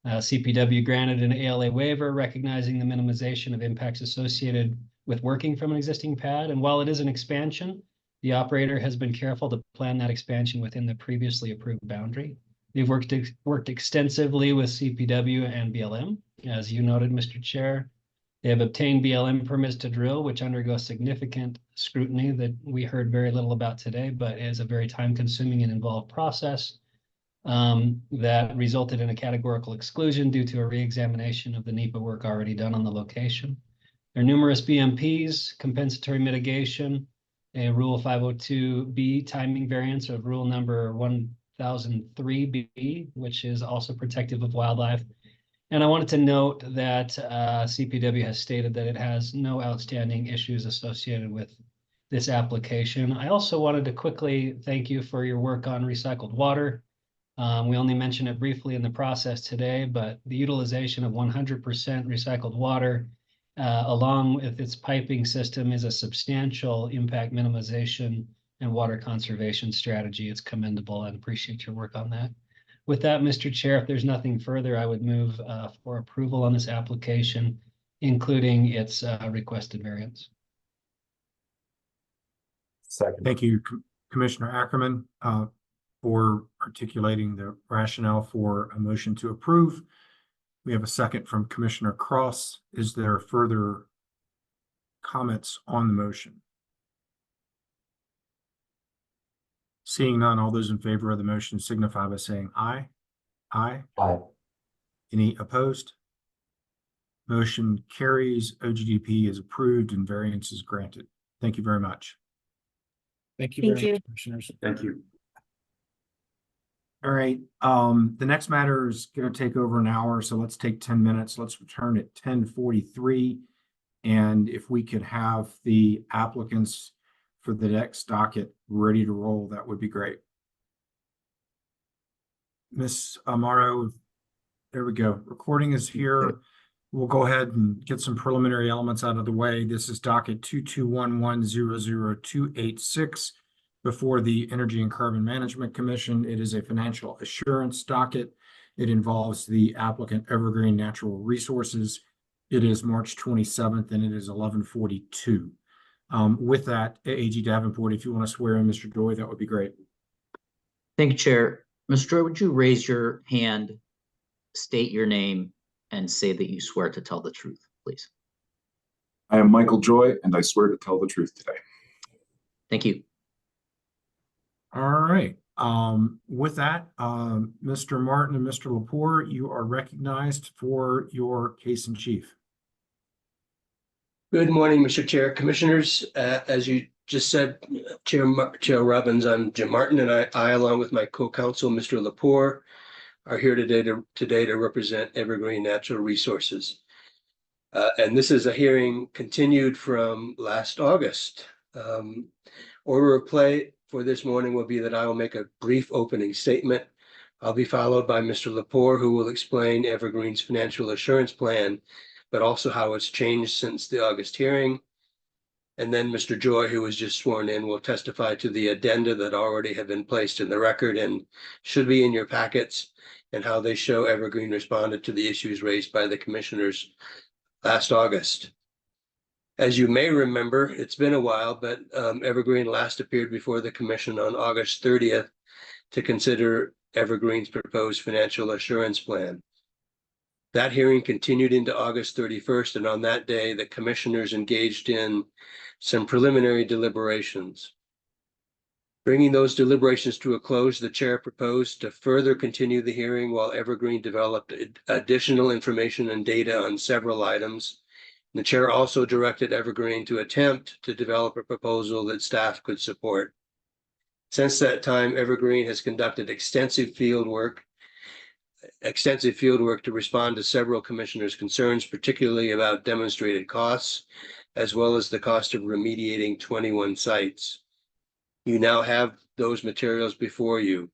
CPW granted an ALA waiver recognizing the minimization of impacts associated with working from an existing pad. And while it is an expansion, the operator has been careful to plan that expansion within the previously approved boundary. They've worked extensively with CPW and BLM. As you noted, Mr. Chair, they have obtained BLM permits to drill, which undergo significant scrutiny that we heard very little about today, but is a very time-consuming and involved process that resulted in a categorical exclusion due to a re-examination of the NEPA work already done on the location. There are numerous BMPs, compensatory mitigation, a Rule 502B timing variance of rule number 1003B, which is also protective of wildlife. And I wanted to note that CPW has stated that it has no outstanding issues associated with this application. I also wanted to quickly thank you for your work on recycled water. We only mentioned it briefly in the process today, but the utilization of 100% recycled water along with its piping system is a substantial impact minimization and water conservation strategy. It's commendable and appreciate your work on that. With that, Mr. Chair, if there's nothing further, I would move for approval on this application, including its requested variance. Second. Thank you, Commissioner Ackerman, for articulating the rationale for a motion to approve. We have a second from Commissioner Cross. Is there further comments on the motion? Seeing none, all those in favor of the motion signify by saying aye. Aye. Aye. Any opposed? Motion carries. OGDP is approved and variance is granted. Thank you very much. Thank you Thank very you. much, Commissioners. Thank you. All right, the next matter is going to take over an hour, so let's take 10 minutes. Let's return at 10:43. And if we could have the applicants for the next docket ready to roll, that would be great. Miss Amaro, there we go. Recording is here. We'll go ahead and get some preliminary elements out of the way. This is docket 2211-00286 before the Energy and Carbon Management Commission. It is a financial assurance docket. It involves the applicant Evergreen Natural Resources. It is March 27th and it is 11:42. With that, AG Davenport, if you want to swear in Mr. Joy, that would be great. Thank you, Chair. Mr. Joy, would you raise your hand, state your name, and say that you swear to tell the truth, please? I am Michael Joy, and I swear to tell the truth today. Thank you. All right. With that, Mr. Martin and Mr. Lepore, you are recognized for your case in chief. Good morning, Mr. Chair, Commissioners. As you just said, Chair Robbins, I'm Jim Martin, and I along with my co-counsel, Mr. Lepore, are here today to represent Evergreen Natural Resources. And this is a hearing continued from last August. Order of play for this morning will be that I will make a brief opening statement. I'll be followed by Mr. Lepore, who will explain Evergreen's financial assurance plan, but also how it's changed since the August hearing. And then Mr. Joy, who was just sworn in, will testify to the addenda that already have been placed in the record and should be in your packets, and how they show Evergreen responded to the issues raised by the commissioners last August. As you may remember, it's been a while, but Evergreen last appeared before the commission on August 30th to consider Evergreen's proposed financial assurance plan. That hearing continued into August 31st, and on that day, the commissioners engaged in some preliminary deliberations. Bringing those deliberations to a close, the chair proposed to further continue the hearing while Evergreen developed additional information and data on several items. The chair also directed Evergreen to attempt to develop a proposal that staff could support. Since that time, Evergreen has conducted extensive field work to respond to several commissioners' concerns, particularly about demonstrated costs, as well as the cost of remediating 21 sites. You now have those materials before you.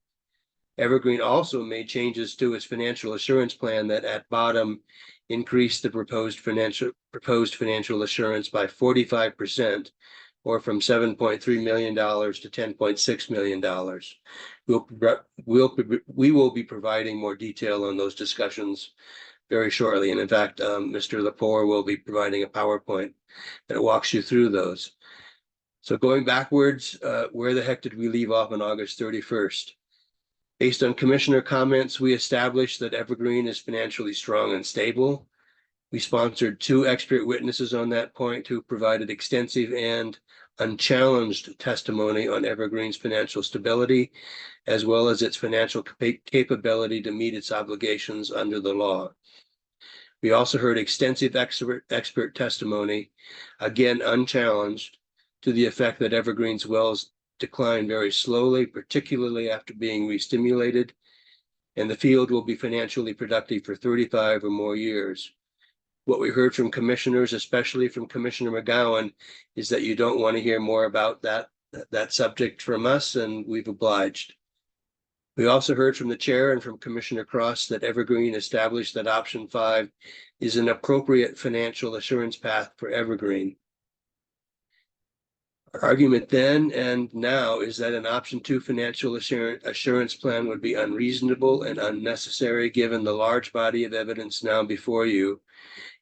Evergreen also made changes to its financial assurance plan that at bottom increased the proposed financial assurance by 45%, or from $7.3 million to $10.6 million. We will be providing more detail on those discussions very shortly. And in fact, Mr. Lepore will be providing a PowerPoint that walks you through those. So going backwards, where the heck did we leave off on August 31st? Based on commissioner comments, we established that Evergreen is financially strong and stable. We sponsored 2 expert witnesses on that point who provided extensive and unchallenged testimony on Evergreen's financial stability, as well as its financial capability to meet its obligations under the law. We also heard extensive expert testimony, again unchallenged, to the effect that Evergreen's wells decline very slowly, particularly after being restimulated, and the field will be financially productive for 35 or more years. What we heard from commissioners, especially from Commissioner McGowan, is that you don't want to hear more about that subject from us, and we've obliged. We also heard from the chair and from Commissioner Cross that Evergreen established that option 5 is an appropriate financial assurance path for Evergreen. Our argument then and now is that an option 2 financial assurance plan would be unreasonable and unnecessary given the large body of evidence now before you,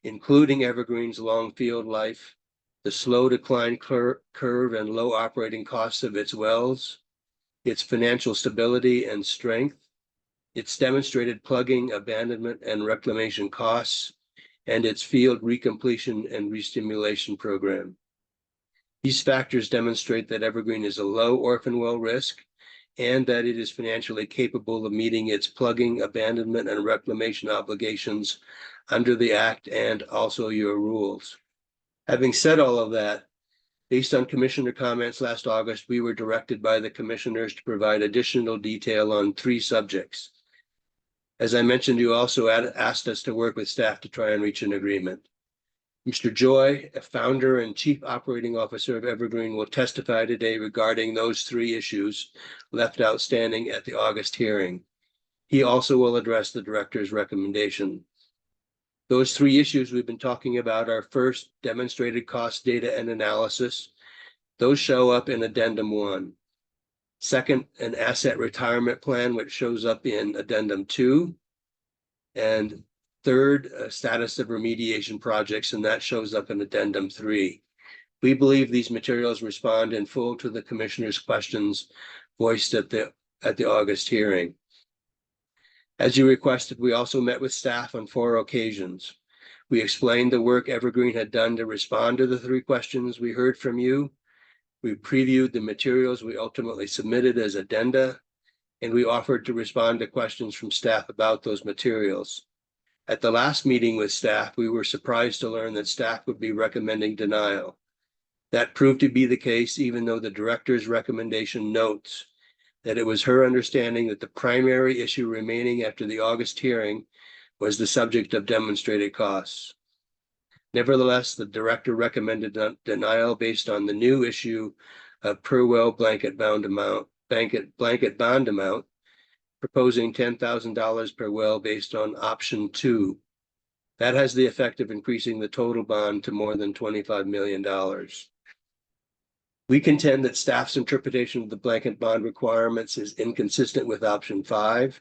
including Evergreen's long field life, the slow decline curve and low operating costs of its wells, its financial stability and strength, its demonstrated plugging, abandonment, and reclamation costs, and its field recompletion and restimulation program. These factors demonstrate that Evergreen is a low orphan well risk and that it is financially capable of meeting its plugging, abandonment, and reclamation obligations under the Act and also your rules. Having said all of that, based on commissioner comments last August, we were directed by the commissioners to provide additional detail on 3 subjects. As I mentioned, you also asked us to work with staff to try and reach an agreement. Mr. Joy, a founder and chief operating officer of Evergreen, will testify today regarding those 3 issues left outstanding at the August hearing. He also will address the director's recommendation. Those 3 issues we've been talking about are: first, demonstrated cost data and analysis. Those show up in Addendum 1. Second, an asset retirement plan, which shows up in Addendum 2. And third, status of remediation projects, and that shows up in Addendum 3. We believe these materials respond in full to the commissioner's questions voiced at the August hearing. As you requested, we also met with staff on 4 occasions. We explained the work Evergreen had done to respond to the 3 questions we heard from you. We previewed the materials we ultimately submitted as addenda, and we offered to respond to questions from staff about those materials. At the last meeting with staff, we were surprised to learn that staff would be recommending denial. That proved to be the case, even though the director's recommendation notes that it was her understanding that the primary issue remaining after the August hearing was the subject of demonstrated costs. Nevertheless, the director recommended denial based on the new issue of per well blanket bond amount, proposing $10,000 per well based on option 2. That has the effect of increasing the total bond to more than $25 million. We contend that staff's interpretation of the blanket bond requirements is inconsistent with option 5,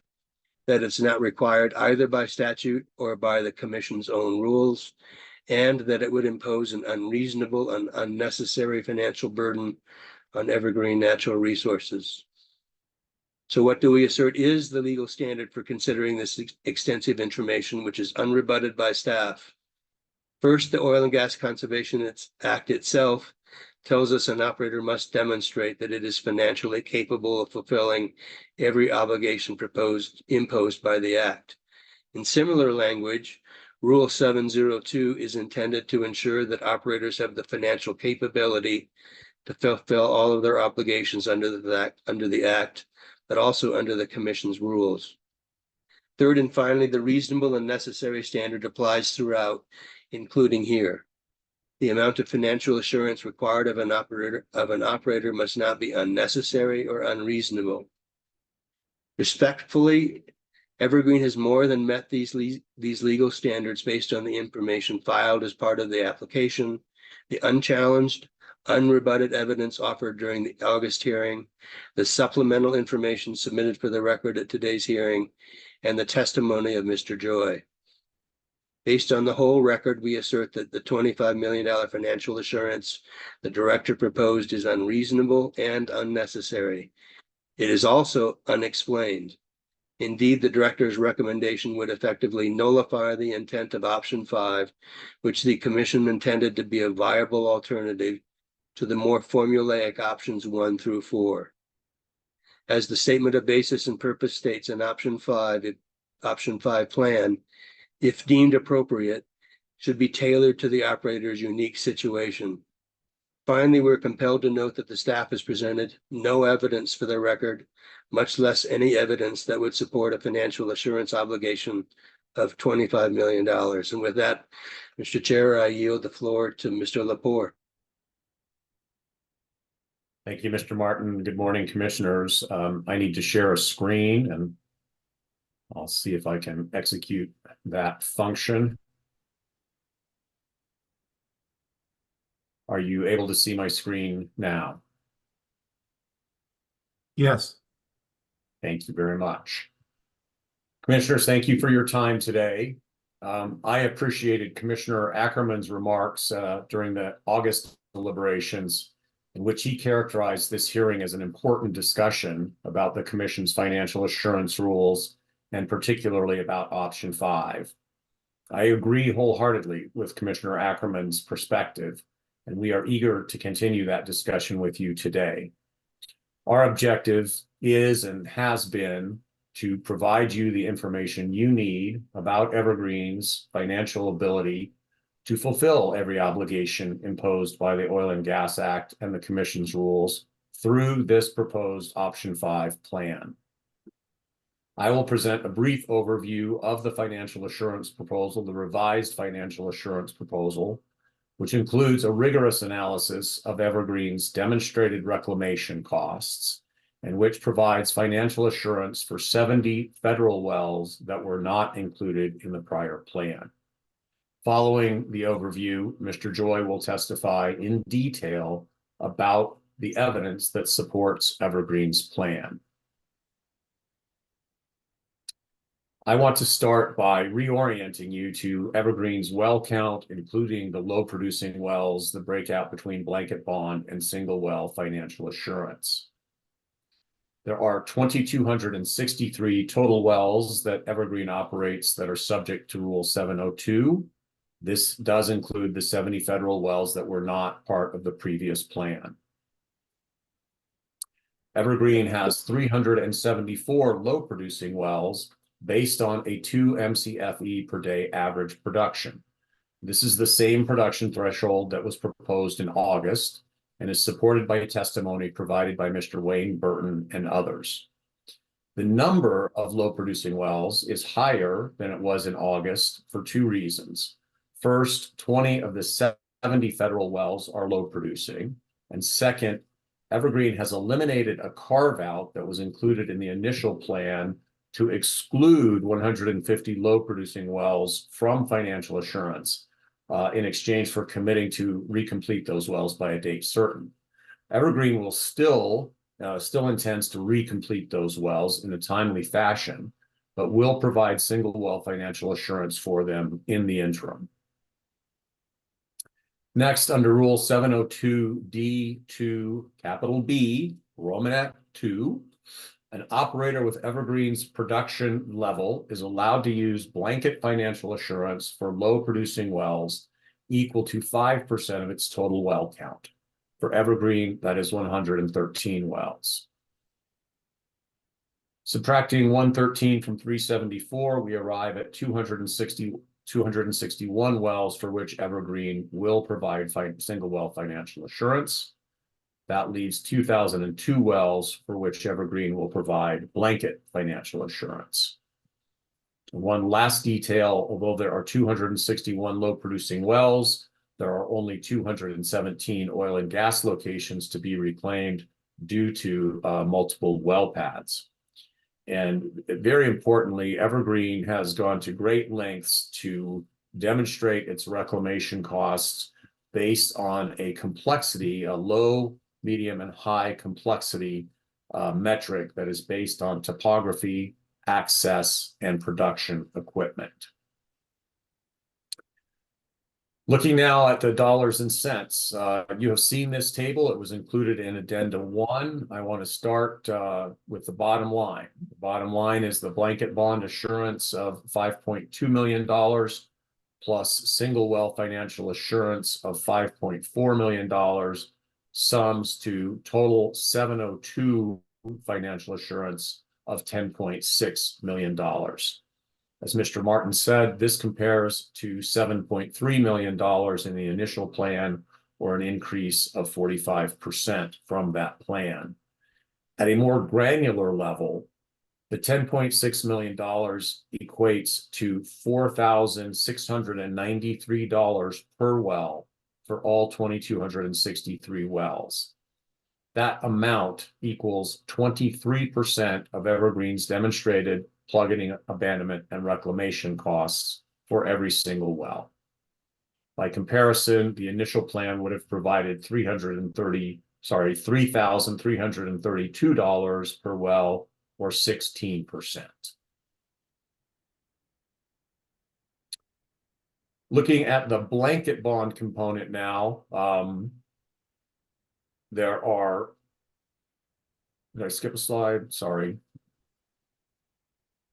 that it's not required either by statute or by the commission's own rules, and that it would impose an unreasonable and unnecessary financial burden on Evergreen Natural Resources. So what do we assert is the legal standard for considering this extensive information, which is unrebutted by staff? First, the Oil and Gas Conservation Act itself tells us an operator must demonstrate that it is financially capable of fulfilling every obligation imposed by the Act. In similar language, Rule 702 is intended to ensure that operators have the financial capability to fulfill all of their obligations under the Act, but also under the Commission's rules. Third and finally, the reasonable and necessary standard applies throughout, including here. The amount of financial assurance required of an operator must not be unnecessary or unreasonable. Respectfully, Evergreen has more than met these legal standards based on the information filed as part of the application, the unchallenged, unrebutted evidence offered during the August hearing, the supplemental information submitted for the record at today's hearing, and the testimony of Mr. Joy. Based on the whole record, we assert that the $25 million financial assurance the director proposed is unreasonable and unnecessary. It is also unexplained. Indeed, the director's recommendation would effectively nullify the intent of option 5, which the commission intended to be a viable alternative to the more formulaic options 1 through 4. As the statement of basis and purpose states in option 5 plan, if deemed appropriate, should be tailored to the operator's unique situation. Finally, we're compelled to note that the staff has presented no evidence for the record, much less any evidence that would support a financial assurance obligation of $25 million. And with that, Mr. Chair, I yield the floor to Mr. Lepore. Thank you, Mr. Martin. Good morning, commissioners. I need to share a screen, and I'll see if I can execute that function. Are you able to see my screen now? Yes. Thank you very much. Commissioners, thank you for your time today. I appreciated Commissioner Ackerman's remarks during the August deliberations, in which he characterized this hearing as an important discussion about the Commission's financial assurance rules, and particularly about option 5. I agree wholeheartedly with Commissioner Ackerman's perspective, and we are eager to continue that discussion with you today. Our objective is and has been to provide you the information you need about Evergreen's financial ability to fulfill every obligation imposed by the Oil and Gas Act and the Commission's rules through this proposed option 5 plan. I will present a brief overview of the financial assurance proposal, the revised financial assurance proposal, which includes a rigorous analysis of Evergreen's demonstrated reclamation costs, and which provides financial assurance for 70 federal wells that were not included in the prior plan. Following the overview, Mr. Joy will testify in detail about the evidence that supports Evergreen's plan. I want to start by reorienting you to Evergreen's well count, including the low producing wells, the breakout between blanket bond and single well financial assurance. There are 2,263 total wells that Evergreen operates that are subject to Rule 702. This does include the 70 federal wells that were not part of the previous plan. Evergreen has 374 low producing wells based on a 2 MCFE per day average production. This is the same production threshold that was proposed in August and is supported by testimony provided by Mr. Wayne Burton and others. The number of low producing wells is higher than it was in August for 2 reasons. First, 20 of the 70 federal wells are low producing. And second, Evergreen has eliminated a carve out that was included in the initial plan to exclude 150 low producing wells from financial assurance in exchange for committing to recomplete those wells by a date certain. Evergreen will still intends to recomplete those wells in a timely fashion, but will provide single well financial assurance for them in the interim. Next, under Rule 702D2, capital B, Romanet 2, an operator with Evergreen's production level is allowed to use blanket financial assurance for low producing wells equal to 5% of its total well count. For Evergreen, that is 113 wells. Subtracting 113 from 374, we arrive at 261 wells for which Evergreen will provide single well financial assurance. That leaves 2,002 wells for which Evergreen will provide blanket financial assurance. One last detail, although there are 261 low producing wells, there are only 217 oil and gas locations to be reclaimed due to multiple well pads. And very importantly, Evergreen has gone to great lengths to demonstrate its reclamation costs based on a complexity, a low, medium, and high complexity metric that is based on topography, access, and production equipment. Looking now at the dollars and cents, you have seen this table. It was included in Addendum 1. I want to start with the bottom line. The bottom line is the blanket bond assurance of $5.2 million plus single well financial assurance of $5.4 million sums to total 702 financial assurance of $10.6 million. As Mr. Martin said, this compares to $7.3 million in the initial plan, or an increase of 45% from that plan. At a more granular level, the $10.6 million equates to $4,693 per well for all 2,263 wells. That amount equals 23% of Evergreen's demonstrated plugging, abandonment, and reclamation costs for every single well. By comparison, the initial plan would have provided $3,332 per well, or 16%. Looking at the blanket bond component now, there are, did I skip a slide? Sorry.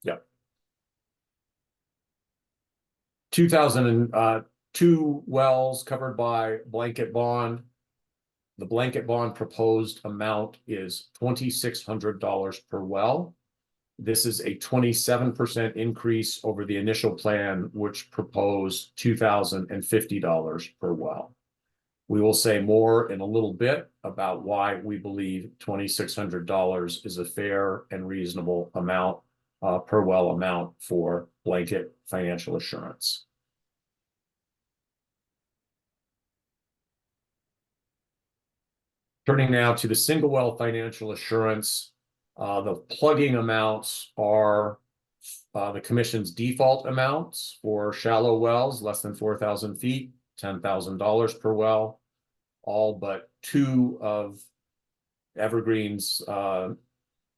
Yep. 2,002 wells covered by blanket bond. The blanket bond proposed amount is $2,600 per well. This is a 27% increase over the initial plan, which proposed $2,050 per well. We will say more in a little bit about why we believe $2,600 is a fair and reasonable amount per well amount for blanket financial assurance. Turning now to the single well financial assurance, the plugging amounts are the Commission's default amounts for shallow wells, less than 4,000 feet, $10,000 per well. All but 2 of Evergreen's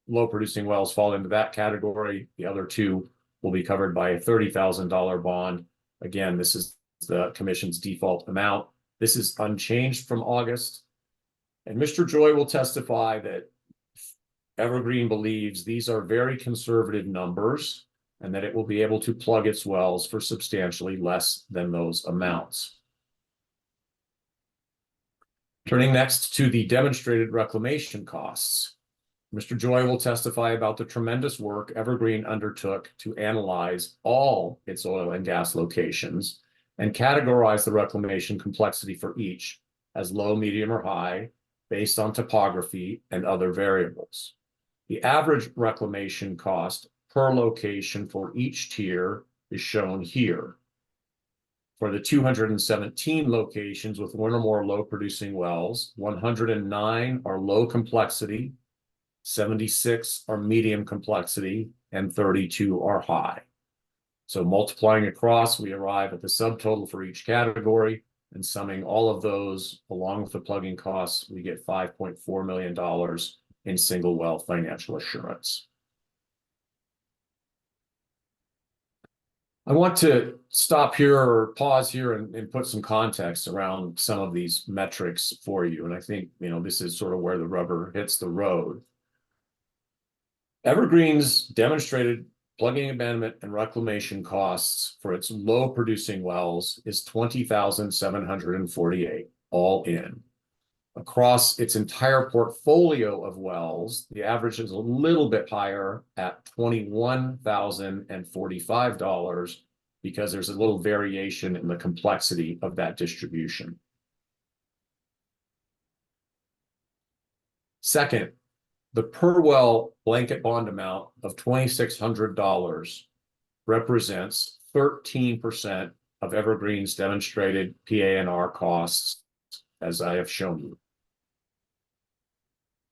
low producing wells fall into that category. The other 2 will be covered by a $30,000 bond. Again, this is the Commission's default amount. This is unchanged from August. And Mr. Joy will testify that Evergreen believes these are very conservative numbers and that it will be able to plug its wells for substantially less than those amounts. Turning next to the demonstrated reclamation costs. Mr. Joy will testify about the tremendous work Evergreen undertook to analyze all its oil and gas locations and categorize the reclamation complexity for each as low, medium, or high based on topography and other variables. The average reclamation cost per location for each tier is shown here. For the 217 locations with one or more low producing wells, 109 are low complexity, 76 are medium complexity, and 32 are high. So multiplying across, we arrive at the subtotal for each category, and summing all of those along with the plugging costs, we get $5.4 million in single well financial assurance. I want to stop here or pause here and put some context around some of these metrics for you. And I think, this is sort of where the rubber hits the road. Evergreen's demonstrated plugging, abandonment, and reclamation costs for its low producing wells is $20,748 all in. Across its entire portfolio of wells, the average is a little bit higher at $21,045 because there's a little variation in the complexity of that distribution. Second, the per well blanket bond amount of $2,600 represents 13% of Evergreen's demonstrated PANR costs, as I have shown you.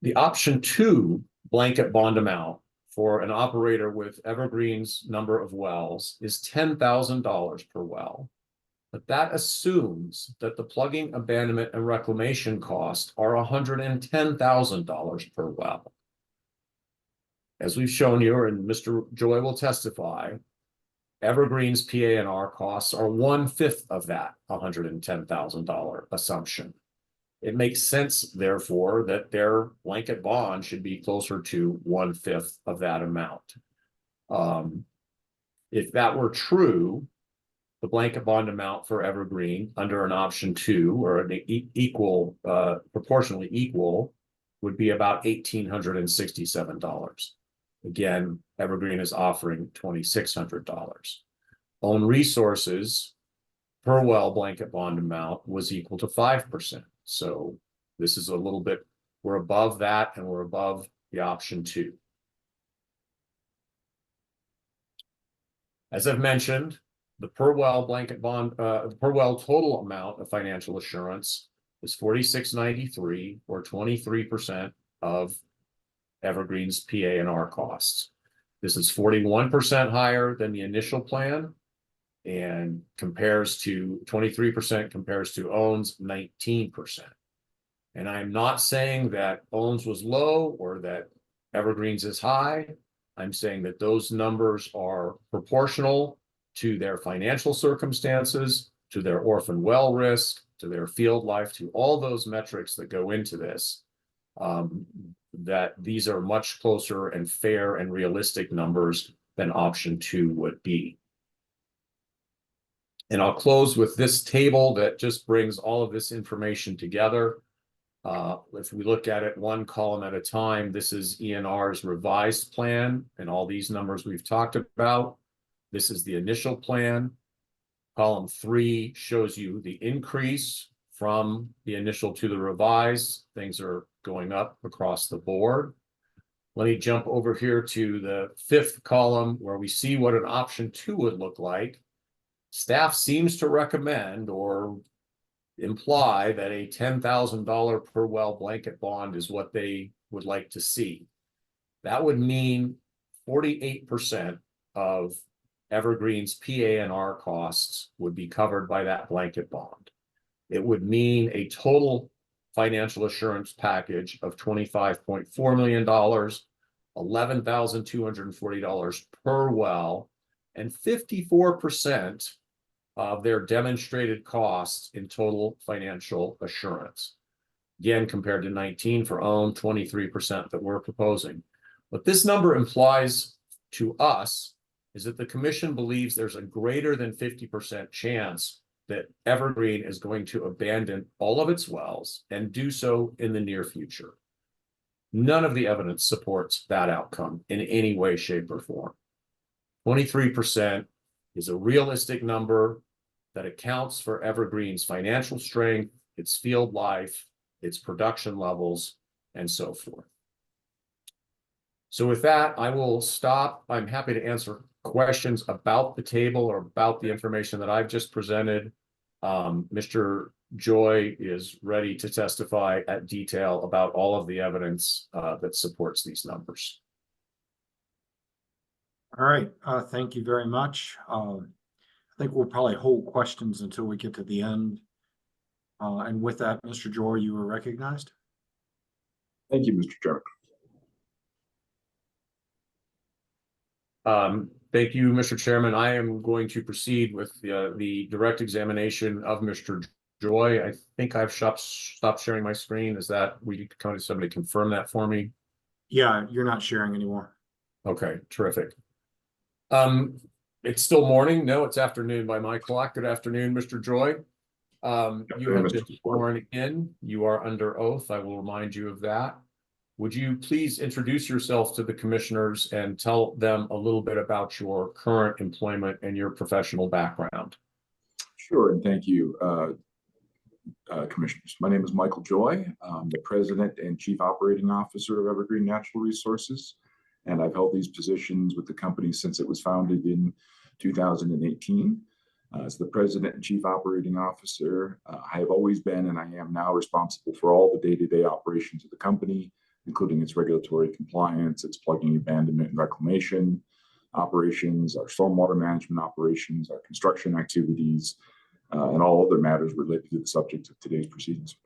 The option 2 blanket bond amount for an operator with Evergreen's number of wells is $10,000 per well. But that assumes that the plugging, abandonment, and reclamation costs are $110,000 per well. As we've shown you, and Mr. Joy will testify, Evergreen's PANR costs are 1/5 of that $110,000 assumption. It makes sense, therefore, that their blanket bond should be closer to 1/5 of that amount. If that were true, the blanket bond amount for Evergreen under an option 2 or an equal, proportionally equal, would be about $1,867. Again, Evergreen is offering $2,600. Own resources per well blanket bond amount was equal to 5%. So this is a little bit, we're above that and we're above the option 2. As I've mentioned, the per well blanket bond, per well total amount of financial assurance is $46.93 or 23% of Evergreen's PANR costs. This is 41% higher than the initial plan and compares to 23% compares to OWN's 19%. And I'm not saying that OWN's was low or that Evergreen's is high. I'm saying that those numbers are proportional to their financial circumstances, to their orphan well risk, to their field life, to all those metrics that go into this. That these are much closer and fair and realistic numbers than option 2 would be. And I'll close with this table that just brings all of this information together. If we look at it one column at a time, this is ENR's revised plan and all these numbers we've talked about. This is the initial plan. Column 3 shows you the increase from the initial to the revised. Things are going up across the board. Let me jump over here to the 5th column where we see what an option 2 would look like. Staff seems to recommend or imply that a $10,000 per well blanket bond is what they would like to see. That would mean 48% of Evergreen's PANR costs would be covered by that blanket bond. It would mean a total financial assurance package of $25.4 million, $11,240 per well, and 54% of their demonstrated costs in total financial assurance. Again, compared to 19 for OWN, 23% that we're proposing. What this number implies to us is that the commission believes there's a greater than 50% chance that Evergreen is going to abandon all of its wells and do so in the near future. None of the evidence supports that outcome in any way, shape, or form. 23% is a realistic number that accounts for Evergreen's financial strength, its field life, its production levels, and so forth. So with that, I will stop. I'm happy to answer questions about the table or about the information that I've just presented, Mr. Joy is ready to testify at detail about all of the evidence that supports these numbers. All right, thank you very much. I think we'll probably hold questions until we get to the end. And with that, Mr. Joy, you are recognized. Thank you, Mr. Chairman. Thank you, Mr. Chairman. I am going to proceed with the direct examination of Mr. Joy. I think I've stopped sharing my screen. Is that, we can somebody confirm that for me? Yeah, you're not sharing anymore. Okay, terrific. It's still morning. No, it's afternoon by my clock. Good afternoon, Mr. Joy. You have been sworn in. You are under oath. I will remind you of that. Would you please introduce yourself to the commissioners and tell them a little bit about your current employment and your professional background? Sure, and thank you, commissioners. My name is Michael Joy. I'm the President and Chief Operating Officer of Evergreen Natural Resources, and I've held these positions with the company since it was founded in 2018. As the President and Chief Operating Officer, I have always been and I am now responsible for all the day-to-day operations of the company, including its regulatory compliance, its plugging, abandonment, and reclamation operations, our stormwater management operations, our construction activities, and all other matters related to the subject of today's proceedings.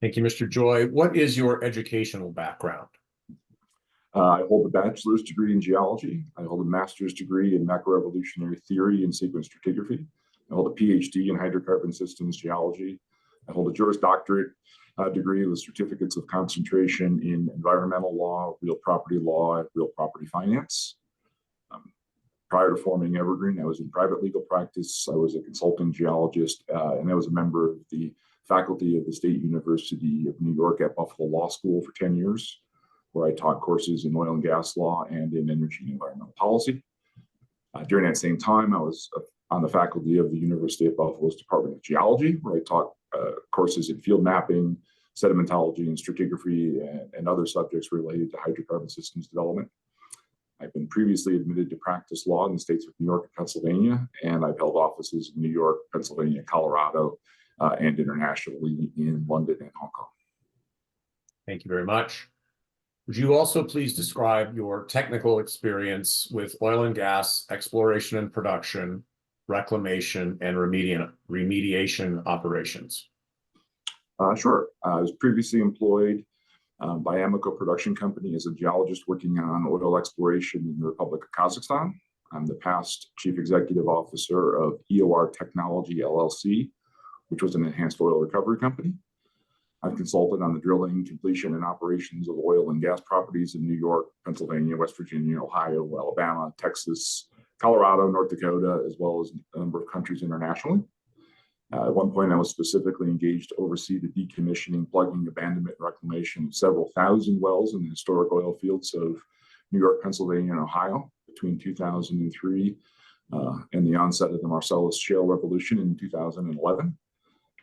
Thank you, Mr. Joy. What is your educational background? I hold a bachelor's degree in geology. I hold a master's degree in macroevolutionary theory and sequence stratigraphy. I hold a PhD in hydrocarbon systems geology. I hold a Juris Doctorate degree with certificates of concentration in environmental law, real property law, and real property finance. Prior to forming Evergreen, I was in private legal practice. I was a consulting geologist, and I was a member of the faculty of the State University of New York at Buffalo Law School for 10 years, where I taught courses in oil and gas law and in energy and environmental policy. During that same time, I was on the faculty of the University of Buffalo's Department of Geology, where I taught courses in field mapping, sedimentology, and stratigraphy, and other subjects related to hydrocarbon systems development. I've been previously admitted to practice law in the states of New York and Pennsylvania, and I've held offices in New York, Pennsylvania, Colorado, and internationally in London and Hong Kong. Thank you very much. Would you also please describe your technical experience with oil and gas exploration and production, reclamation, and remediation operations? Sure. I was previously employed by Amoco Production Company as a geologist working on oil exploration in the Republic of Kazakhstan. I'm the past chief executive officer of EOR Technology LLC, which was an enhanced oil recovery company. I've consulted on the drilling, completion, and operations of oil and gas properties in New York, Pennsylvania, West Virginia, Ohio, Alabama, Texas, Colorado, North Dakota, as well as a number of countries internationally. At one point, I was specifically engaged to oversee the decommissioning, plugging, abandonment, and reclamation of several thousand wells in the historic oil fields of New York, Pennsylvania, and Ohio between 2003 and the onset of the Marcellus Shale Revolution in 2011.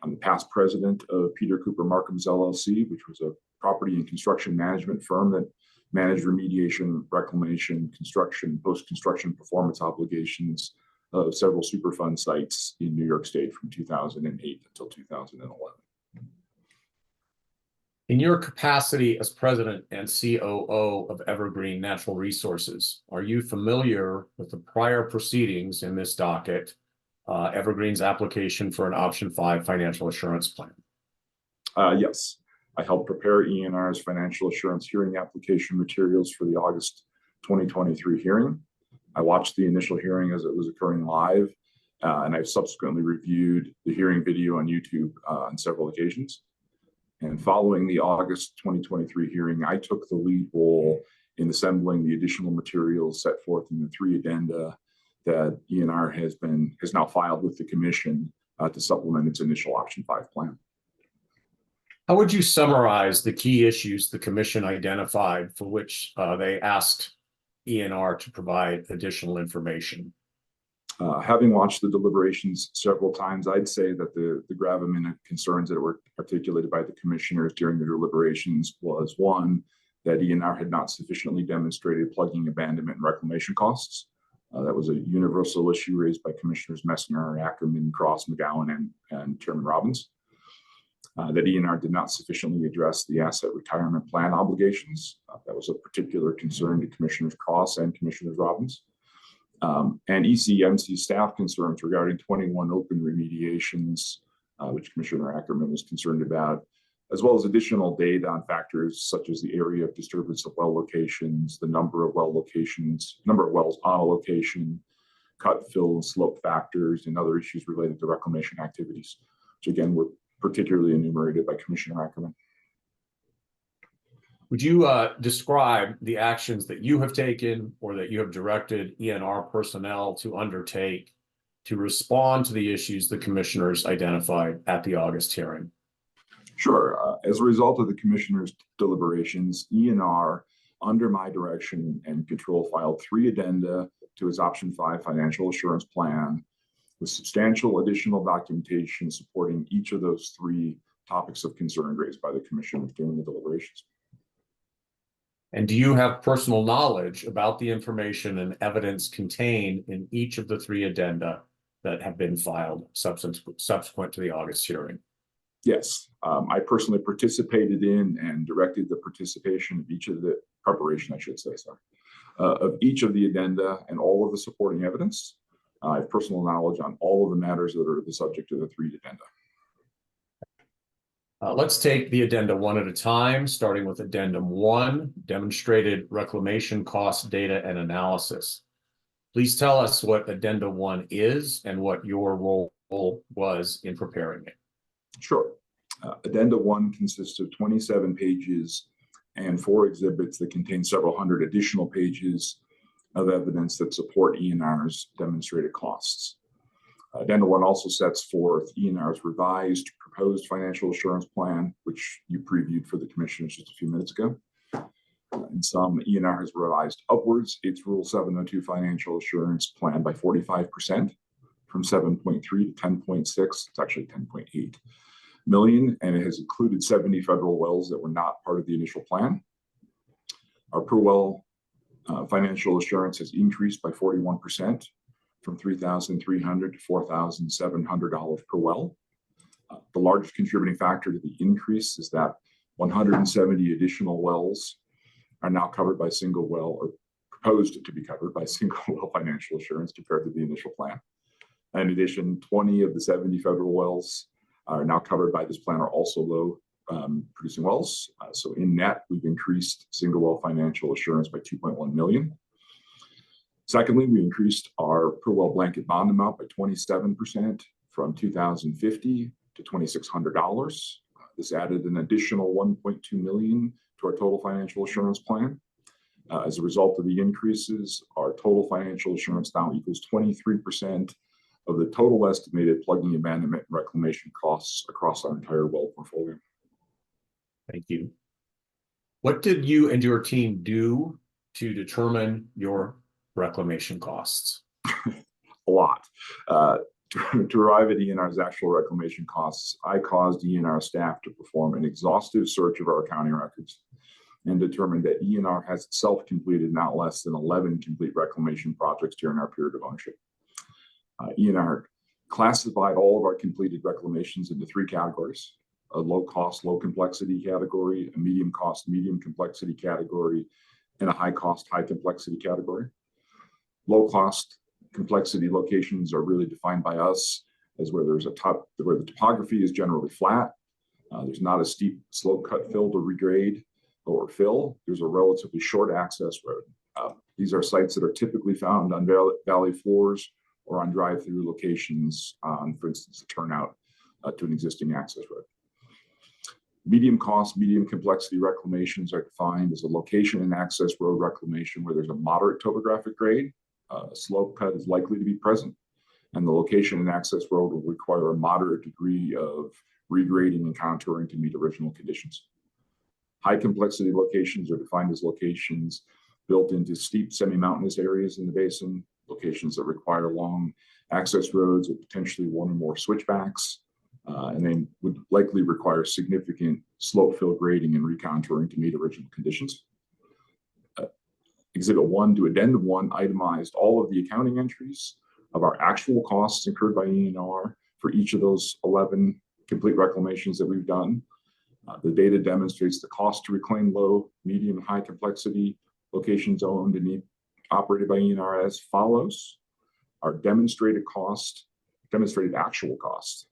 I'm the past president of Peter Cooper Markham's LLC, which was a property and construction management firm that managed remediation, reclamation, construction, post-construction performance obligations of several Superfund sites in New York State from 2008 until 2011. In your capacity as president and COO of Evergreen Natural Resources, are you familiar with the prior proceedings in this docket, Evergreen's application for an Option 5 financial assurance plan? Yes, I helped prepare ENR's financial assurance hearing application materials for the August 2023 hearing. I watched the initial hearing as it was occurring live, and I've subsequently reviewed the hearing video on YouTube on several occasions. And following the August 2023 hearing, I took the lead role in assembling the additional materials set forth in the 3 addenda that ENR has now filed with the Commission to supplement its initial Option 5 plan. How would you summarize the key issues the Commission identified for which they asked ENR to provide additional information? Having watched the deliberations several times, I'd say that the gravamen of concerns that were articulated by the commissioners during the deliberations was, one, that ENR had not sufficiently demonstrated plugging, abandonment, and reclamation costs. That was a universal issue raised by Commissioners Messner, Ackerman, Cross, McGowan, and Chairman Robbins. That ENR did not sufficiently address the asset retirement plan obligations. That was a particular concern to Commissioners Cross and Commissioners Robbins. And ECMC staff concerns regarding 21 open remediations, which Commissioner Ackerman was concerned about, as well as additional data on factors such as the area of disturbance of well locations, the number of well locations, number of wells on a location, cut, fill, and slope factors, and other issues related to reclamation activities, which again were particularly enumerated by Commissioner Ackerman. Would you describe the actions that you have taken or that you have directed ENR personnel to undertake to respond to the issues the commissioners identified at the August hearing? Sure. As a result of the commissioners' deliberations, ENR, under my direction and control, filed 3 addenda to its Option 5 financial assurance plan with substantial additional documentation supporting each of those 3 topics of concern raised by the commissioners during the deliberations. And do you have personal knowledge about the information and evidence contained in each of the 3 addenda that have been filed subsequent to the August hearing? Yes, I personally participated in and directed the participation of each of the preparation, I should say, sorry, of each of the addenda and all of the supporting evidence. I have personal knowledge on all of the matters that are the subject of the 3 addenda. Let's take the addenda one at a time, starting with addendum 1, demonstrated reclamation cost data and analysis. Please tell us what addenda 1 is and what your role was in preparing it. Sure. Addenda 1 consists of 27 pages and 4 exhibits that contain several hundred additional pages of evidence that support ENR's demonstrated costs. Addenda 1 also sets forth ENR's revised proposed financial assurance plan, which you previewed for the commissioners just a few minutes ago. In sum, ENR has revised upwards its Rule 702 financial assurance plan by 45%, from 7.3 to 10.6. It's actually 10.8 million, and it has included 70 federal wells that were not part of the initial plan. Our per well financial assurance has increased by 41%, from $3,300 to $4,700 per well. The largest contributing factor to the increase is that 170 additional wells are now covered by single well, or proposed to be covered by single well financial assurance compared to the initial plan. In addition, 20 of the 70 federal wells are now covered by this plan are also low producing wells. So in net, we've increased single well financial assurance by 2.1 million. Secondly, we increased our per well blanket bond amount by 27%, from $2,050 to $2,600. This added an additional 1.2 million to our total financial assurance plan. As a result of the increases, our total financial assurance now equals 23% of the total estimated plugging, abandonment, and reclamation costs across our entire well portfolio. Thank you. What did you and your team do to determine your reclamation costs? A lot. To arrive at ENR's actual reclamation costs, I caused ENR staff to perform an exhaustive search of our accounting records and determined that ENR has itself completed not less than 11 complete reclamation projects during our period of ownership. ENR classified all of our completed reclamations into 3 categories: a low cost, low complexity category, a medium cost, medium complexity category, and a high cost, high complexity category. Low cost complexity locations are really defined by us as where there's where the topography is generally flat. There's not a steep slope cut, fill to regrade or fill. There's a relatively short access road. These are sites that are typically found on valley floors or on drive-through locations, for instance, a turnout to an existing access road. Medium cost, medium complexity reclamations are defined as a location and access road reclamation where there's a moderate topographic grade. A slope cut is likely to be present, and the location and access road will require a moderate degree of regrading and contouring to meet original conditions. High complexity locations are defined as locations built into steep semi-mountainous areas in the basin, locations that require long access roads with potentially 1 or more switchbacks, and they would likely require significant slope fill grading and recontouring to meet original conditions. Exhibit 1 to Addendum 1 itemized all of the accounting entries of our actual costs incurred by ENR for each of those 11 complete reclamations that we've done. The data demonstrates the cost to reclaim low, medium, and high complexity locations owned and operated by ENR as follows. Our demonstrated actual cost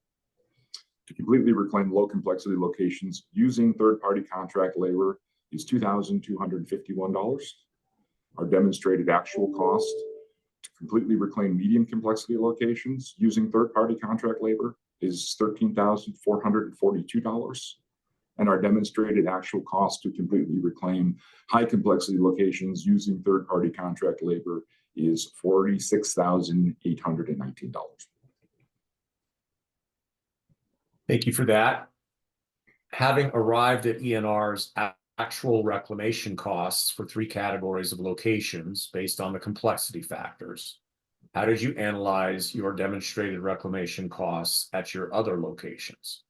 to completely reclaim low complexity locations using third-party contract labor is $2,251. Our demonstrated actual cost to completely reclaim medium complexity locations using third-party contract labor is $13,442. And our demonstrated actual cost to completely reclaim high complexity locations using third-party contract labor is $46,819. Thank you for that. Having arrived at ENR's actual reclamation costs for 3 categories of locations based on the complexity factors, how did you analyze your demonstrated reclamation costs at your other locations?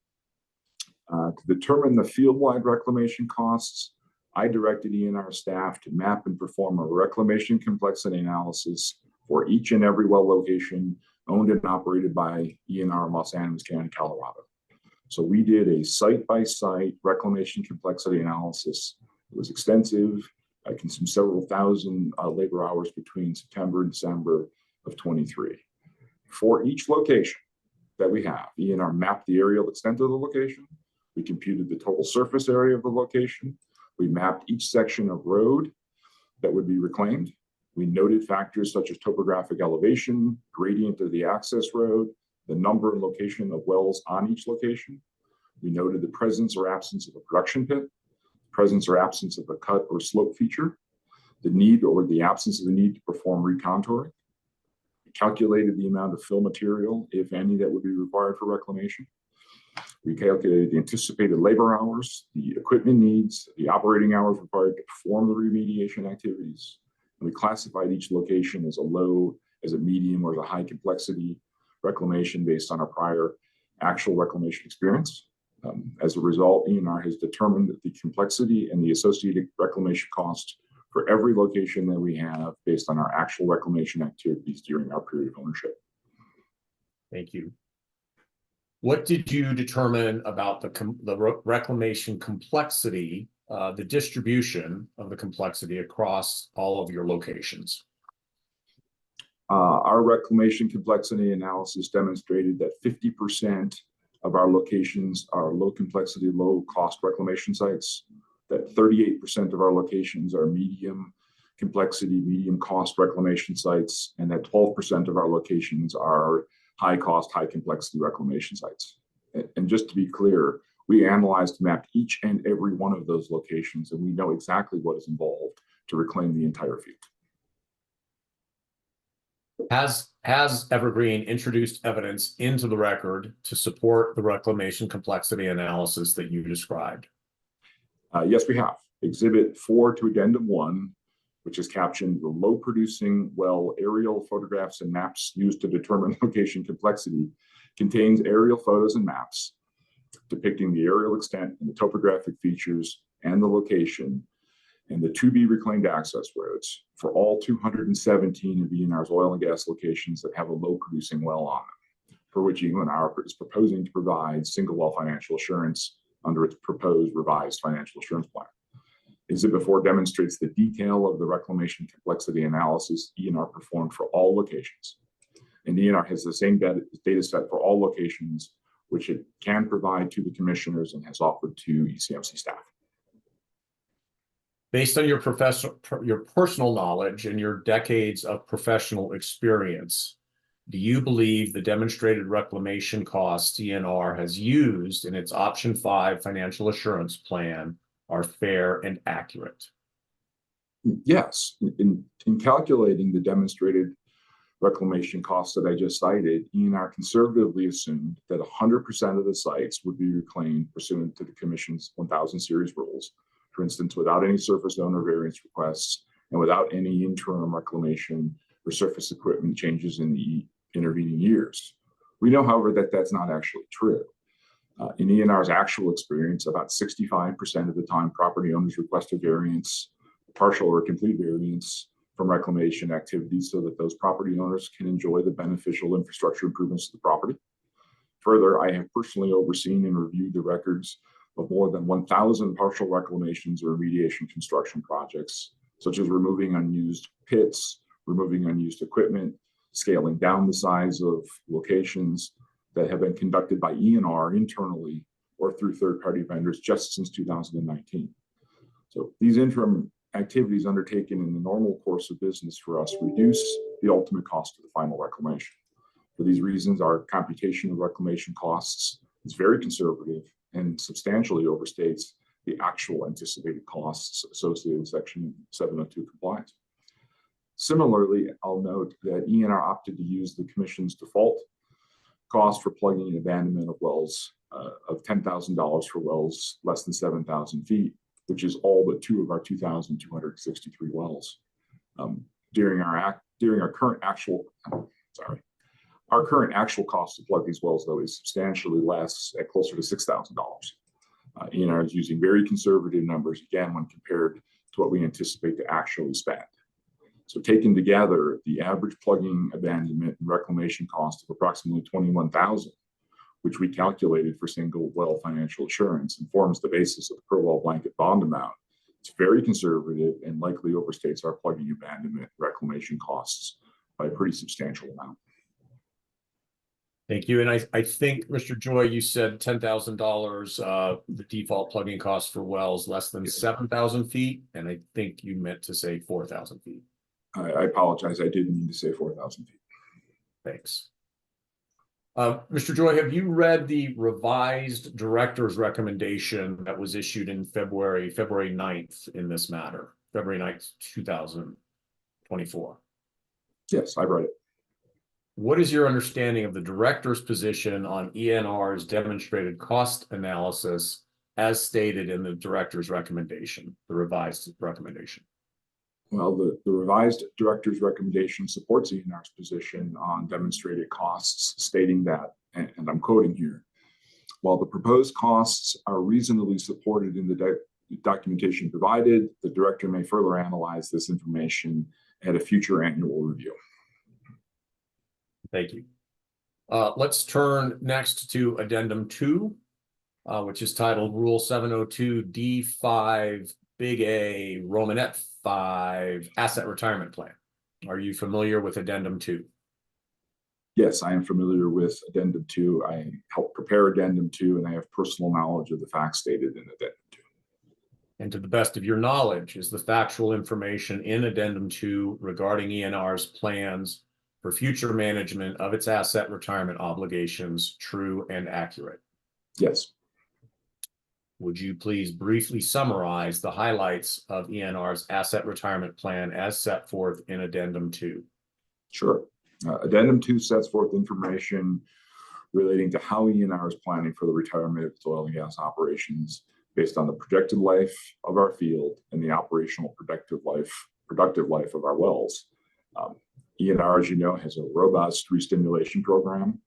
To determine the field-wide reclamation costs, I directed ENR staff to map and perform a reclamation complexity analysis for each and every well location owned and operated by ENR in Los Angeles County, Colorado. So we did a site-by-site reclamation complexity analysis. It was extensive. I consumed several thousand labor hours between September and December of 23. For each location that we have, ENR mapped the aerial extent of the location. We computed the total surface area of the location. We mapped each section of road that would be reclaimed. We noted factors such as topographic elevation, gradient of the access road, the number and location of wells on each location. We noted the presence or absence of a production pit, presence or absence of a cut or slope feature, the need or the absence of the need to perform recontouring. We calculated the amount of fill material, if any, that would be required for reclamation. We calculated the anticipated labor hours, the equipment needs, the operating hours required to perform the remediation activities. And we classified each location as a low, as a medium, or as a high complexity reclamation based on our prior actual reclamation experience. As a result, ENR has determined that the complexity and the associated reclamation cost for every location that we have based on our actual reclamation activities during our period of ownership. Thank you. What did you determine about the reclamation complexity, the distribution of the complexity across all of your locations? Our reclamation complexity analysis demonstrated that 50% of our locations are low complexity, low cost reclamation sites, that 38% of our locations are medium complexity, medium cost reclamation sites, and that 12% of our locations are high cost, high complexity reclamation sites. And just to be clear, we analyzed, mapped each and every one of those locations, and we know exactly what is involved to reclaim the entire field. Has Evergreen introduced evidence into the record to support the reclamation complexity analysis that you described? Yes, we have. Exhibit 4 to Addendum 1, which is captioned the low producing well aerial photographs and maps used to determine location complexity, contains aerial photos and maps depicting the aerial extent and the topographic features and the location and the to-be reclaimed access roads for all 217 of ENR's oil and gas locations that have a low producing well on them, for which ENR is proposing to provide single well financial assurance under its proposed revised financial assurance plan. Exhibit 4 demonstrates the detail of the reclamation complexity analysis ENR performed for all locations. And ENR has the same data set for all locations, which it can provide to the commissioners and has offered to ECMC staff. Based on your personal knowledge and your decades of professional experience, do you believe the demonstrated reclamation costs ENR has used in its Option 5 financial assurance plan are fair and accurate? Yes. In calculating the demonstrated reclamation costs that I just cited, ENR conservatively assumed that 100% of the sites would be reclaimed pursuant to the Commission's 1000 series rules, for instance, without any surface owner variance requests and without any interim reclamation or surface equipment changes in the intervening years. We know, however, that that's not actually true. In ENR's actual experience, about 65% of the time property owners request a variance partial or complete variance from reclamation activities so that those property owners can enjoy the beneficial infrastructure improvements to the property. Further, I have personally overseen and reviewed the records of more than 1,000 partial reclamations or remediation construction projects, such as removing unused pits, removing unused equipment, scaling down the size of locations that have been conducted by ENR internally or through third-party vendors just since 2019. So these interim activities undertaken in the normal course of business for us reduce the ultimate cost of the final reclamation. For these reasons, our computation of reclamation costs is very conservative and substantially overstates the actual anticipated costs associated with Section 702 compliance. Similarly, I'll note that ENR opted to use the Commission's default cost for plugging and abandonment of wells of $10,000 for wells less than 7,000 feet, which is all but 2 of our 2,263 wells. Our current actual cost to plug these wells, though, is substantially less at closer to $6,000. ENR is using very conservative numbers, again, when compared to what we anticipate to actually spend. So taken together, the average plugging, abandonment, and reclamation cost of approximately $21,000, which we calculated for single well financial assurance and forms the basis of the per well blanket bond amount, it's very conservative and likely overstates our plugging, abandonment, reclamation costs by a pretty substantial amount. Thank you. And I think, Mr. Joy, you said $10,000, the default plugging cost for wells less than 7,000 feet. And I think you meant to say 4,000 feet. I apologize. I didn't mean to say 4,000 feet. Thanks. Mr. Joy, have you read the revised director's recommendation that was issued in February 9th in this matter, February 9th, 2024? Yes, I read it. What is your understanding of the director's position on ENR's demonstrated cost analysis as stated in the director's recommendation, the revised recommendation? Well, the revised director's recommendation supports ENR's position on demonstrated costs, stating that, and I'm quoting here, while the proposed costs are reasonably supported in the documentation provided, the director may further analyze this information at a future annual review. Thank you. Let's turn next to Addendum 2, which is titled Rule 702 D5 Big A Romanet 5 Asset Retirement Plan. Are you familiar with Addendum 2? Yes, I am familiar with Addendum 2. I helped prepare Addendum 2, and I have personal knowledge of the facts stated in Addendum 2. And to the best of your knowledge, is the factual information in Addendum 2 regarding ENR's plans for future management of its asset retirement obligations true and accurate? Yes. Would you please briefly summarize the highlights of ENR's asset retirement plan as set forth in Addendum 2? Sure. Addendum 2 sets forth information relating to how ENR is planning for the retirement of its oil and gas operations based on the projected life of our field and the operational productive life of our wells. ENR, as you know, has a robust re-stimulation program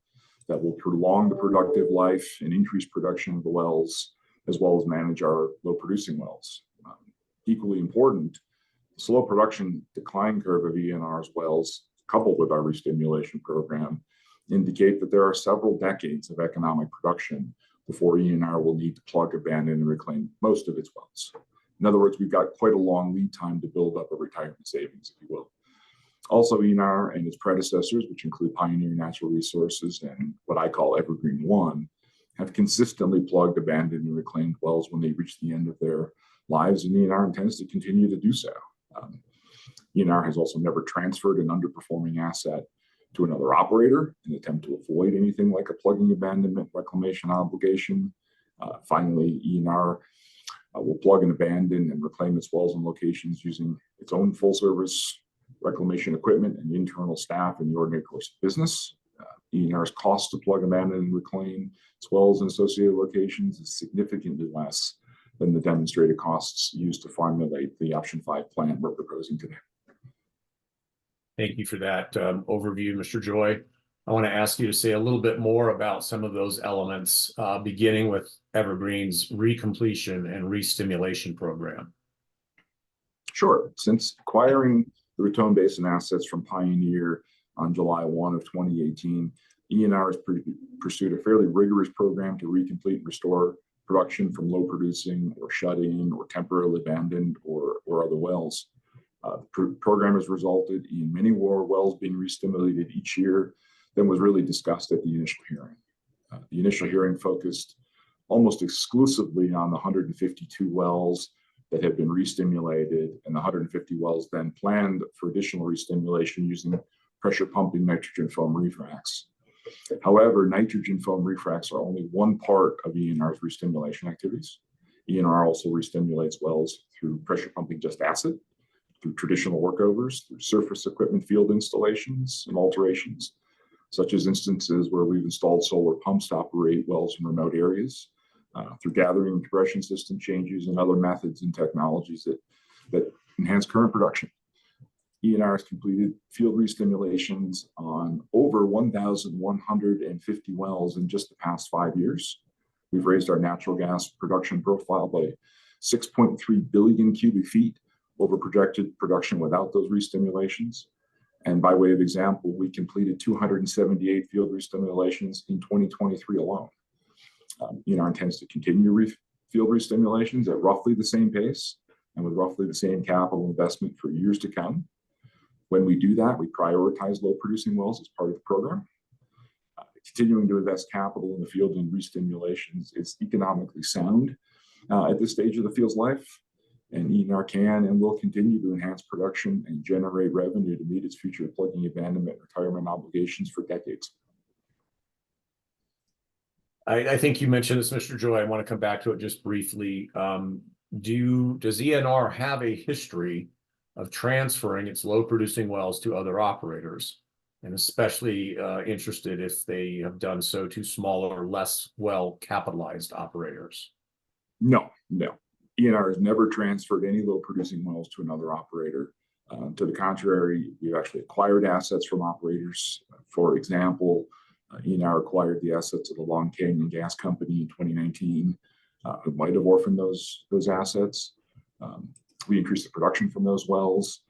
that will prolong the productive life and increase production of the wells, as well as manage our low-producing wells. Equally important, the slow production decline curve of ENR's wells, coupled with our re-stimulation program, indicate that there are several decades of economic production before ENR will need to plug, abandon, and reclaim most of its wells. In other words, we've got quite a long lead time to build up a retirement savings, if you will. Also, ENR and its predecessors, which include Pioneer Natural Resources and what I call Evergreen 1, have consistently plugged, abandoned, and reclaimed wells when they reach the end of their lives, and ENR intends to continue to do so. ENR has also never transferred an underperforming asset to another operator in an attempt to avoid anything like a plugging, abandonment, reclamation obligation. Finally, ENR will plug and abandon and reclaim its wells and locations using its own full-service reclamation equipment and internal staff in the ordinary course of business. ENR's cost to plug, abandon, and reclaim its wells and associated locations is significantly less than the demonstrated costs used to formulate the Option 5 plan we're proposing today. Thank you for that overview, Mr. Joy. I want to ask you to say a little bit more about some of those elements, beginning with Evergreen's recompletion and re-stimulation program. Sure. Since acquiring the Raton Basin assets from Pioneer on July 1 of 2018, ENR has pursued a fairly rigorous program to recomplete and restore production from low producing or shut in or temporarily abandoned or other wells. The program has resulted in many more wells being re-stimulated each year than was really discussed at the initial hearing. The initial hearing focused almost exclusively on the 152 wells that had been re-stimulated and the 150 wells then planned for additional re-stimulation using pressure pumping nitrogen foam refracs. However, nitrogen foam refracs are only one part of ENR's re-stimulation activities. ENR also re-stimulates wells through pressure pumping just acid, through traditional workovers, through surface equipment field installations and alterations, such as instances where we've installed solar pumps to operate wells in remote areas, through gathering and compression system changes and other methods and technologies that enhance current production. ENR has completed field re-stimulations on over 1,150 wells in just the past 5 years. We've raised our natural gas production profile by 6.3 billion cubic feet over projected production without those re-stimulations. And by way of example, we completed 278 field re-stimulations in 2023 alone. ENR intends to continue field re-stimulations at roughly the same pace and with roughly the same capital investment for years to come. When we do that, we prioritize low producing wells as part of the program. Continuing to invest capital in the field and re-stimulations is economically sound at this stage of the field's life. And ENR can and will continue to enhance production and generate revenue to meet its future plugging abandonment retirement obligations for decades. I think you mentioned this, Mr. Joy. I want to come back to it just briefly. Does ENR have a history of transferring its low producing wells to other operators? And especially interested if they have done so to smaller, less well capitalized operators. No. ENR has never transferred any low producing wells to another operator. To the contrary, we've actually acquired assets from operators. For example, ENR acquired the assets of the Long Canyon Gas Company in 2019. It might have orphaned those assets. We increased the production from those wells.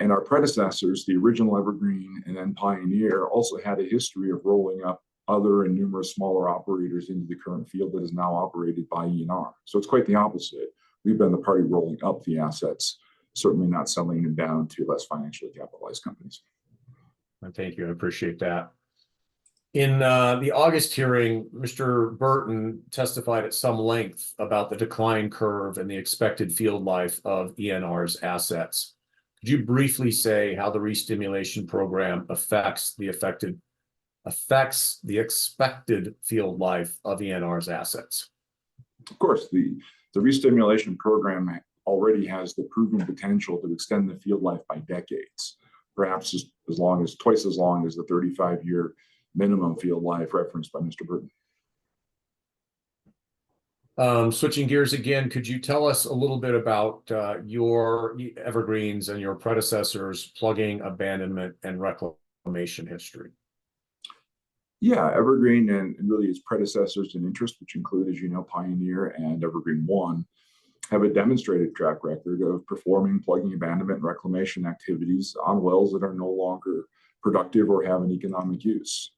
And our predecessors, the original Evergreen and then Pioneer, also had a history of rolling up other and numerous smaller operators into the current field that is now operated by ENR. So it's quite the opposite. We've been the party rolling up the assets, certainly not selling them down to less financially capitalized companies. Thank you. I appreciate that. In the August hearing, Mr. Burton testified at some length about the decline curve and the expected field life of ENR's assets. Could you briefly say how the re-stimulation program affects the expected field life of ENR's assets? Of course, the re-stimulation program already has the proven potential to extend the field life by decades, perhaps twice as long as the 35-year minimum field life referenced by Mr. Burton. Switching gears again, could you tell us a little bit about your Evergreens and your predecessors' plugging, abandonment, and reclamation history? Yeah, Evergreen and really its predecessors in interest, which include, as you know, Pioneer and Evergreen One, have a demonstrated track record of performing plugging, abandonment, and reclamation activities on wells that are no longer productive or have an economic use.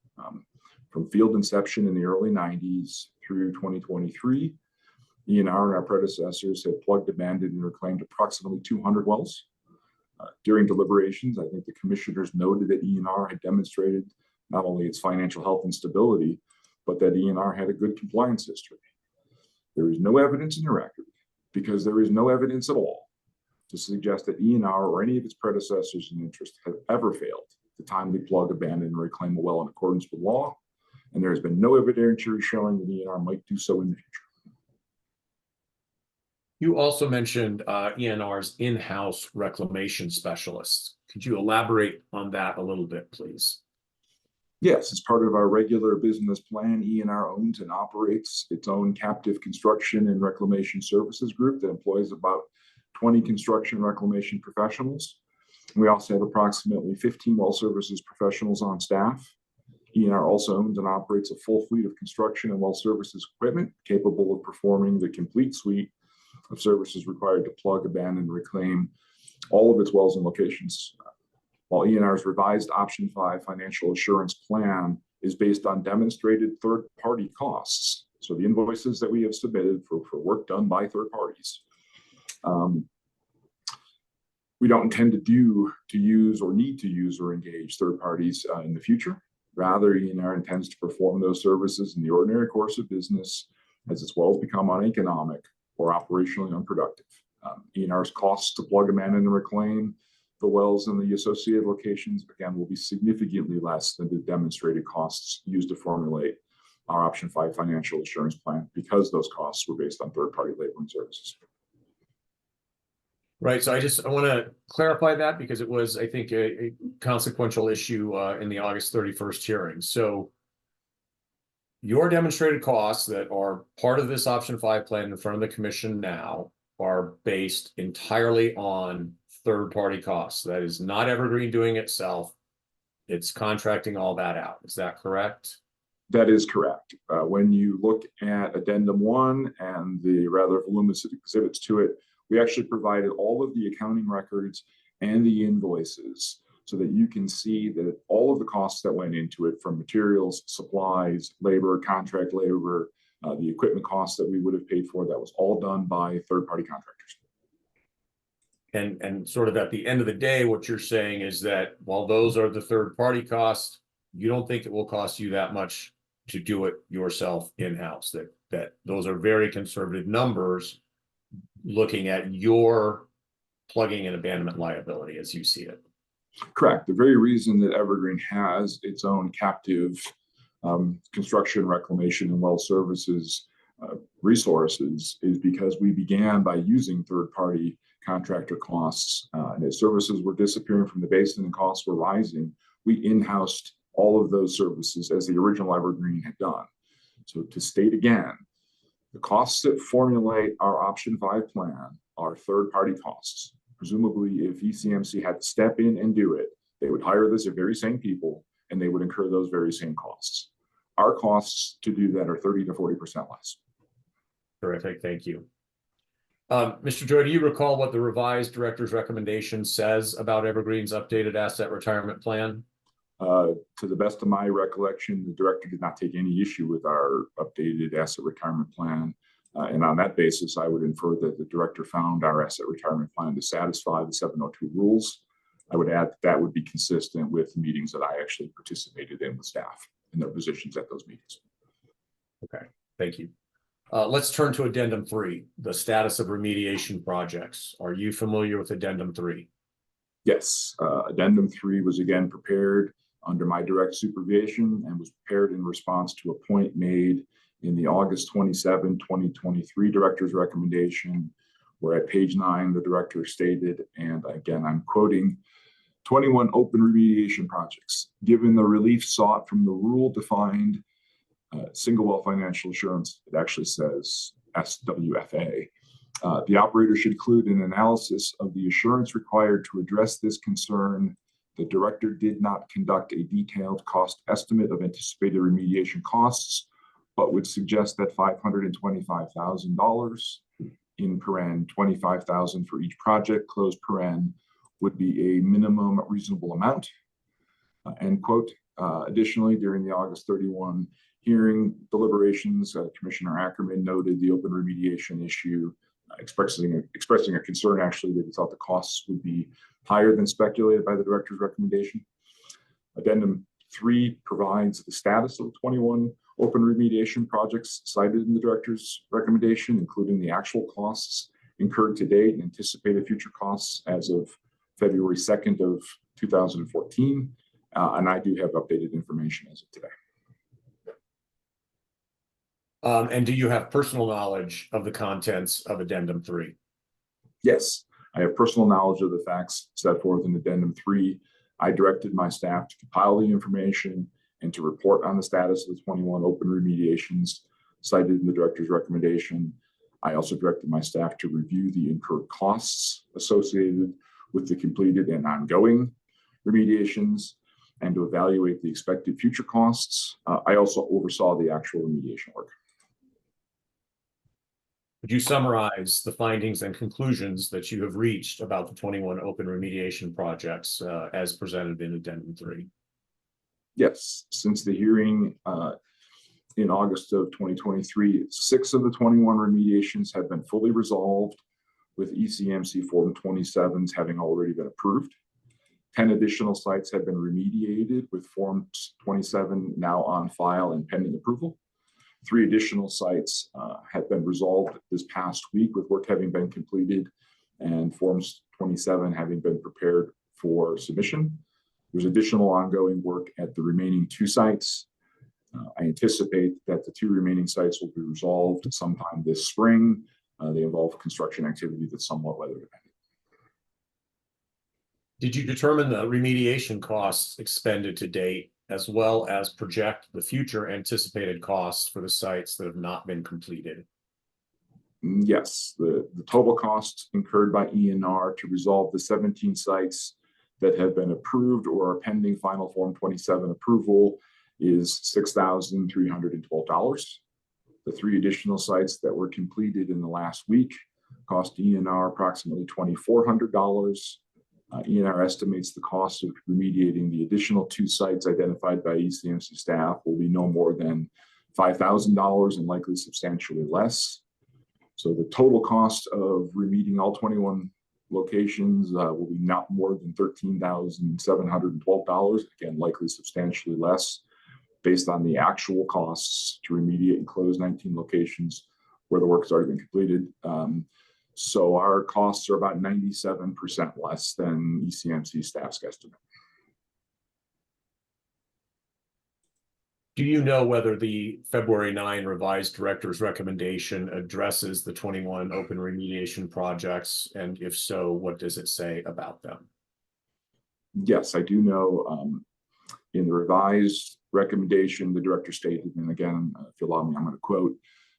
From field inception in the early 90s through 2023, ENR and our predecessors have plugged, abandoned, and reclaimed approximately 200 wells. During deliberations, I think the commissioners noted that ENR had demonstrated not only its financial health and stability, but that ENR had a good compliance history. There is no evidence in the record, because there is no evidence at all to suggest that ENR or any of its predecessors in interest have ever failed to timely plug, abandon, and reclaim a well in accordance with law, and there has been no evidentiary showing that ENR might do so in the future. You also mentioned ENR's in-house reclamation specialists. Could you elaborate on that a little bit, please? Yes, as part of our regular business plan, ENR owns and operates its own captive construction and reclamation services group that employs about 20 construction reclamation professionals. We also have approximately 15 well services professionals on staff. ENR also owns and operates a full fleet of construction and well services equipment capable of performing the complete suite of services required to plug, abandon, and reclaim all of its wells and locations. While ENR's revised option 5 financial assurance plan is based on demonstrated third-party costs, so the invoices that we have submitted for work done by third parties, we don't intend to use or need to use or engage third parties in the future. Rather, ENR intends to perform those services in the ordinary course of business as its wells become uneconomic or operationally unproductive. ENR's costs to plug, abandon, and reclaim the wells and the associated locations, again, will be significantly less than the demonstrated costs used to formulate our option 5 financial assurance plan, because those costs were based on third-party labor and services. Right. So I want to clarify that because it was, I think, a consequential issue in the August 31st hearing. So your demonstrated costs that are part of this option 5 plan in front of the commission now are based entirely on third-party costs. That is not Evergreen doing itself. It's contracting all that out. Is that correct? That is correct. When you look at Addendum 1 and the rather voluminous exhibits to it, we actually provided all of the accounting records and the invoices so that you can see that all of the costs that went into it, from materials, supplies, labor, contract labor, the equipment costs that we would have paid for, that was all done by third-party contractors. And sort of at the end of the day, what you're saying is that while those are the third-party costs, you don't think it will cost you that much to do it yourself in-house, that those are very conservative numbers looking at your plugging and abandonment liability as you see it. Correct. The very reason that Evergreen has its own captive construction, reclamation, and well services resources is because we began by using third-party contractor costs, and as services were disappearing from the basin and costs were rising, we in-housed all of those services as the original Evergreen had done. So to state again, the costs that formulate our option 5 plan are third-party costs. Presumably, if ECMC had to step in and do it, they would hire those very same people and they would incur those very same costs. Our costs to do that are 30 to 40% less. Terrific, thank you. Mr. Joy, do you recall what the revised director's recommendation says about Evergreen's updated asset retirement plan? To the best of my recollection, the director did not take any issue with our updated asset retirement plan. And on that basis, I would infer that the director found our asset retirement plan to satisfy the 702 rules. I would add that would be consistent with meetings that I actually participated in with staff and their positions at those meetings. Okay, thank you. Let's turn to Addendum 3, the status of remediation projects. Are you familiar with Addendum 3? Yes, Addendum 3 was again prepared under my direct supervision and was prepared in response to a point made in the August 27, 2023 director's recommendation, where at page 9, the director stated, and again, I'm quoting, 21 open remediation projects. Given the relief sought from the rule-defined single well financial assurance, it actually says SWFA, the operator should include an analysis of the assurance required to address this concern. The director did not conduct a detailed cost estimate of anticipated remediation costs, but would suggest that $525,000 in paren, $25,000 for each project, close paren, would be a minimum reasonable amount. End quote. Additionally, during the August 31 hearing deliberations, Commissioner Ackerman noted the open remediation issue, expressing a concern actually that he thought the costs would be higher than speculated by the director's recommendation. Addendum 3 provides the status of 21 open remediation projects cited in the director's recommendation, including the actual costs incurred to date and anticipated future costs as of February 2nd of 2014. And I do have updated information as of today. And do you have personal knowledge of the contents of Addendum 3? Yes, I have personal knowledge of the facts set forth in Addendum 3. I directed my staff to compile the information and to report on the status of the 21 open remediations cited in the director's recommendation. I also directed my staff to review the incurred costs associated with the completed and ongoing remediations and to evaluate the expected future costs. I also oversaw the actual remediation work. Would you summarize the findings and conclusions that you have reached about the 21 open remediation projects as presented in Addendum 3? Yes, since the hearing in August of 2023, 6 of the 21 remediations have been fully resolved, with ECMC Form 27s having already been approved. 10 additional sites have been remediated, with Form 27 now on file and pending approval. 3 additional sites have been resolved this past week, with work having been completed and Forms 27 having been prepared for submission. There's additional ongoing work at the remaining 2 sites. I anticipate that the 2 remaining sites will be resolved sometime this spring. They involve construction activity that's somewhat weather dependent. Did you determine the remediation costs expended to date, as well as project the future anticipated costs for the sites that have not been completed? Yes, the total costs incurred by ENR to resolve the 17 sites that have been approved or are pending final Form 27 approval is $6,312. The 3 additional sites that were completed in the last week cost ENR approximately $2,400. ENR estimates the cost of remediating the additional 2 sites identified by ECMC staff will be no more than $5,000 and likely substantially less. So the total cost of remediating all 21 locations will be not more than $13,712, again, likely substantially less, based on the actual costs to remediate and close 19 locations where the work has already been completed. So our costs are about 97% less than ECMC staff's estimate. Do you know whether the February 9 revised director's recommendation addresses the 21 open remediation projects? And if so, what does it say about them? Yes, I do know. In the revised recommendation, the director stated, and again, if you allow me, I'm going to quote,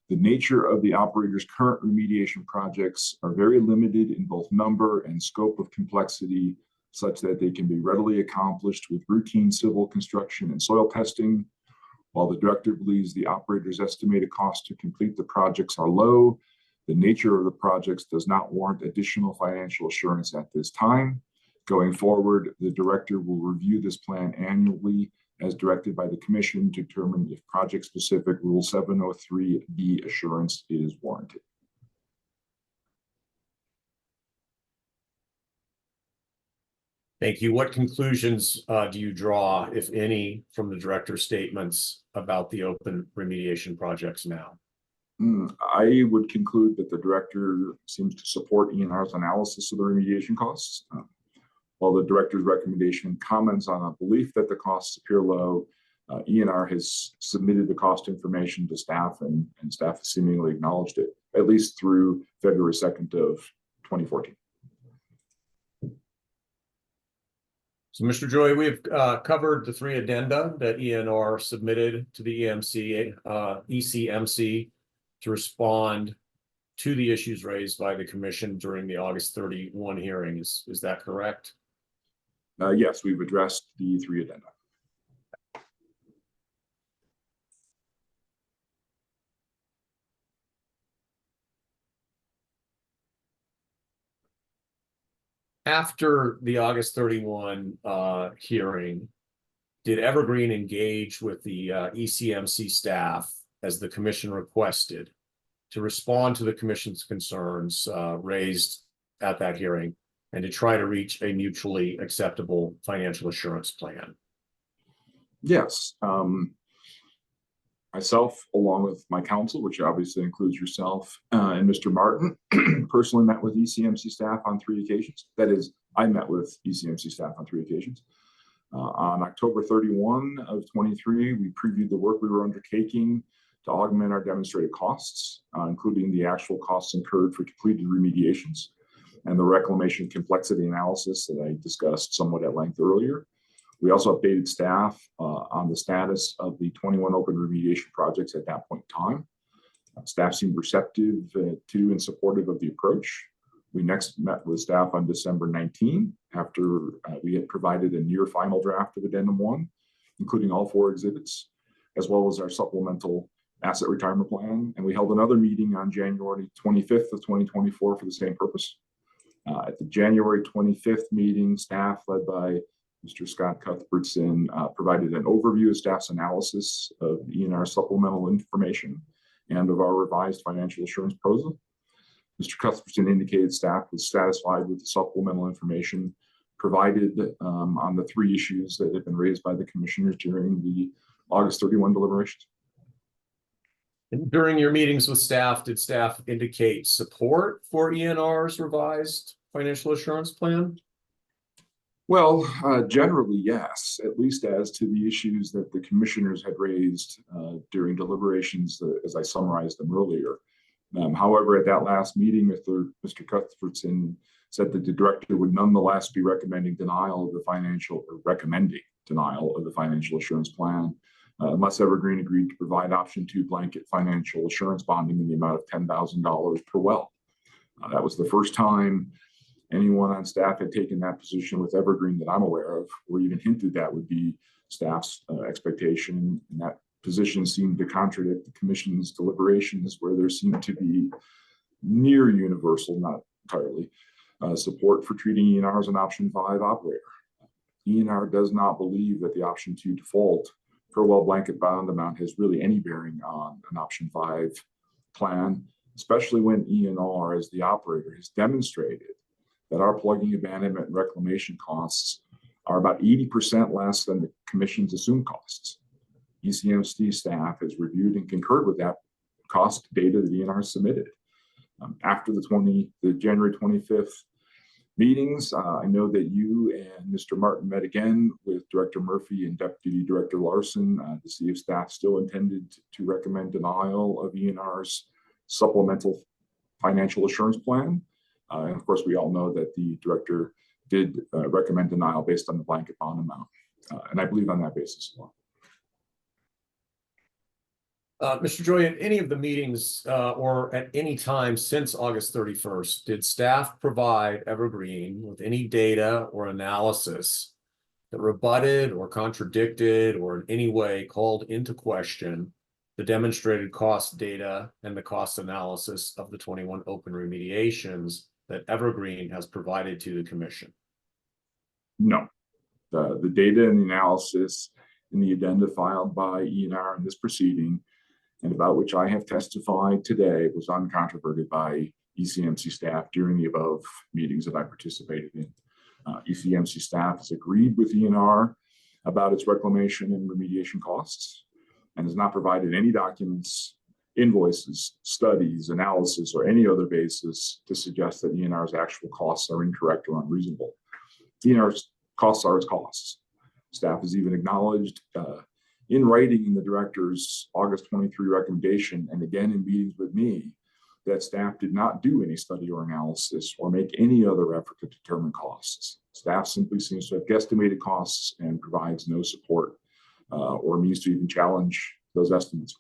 "The nature of the operator's current remediation projects are very limited in both number and scope of complexity, such that they can be readily accomplished with routine civil construction and soil testing. While the director believes the operator's estimated cost to complete the projects are low, the nature of the projects does not warrant additional financial assurance at this time. Going forward, the director will review this plan annually as directed by the commission to determine if project-specific Rule 703B assurance is warranted." Thank you. What conclusions do you draw, if any, from the director's statements about the open remediation projects now? I would conclude that the director seems to support ENR's analysis of the remediation costs. While the director's recommendation comments on a belief that the costs appear low, ENR has submitted the cost information to staff, and staff has seemingly acknowledged it, at least through February 2nd of 2014. So, Mr. Joy, we've covered the 3 addenda that ENR submitted to the ECMC to respond to the issues raised by the commission during the August 31 hearing. Is that correct? Yes, we've addressed the 3 addenda. After the August 31 hearing, did Evergreen engage with the ECMC staff as the commission requested to respond to the commission's concerns raised at that hearing and to try to reach a mutually acceptable financial assurance plan? Yes. Myself, along with my counsel, which obviously includes yourself and Mr. Martin, personally met with ECMC staff on 3 occasions. That is, I met with ECMC staff on 3 occasions. On October 31 of 23, we previewed the work we were undertaking to augment our demonstrated costs, including the actual costs incurred for completed remediations and the reclamation complexity analysis that I discussed somewhat at length earlier. We also updated staff on the status of the 21 open remediation projects at that point in time. Staff seemed receptive to and supportive of the approach. We next met with staff on December 19 after we had provided a near final draft of Addendum 1, including all 4 exhibits, as well as our supplemental asset retirement plan. And we held another meeting on January 25th of 2024 for the same purpose. At the January 25th meeting, staff led by Mr. Scott Cuthbertson provided an overview of staff's analysis of ENR supplemental information and of our revised financial assurance proposal. Mr. Cuthbertson indicated staff was satisfied with the supplemental information provided on the three issues that have been raised by the commissioners during the August 31 deliberations. And during your meetings with staff, did staff indicate support for ENR's revised financial assurance plan? Well, generally, yes, at least as to the issues that the commissioners had raised during deliberations, as I summarized them earlier. However, at that last meeting, Mr. Cuthbertson said that the director would nonetheless be recommending denial of the financial assurance plan unless Evergreen agreed to provide option 2 blanket financial assurance bonding in the amount of $10,000 per well. That was the first time anyone on staff had taken that position with Evergreen that I'm aware of, or even hinted that would be staff's expectation. And that position seemed to contradict the commission's deliberations, where there seemed to be near universal, not entirely, support for treating ENR as an option 5 operator. ENR does not believe that the option 2 default per well blanket bond amount has really any bearing on an option 5 plan, especially when ENR as the operator has demonstrated that our plugging, abandonment, and reclamation costs are about 80% less than the commission's assumed costs. ECMC staff has reviewed and concurred with that cost data that ENR submitted. After the January 25th meetings, I know that you and Mr. Martin met again with Director Murphy and Deputy Director Larson to see if staff still intended to recommend denial of ENR's supplemental financial assurance plan. And of course, we all know that the director did recommend denial based on the blanket bond amount. And I believe on that basis as well. Mr. Joy, at any of the meetings or at any time since August 31st, did staff provide Evergreen with any data or analysis that rebutted or contradicted or in any way called into question the demonstrated cost data and the cost analysis of the 21 open remediations that Evergreen has provided to the commission? No. The data and the analysis in the addenda filed by ENR in this proceeding and about which I have testified today was uncontroverted by ECMC staff during the above meetings that I participated in. ECMC staff has agreed with ENR about its reclamation and remediation costs and has not provided any documents, invoices, studies, analysis, or any other basis to suggest that ENR's actual costs are incorrect or unreasonable. ENR's costs are its costs. Staff has even acknowledged in writing in the director's August 23 recommendation, and again in meetings with me, that staff did not do any study or analysis or make any other effort to determine costs. Staff simply seems to have guesstimated costs and provides no support or means to even challenge those estimates.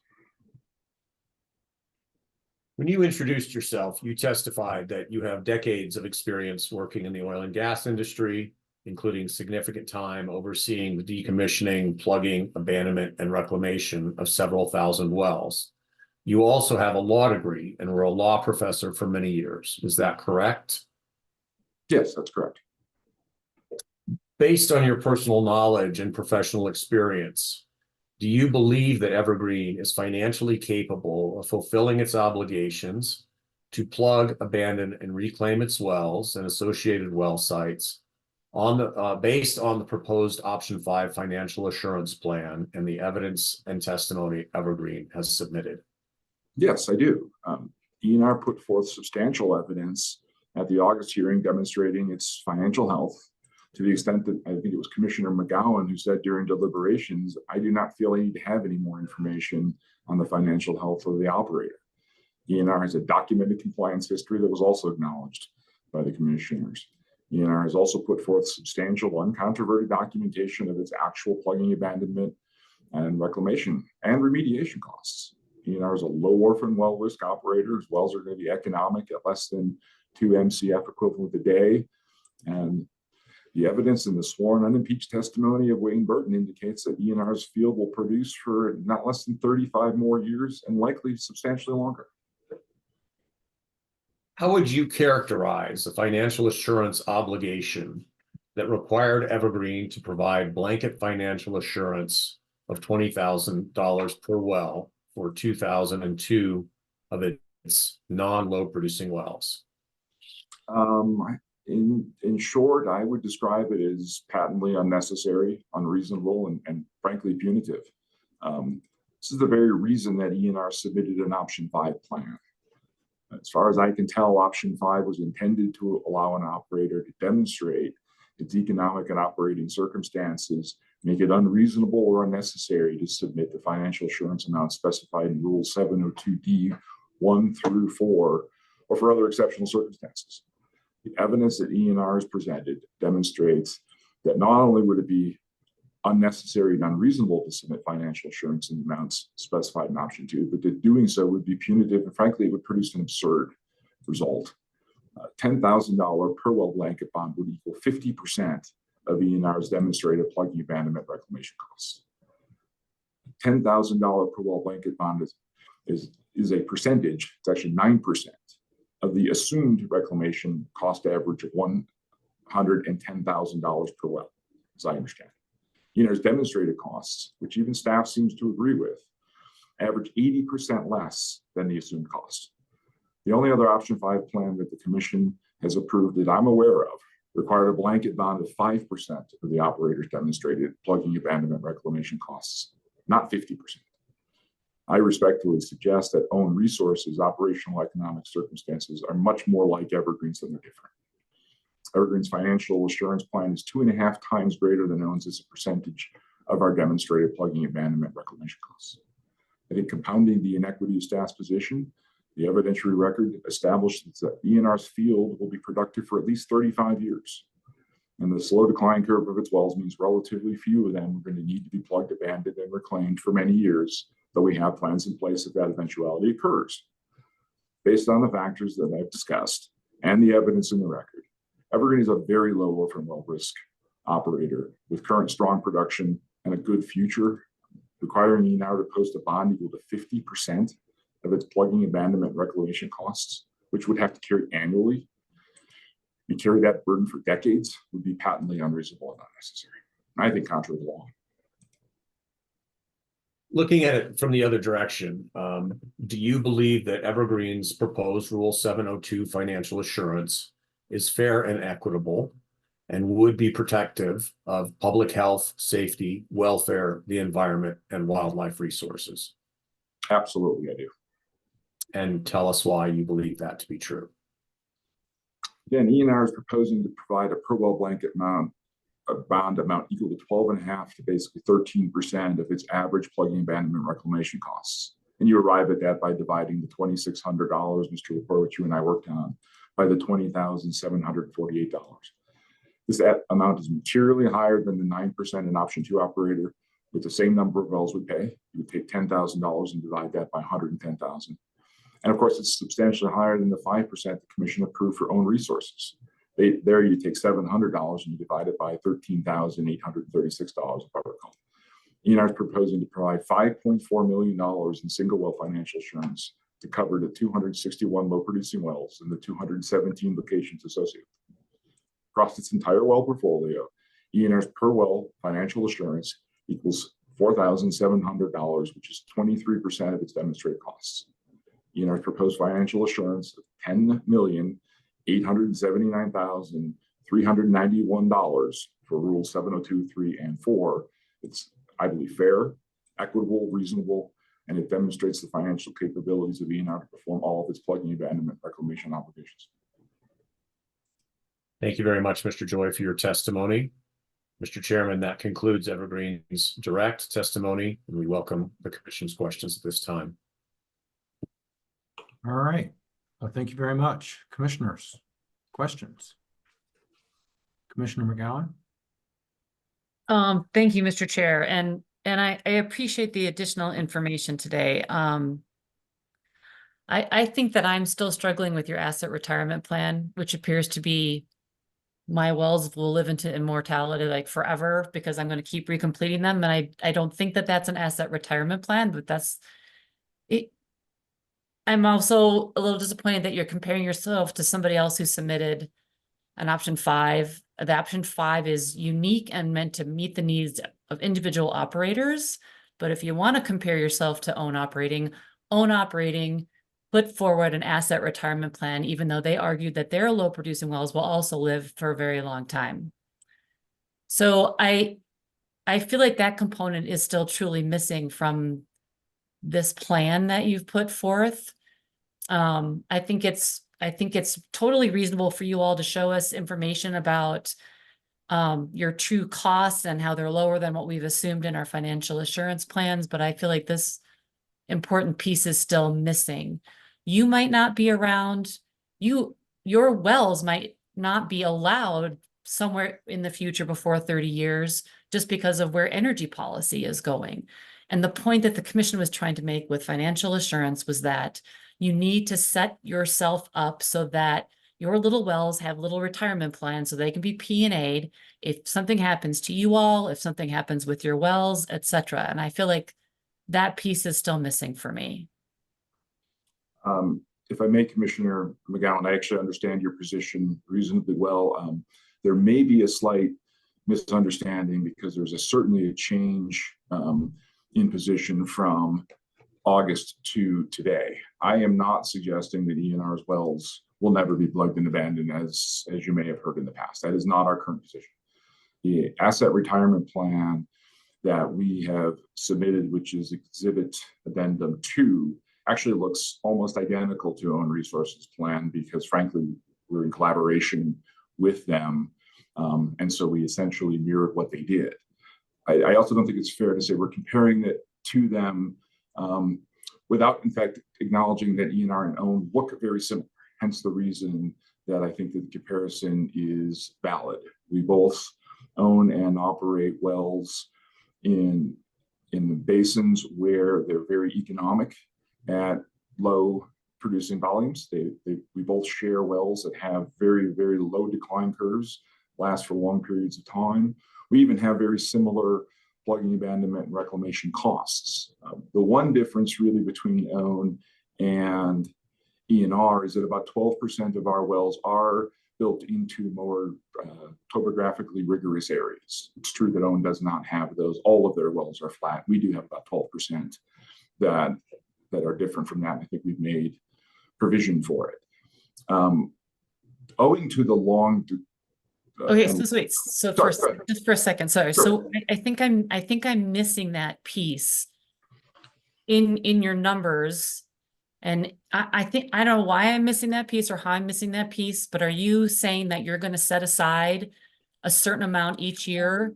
When you introduced yourself, you testified that you have decades of experience working in the oil and gas industry, including significant time overseeing the decommissioning, plugging, abandonment, and reclamation of several thousand wells. You also have a law degree and were a law professor for many years. Is that correct? Yes, that's correct. Based on your personal knowledge and professional experience, do you believe that Evergreen is financially capable of fulfilling its obligations to plug, abandon, and reclaim its wells and associated well sites based on the proposed option 5 financial assurance plan and the evidence and testimony Evergreen has submitted? Yes, I do. ENR put forth substantial evidence at the August hearing demonstrating its financial health, to the extent that I think it was Commissioner McGowan who said during deliberations, I do not feel I need to have any more information on the financial health of the operator. ENR has a documented compliance history that was also acknowledged by the commissioners. ENR has also put forth substantial uncontroverted documentation of its actual plugging, abandonment, and reclamation and remediation costs. ENR is a low orphan well risk operator. Its wells are going to be economic at less than 2 MCF equivalent a day. And The evidence in the sworn unimpeached testimony of Wayne Burton indicates that ENR's field will produce for not less than 35 more years and likely substantially longer. How would you characterize the financial assurance obligation that required Evergreen to provide blanket financial assurance of $20,000 per well for 2002 of its non-load producing wells? In short, I would describe it as patently unnecessary, unreasonable, and frankly punitive. This is the very reason that ENR submitted an option 5 plan. As far as I can tell, option 5 was intended to allow an operator to demonstrate its economic and operating circumstances, make it unreasonable or unnecessary to submit the financial assurance amount specified in Rule 702D 1 through 4, or for other exceptional circumstances. The evidence that ENR has presented demonstrates that not only would it be unnecessary and unreasonable to submit financial assurance in the amounts specified in option 2, but that doing so would be punitive and frankly it would produce an absurd result. $10,000 per well blanket bond would equal 50% of ENR's demonstrated plugging abandonment reclamation costs. $10,000 per well blanket bond is a percentage, it's actually 9% of the assumed reclamation cost average of $110,000 per well, as I understand it. ENR's demonstrated costs, which even staff seems to agree with, average 80% less than the assumed cost. The only other option 5 plan that the commission has approved that I'm aware of required a blanket bond of 5% of the operator's demonstrated plugging abandonment reclamation costs, not 50%. I respectfully suggest that own resources, operational economic circumstances are much more like Evergreen's than they're different. Evergreen's financial assurance plan is 2.5 times greater than OWN's as a percentage of our demonstrated plugging abandonment reclamation costs. I think compounding the inequity of staff's position, the evidentiary record establishes that ENR's field will be productive for at least 35 years. And the slow decline curve of its wells means relatively few of them are going to need to be plugged, abandoned, and reclaimed for many years, though we have plans in place if that eventuality occurs. Based on the factors that I've discussed and the evidence in the record, Evergreen is a very low orphan well risk operator with current strong production and a good future, requiring ENR to post a bond equal to 50% of its plugging abandonment reclamation costs, which would have to carry annually. We carry that burden for decades would be patently unreasonable and unnecessary. I think contrary to law. Looking at it from the other direction, do you believe that Evergreen's proposed Rule 702 financial assurance is fair and equitable and would be protective of public health, safety, welfare, the environment, and wildlife resources? Absolutely, I do. And tell us why you believe that to be true. Again, ENR is proposing to provide a per well blanket bond amount equal to 12.5 to basically 13% of its average plugging abandonment reclamation costs. And you arrive at that by dividing the $2,600, Mr. Lepore, which you and I worked on, by the $20,748. This amount is materially higher than the 9% in option 2 operator. With the same number of wells we pay, you would take $10,000 and divide that by 110,000. And of course, it's substantially higher than the 5% the commission approved for own resources. There you take $700 and you divide it by $13,836, if I recall. ENR is proposing to provide $5.4 million in single well financial assurance to cover the 261 low producing wells and the 217 locations associated. Across its entire well portfolio, ENR's per well financial assurance equals $4,700, which is 23% of its demonstrated costs. ENR's proposed financial assurance of $10,879,391 for Rule 702, 3, and 4. It's, I believe, fair, equitable, reasonable, and it demonstrates the financial capabilities of ENR to perform all of its plugging abandonment reclamation obligations. Thank you very much, Mr. Joy, for your testimony. Mr. Chairman, that concludes Evergreen's direct testimony, and we welcome the commission's questions at this time. All right. Well, thank you very much. Commissioners, questions? Commissioner McGowan? Thank you, Mr. Chair. And I appreciate the additional information today. I think that I'm still struggling with your asset retirement plan, which appears to be my wells will live into immortality like forever because I'm going to keep recompleting them. And I don't think that that's an asset retirement plan, but that's it. I'm also a little disappointed that you're comparing yourself to somebody else who submitted an option 5. The option 5 is unique and meant to meet the needs of individual operators. But if you want to compare yourself to own operating, put forward an asset retirement plan, even though they argued that their low producing wells will also live for a very long time. So I feel like that component is still truly missing from this plan that you've put forth. I think it's totally reasonable for you all to show us information about your true costs and how they're lower than what we've assumed in our financial assurance plans. But I feel like this important piece is still missing. You might not be around, your wells might not be allowed somewhere in the future before 30 years, just because of where energy policy is going. And the point that the commission was trying to make with financial assurance was that you need to set yourself up so that your little wells have little retirement plans so they can be P&A'd if something happens to you all, if something happens with your wells, etc. And I feel like that piece is still missing for me. If I may, Commissioner McGowan, I actually understand your position reasonably well. There may be a slight misunderstanding because there's certainly a change in position from August to today. I am not suggesting that ENR's wells will never be plugged and abandoned, as you may have heard in the past. That is not our current position. The asset retirement plan that we have submitted, which is Exhibit Addendum 2, actually looks almost identical to Own Resources Plan because, frankly, we're in collaboration with them. And so we essentially mirrored what they did. I also don't think it's fair to say we're comparing it to them without, in fact, acknowledging that ENR and OWN look very similar. Hence the reason that I think that the comparison is valid. We both own and operate wells in the basins where they're very economic at low producing volumes. We both share wells that have very, very low decline curves, last for long periods of time. We even have very similar plugging, abandonment, and reclamation costs. The one difference really between OWN and ENR is that about 12% of our wells are built into more topographically rigorous areas. It's true that OWN does not have those. All of their wells are flat. We do have about 12% that are different from that. I think we've made provision for it. Owing to the long Okay, so wait, so just for a second, sorry. Sure. So I think I'm missing that piece in your numbers. And I think, I don't know why I'm missing that piece or how I'm missing that piece, but are you saying that you're going to set aside a certain amount each year?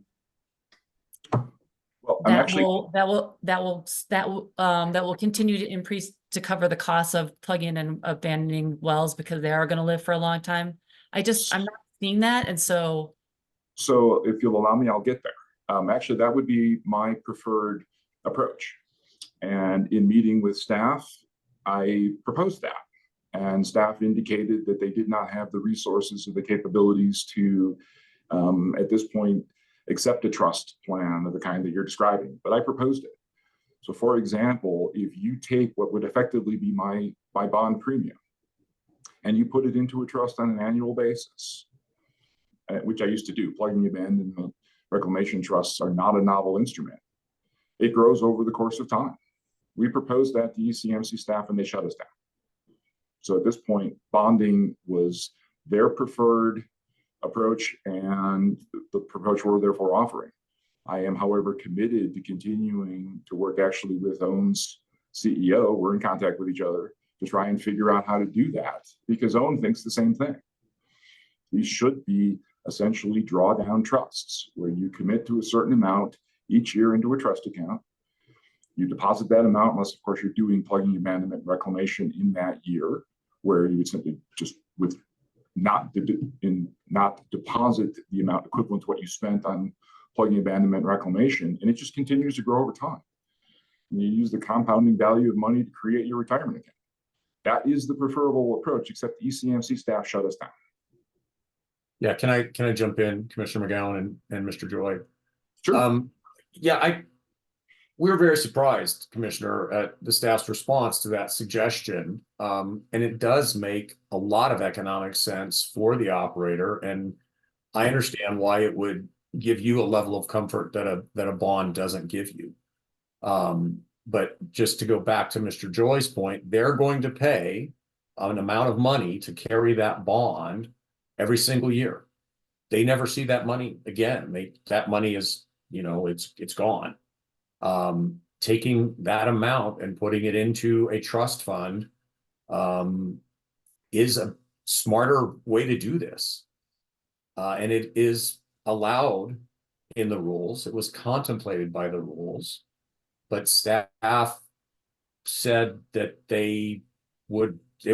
Well, that will continue to increase to cover the costs of plugging and abandoning wells because they are going to live for a long time. I'm not seeing that, and so if you'll allow me, I'll get there. Actually, that would be my preferred approach. And in meeting with staff, I proposed that, and staff indicated that they did not have the resources or the capabilities to, at this point, accept a trust plan of the kind that you're describing. But I proposed it. So, for example, if you take what would effectively be my bond premium, and you put it into a trust on an annual basis, which I used to do, plugging, abandonment, reclamation trusts are not a novel instrument. It grows over the course of time. We proposed that to ECMC staff and they shut us down. So at this point, bonding was their preferred approach and the approach we're therefore offering. I am, however, committed to continuing to work actually with OWN's CEO. We're in contact with each other to try and figure out how to do that because OWN thinks the same thing. These should be essentially drawdown trusts where you commit to a certain amount each year into a trust account. You deposit that amount, unless of course you're doing plugging, abandonment, reclamation in that year, where you would simply just not deposit the amount equivalent to what you spent on plugging, abandonment, reclamation, and it just continues to grow over time. And you use the compounding value of money to create your retirement account. That is the preferable approach, except the ECMC staff shut us down. Yeah, can I jump in, Commissioner McGowan and Mr. Joy? Sure. Yeah, we were very surprised, Commissioner, at the staff's response to that suggestion. And it does make a lot of economic sense for the operator. And I understand why it would give you a level of comfort that a bond doesn't give you. But just to go back to Mr. Joy's point, they're going to pay an amount of money to carry that bond every single year. They never see that money again. That money is, it's gone. Taking that amount and putting it into a trust fund is a smarter way to do this. And it is allowed in the rules. It was contemplated by the rules, but staff said that it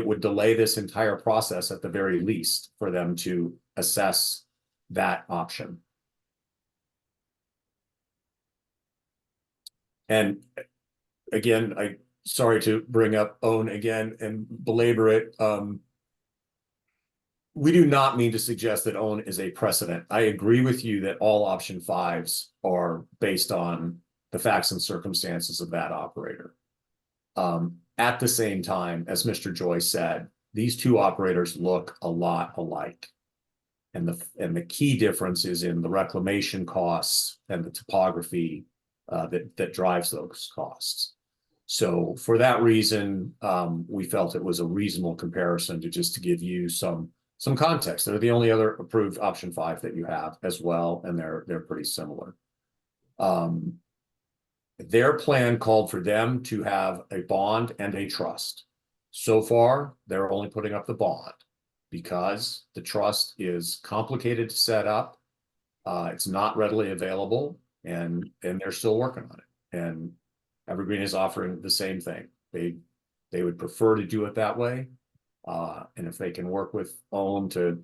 would delay this entire process at the very least for them to assess that option. And again, sorry to bring up OWN again and belabor it. We do not mean to suggest that OWN is a precedent. I agree with you that all option fives are based on the facts and circumstances of that operator. At the same time, as Mr. Joy said, these two operators look a lot alike. And the key difference is in the reclamation costs and the topography that drives those costs. So for that reason, we felt it was a reasonable comparison to give you some context. They're the only other approved option 5 that you have as well, and they're pretty similar. Their plan called for them to have a bond and a trust. So far, they're only putting up the bond because the trust is complicated to set up. It's not readily available, and they're still working on it. And Evergreen is offering the same thing. They would prefer to do it that way. And if they can work with OWN to,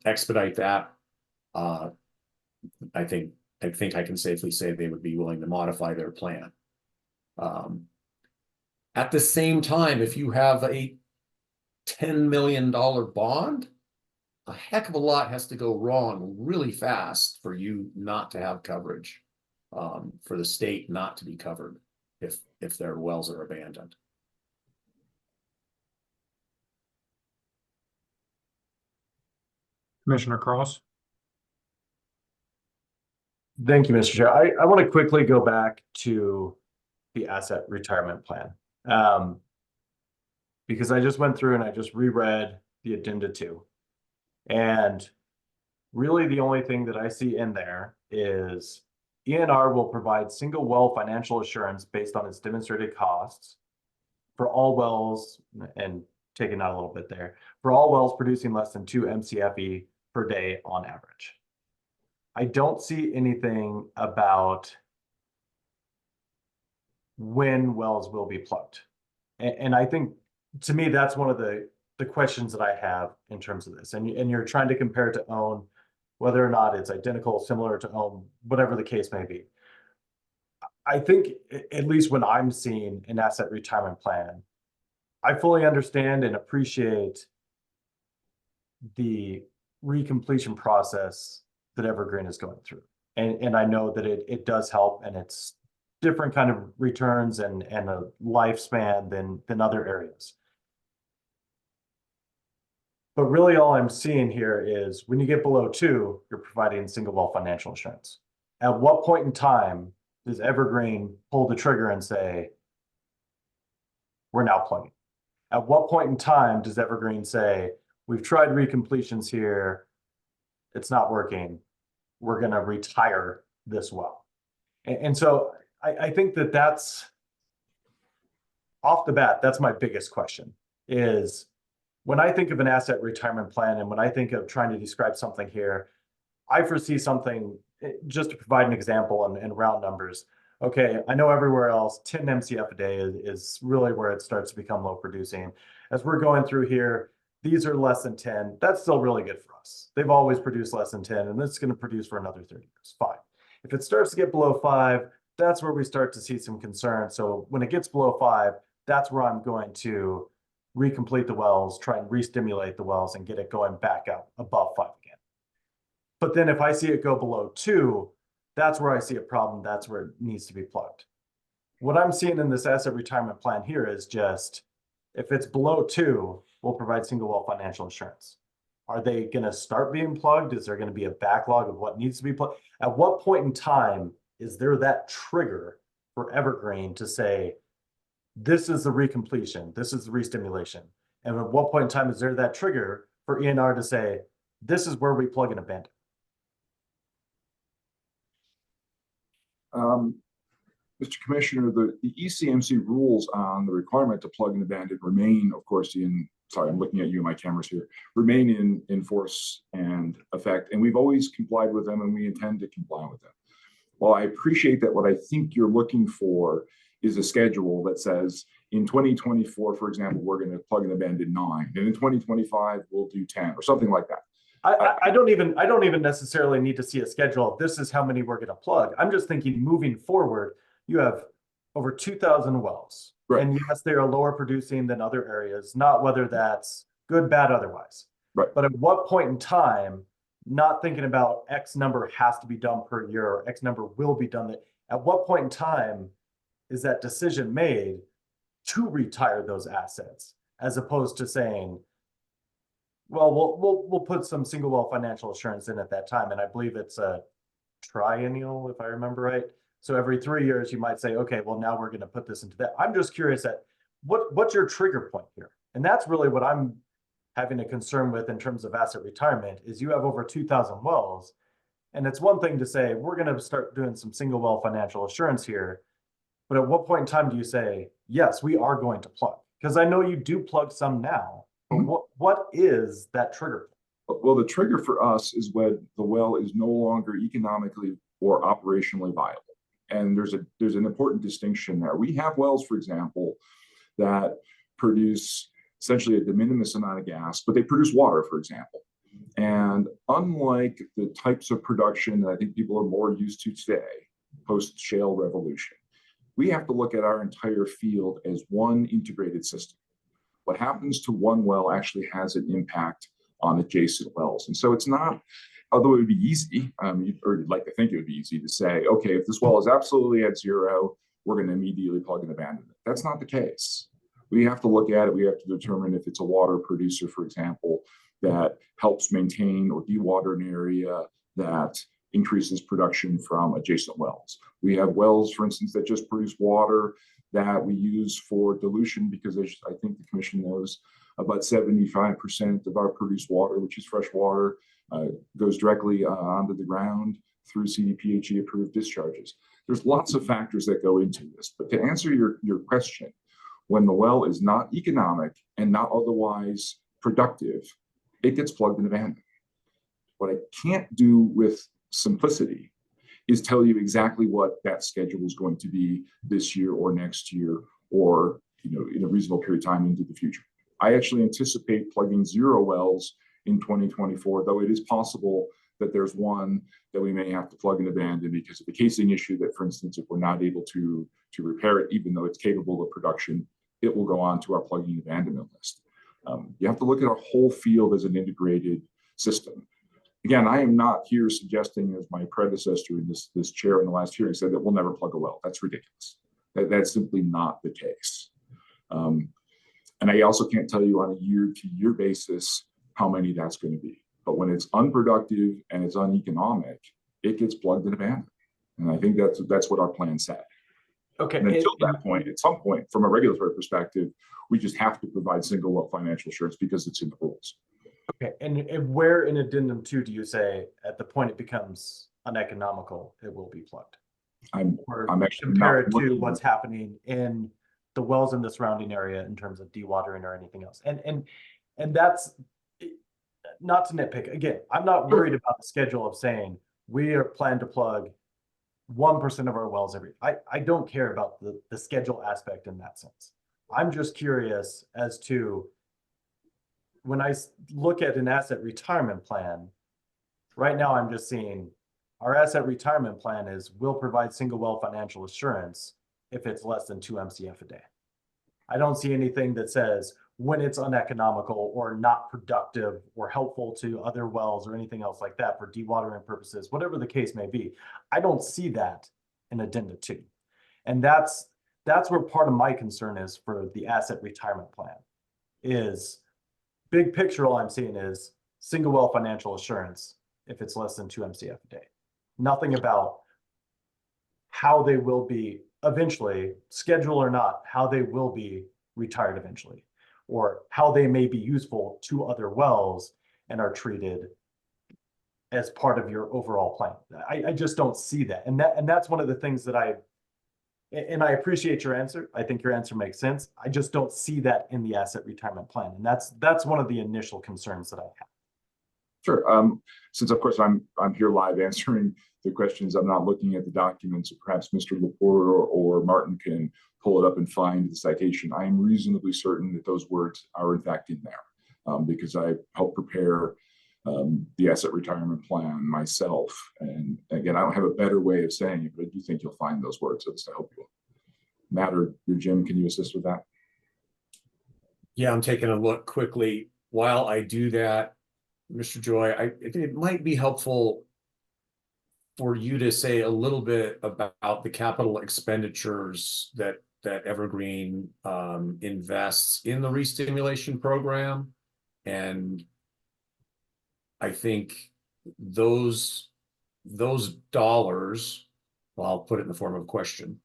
expedite that, I think I can safely say they would be willing to modify their plan. At the same time, if you have a $10 million bond, a heck of a lot has to go wrong really fast for you not to have coverage, for the state not to be covered if their wells are abandoned. Commissioner Cross? Thank you, Mr. Chair. I want to quickly go back to the asset retirement plan. Because I just went through and I just reread the addenda 2. And really the only thing that I see in there is ENR will provide single well financial assurance based on its demonstrated costs for all wells, and taking out a little bit there, for all wells producing less than 2 MCFE per day on average. I don't see anything about when wells will be plugged. And I think, to me, that's one of the questions that I have in terms of this. And you're trying to compare it to OWN, whether or not it's identical, similar to OWN, whatever the case may be. I think, at least when I'm seeing an asset retirement plan, I fully understand and appreciate the recompletion process that Evergreen is going through. And I know that it does help, and it's different kind of returns and a lifespan than other areas. But really all I'm seeing here is when you get below 2, you're providing single well financial assurance. At what point in time does Evergreen pull the trigger and say, we're now plugging? At what point in time does Evergreen say, we've tried recompletions here, it's not working, we're going to retire this well? And so I think that's off the bat, that's my biggest question, is when I think of an asset retirement plan and when I think of trying to describe something here, I foresee something, just to provide an example and round numbers. Okay, I know everywhere else 10 MCF a day is really where it starts to become low producing. As we're going through here, these are less than 10. That's still really good for us. They've always produced less than 10, and this is going to produce for another 30 years. Fine. If it starts to get below 5, that's where we start to see some concern. So when it gets below 5, that's where I'm going to recomplete the wells, try and re-stimulate the wells and get it going back up above 5 again. But then if I see it go below 2, that's where I see a problem. That's where it needs to be plugged. What I'm seeing in this asset retirement plan here is just, if it's below 2, we'll provide single well financial insurance. Are they going to start being plugged? Is there going to be a backlog of what needs to be plugged? At what point in time is there that trigger for Evergreen to say, this is the recompletion, this is the restimulation? And at what point in time is there that trigger for ENR to say, this is where we plug and abandon? Mr. Commissioner, the ECMC rules on the requirement to plug and abandon remain, of course, sorry, I'm looking at you, my camera's here, remain in force and effect. And we've always complied with them, and we intend to comply with them. While I appreciate that, what I think you're looking for is a schedule that says in 2024, for example, we're going to plug and abandon 9, and in 2025 we'll do 10 or something like that. I don't even necessarily need to see a schedule. This is how many we're going to plug. I'm just thinking moving forward, you have over 2,000 wells. Right. And yes, they are lower producing than other areas, not whether that's good, bad, otherwise. Right. But at what point in time, not thinking about X number has to be done per year or X number will be done, at what point in time is that decision made to retire those assets, as opposed to saying, well, we'll put some single well financial assurance in at that time. And I believe it's a triennial, if I remember right. So every 3 years, you might say, okay, well, now we're going to put this into that. I'm just curious at what's your trigger point here? And that's really what I'm having a concern with in terms of asset retirement, is you have over 2,000 wells. And it's one thing to say, we're going to start doing some single well financial assurance here. But at what point in time do you say, yes, we are going to plug? Because I know you do plug some now. What is that trigger? Well, the trigger for us is when the well is no longer economically or operationally viable. And there's an important distinction there. We have wells, for example, that produce essentially a de minimis amount of gas, but they produce water, for example. And unlike the types of production that I think people are more used to today, post-shale revolution, we have to look at our entire field as one integrated system. What happens to one well actually has an impact on adjacent wells. And so it's not, although it would be easy, or you'd like to think it would be easy to say, okay, if this well is absolutely at 0, we're going to immediately plug and abandon it. That's not the case. We have to look at it. We have to determine if it's a water producer, for example, that helps maintain or dewater an area that increases production from adjacent wells. We have wells, for instance, that just produce water that we use for dilution, because as I think the commission knows, about 75% of our produced water, which is fresh water, goes directly onto the ground through CDPHE approved discharges. There's lots of factors that go into this, but to answer your question, when the well is not economic and not otherwise productive, it gets plugged and abandoned. What I can't do with simplicity is tell you exactly what that schedule is going to be this year or next year, or in a reasonable period of time into the future. I actually anticipate plugging 0 wells in 2024, though it is possible that there's one that we may have to plug and abandon because of the casing issue that, for instance, if we're not able to repair it, even though it's capable of production, it will go on to our plugging and abandonment list. You have to look at our whole field as an integrated system. Again, I am not here suggesting, as my predecessor in this chair in the last hearing said, that we'll never plug a well. That's ridiculous. That's simply not the case. And I also can't tell you on a year-to-year basis how many that's going to be. But when it's unproductive and it's uneconomic, it gets plugged and abandoned. And I think that's what our plan said. Okay. And until that point, at some point, from a regulatory perspective, we just have to provide single well financial assurance because it's in the rules. Okay. And where in addendum 2 do you say at the point it becomes uneconomical, it will be plugged? I'm actually compare it not to looking- what's happening in the wells in the surrounding area in terms of dewatering or anything else. And that's not to nitpick. Again, I'm not worried about the schedule of saying we are plan to plug 1% of our wells every. I don't care about the schedule aspect in that sense. I'm just curious as to when I look at an asset retirement plan, right now I'm just seeing our asset retirement plan is we'll provide single well financial assurance if it's less than 2 MCF a day. I don't see anything that says when it's uneconomical or not productive or helpful to other wells or anything else like that for dewatering purposes, whatever the case may be. I don't see that in Addenda 2. And that's where part of my concern is for the asset retirement plan. Is big picture, all I'm seeing is single well financial assurance if it's less than 2 MCF a day. Nothing about how they will be eventually, schedule or not, how they will be retired eventually, or how they may be useful to other wells and are treated as part of your overall plan. I just don't see that. And that's one of the things that I appreciate your answer. I think your answer makes sense. I just don't see that in the asset retirement plan. And that's one of the initial concerns that I have. Sure. Since of course I'm here live answering the questions, I'm not looking at the documents. Perhaps Mr. Laporte or Martin can pull it up and find the citation. I am reasonably certain that those words are in fact in there because I helped prepare the asset retirement plan myself. And again, I don't have a better way of saying it, but I do think you'll find those words. So just to help you. Matt or Jim, can you assist with that? Yeah, I'm taking a look quickly. While I do that, Mr. Joy, I think it might be helpful for you to say a little bit about the capital expenditures that Evergreen invests in the restimulation program. And I think those dollars, well, I'll put it in the form of a question.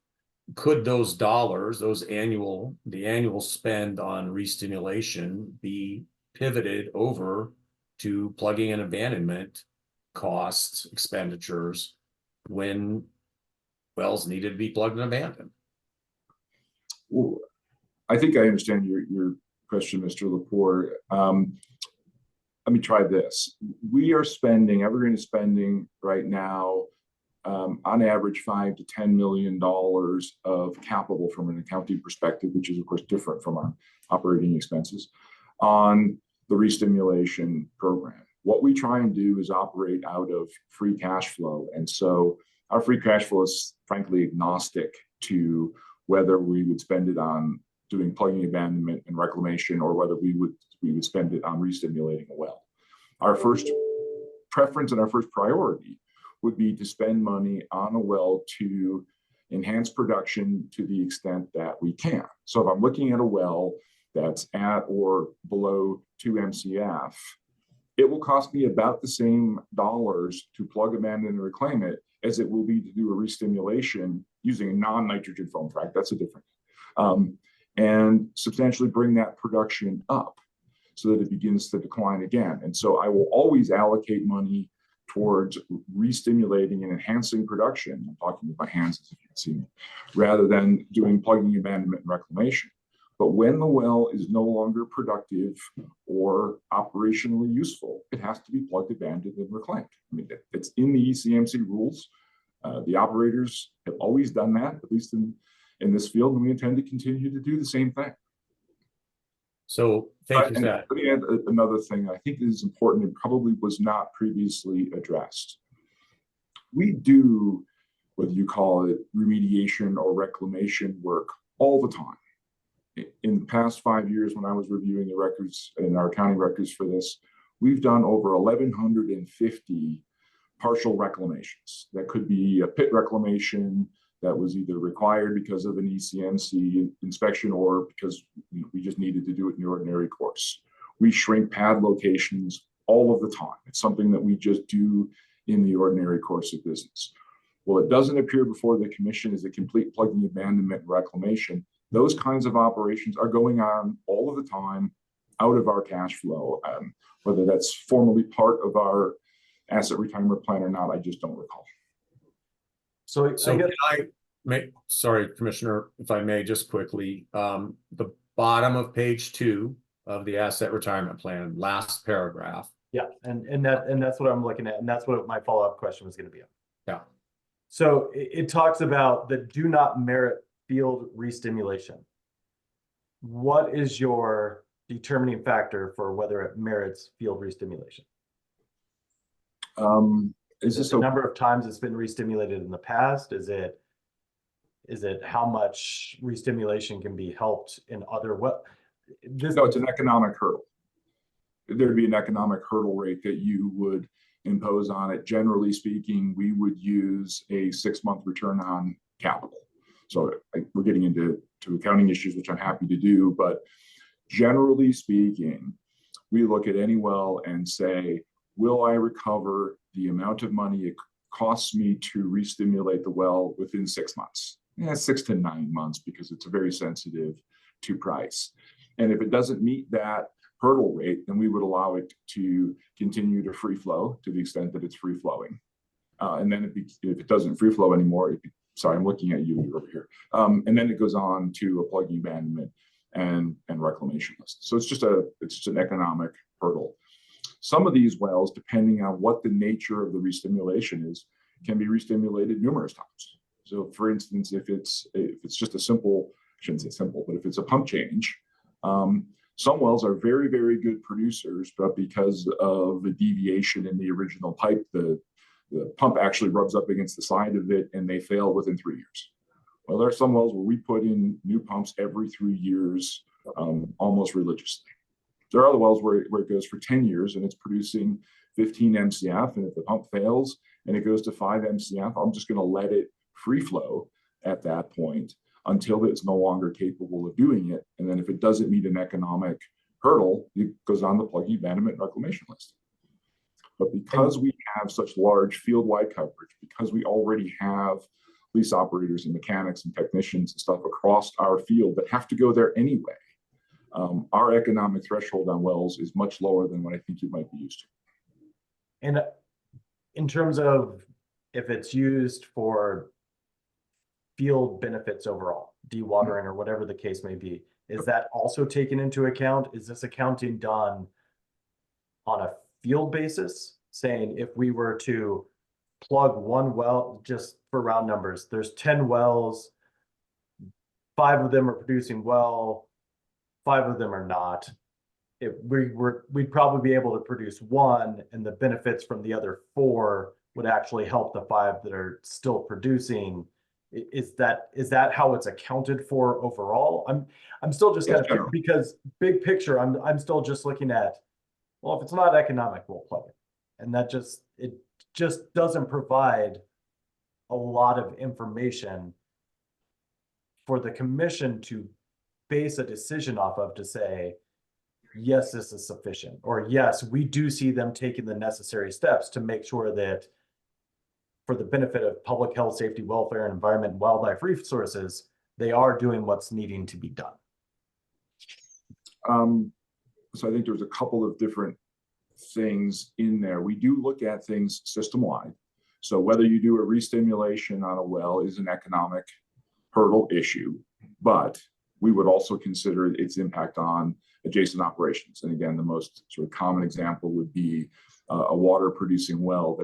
Could those dollars, the annual spend on restimulation be pivoted over to plugging and abandonment costs, expenditures when wells needed to be plugged and abandoned? Well, I think I understand your question, Mr. Laporte. Let me try this. Evergreen is spending right now on average $5 to $10 million of capital from an accounting perspective, which is of course different from our operating expenses, on the restimulation program. What we try and do is operate out of free cash flow. And so our free cash flow is frankly agnostic to whether we would spend it on doing plugging, abandonment, and reclamation, or whether we would spend it on restimulating a well. Our first preference and our first priority would be to spend money on a well to enhance production to the extent that we can. So if I'm looking at a well that's at or below 2 MCF, it will cost me about the same dollars to plug, abandon, and reclaim it as it will be to do a restimulation using a non-nitrogen foam frac. That's a different, and substantially bring that production up so that it begins to decline again. And so I will always allocate money towards restimulating and enhancing production. I'm talking with my hands, as you can see, rather than doing plugging, abandonment, and reclamation. But when the well is no longer productive or operationally useful, it has to be plugged, abandoned, and reclaimed. I mean, it's in the ECMC rules. The operators have always done that, at least in this field, and we intend to continue to do the same thing. So thank you for that. Let me add another thing I think is important and probably was not previously addressed. We do, whether you call it remediation or reclamation work, all the time. In the past 5 years, when I was reviewing the records and our accounting records for this, we've done over 1,150 partial reclamations. That could be a pit reclamation that was either required because of an ECMC inspection or because we just needed to do it in the ordinary course. We shrink pad locations all of the time. It's something that we just do in the ordinary course of business. Well, it doesn't appear before the commission as a complete plugging, abandonment, and reclamation. Those kinds of operations are going on all of the time out of our cash flow, whether that's formally part of our asset retirement plan or not, I just don't recall. So can I make, sorry, Commissioner, if I may just quickly, the bottom of page 2 of the asset retirement plan, last paragraph. Yeah, and that's what I'm looking at, and that's what my follow-up question was going to be on. Yeah. So it talks about the do not merit field restimulation. What is your determining factor for whether it merits field restimulation? Is this the number of times it's been restimulated in the past? Is it how much restimulation can be helped in other No, it's an economic hurdle. There'd be an economic hurdle rate that you would impose on it. Generally speaking, we would use a 6-month return on capital. So we're getting into accounting issues, which I'm happy to do, but generally speaking, we look at any well and say, will I recover the amount of money it costs me to re-stimulate the well within 6 months? 6 to 9 months, because it's very sensitive to price. And if it doesn't meet that hurdle rate, then we would allow it to continue to free flow to the extent that it's free flowing. And then if it doesn't free flow anymore, sorry, I'm looking at you over here. And then it goes on to a plugging abandonment and reclamation list. So it's just an economic hurdle. Some of these wells, depending on what the nature of the re-stimulation is, can be re-stimulated numerous times. So for instance, if it's just a simple, I shouldn't say simple, but if it's a pump change, some wells are very, very good producers, but because of the deviation in the original pipe, the pump actually rubs up against the side of it and they fail within 3 years. Well, there are some wells where we put in new pumps every 3 years, almost religiously. There are other wells where it goes for 10 years and it's producing 15 MCF. And if the pump fails and it goes to 5 MCF, I'm just going to let it free flow at that point until it's no longer capable of doing it. And then if it doesn't meet an economic hurdle, it goes on the plugging abandonment and reclamation list. But because we have such large field-wide coverage, because we already have lease operators and mechanics and technicians and stuff across our field that have to go there anyway, our economic threshold on wells is much lower than what I think you might be used to. And in terms of if it's used for field benefits overall, dewatering or whatever the case may be, is that also taken into account? Is this accounting done on a field basis, saying if we were to plug one well, just for round numbers, there's 10 wells, 5 of them are producing well, 5 of them are not. If we'd probably be able to produce 1, and the benefits from the other 4 would actually help the 5 that are still producing. Is that how it's accounted for overall? I'm still just kind of, because big picture, I'm still just looking at, well, if it's not economic, we'll plug it. And it just doesn't provide a lot of information for the commission to base a decision off of, to say, yes, this is sufficient, or yes, we do see them taking the necessary steps to make sure that for the benefit of public health, safety, welfare, and environment and wildlife resources, they are doing what's needing to be done. So I think there's a couple of different things in there. We do look at things system-wide. So whether you do a re-stimulation on a well is an economic hurdle issue, but we would also consider its impact on adjacent operations. And again, the most sort of common example would be a water producing well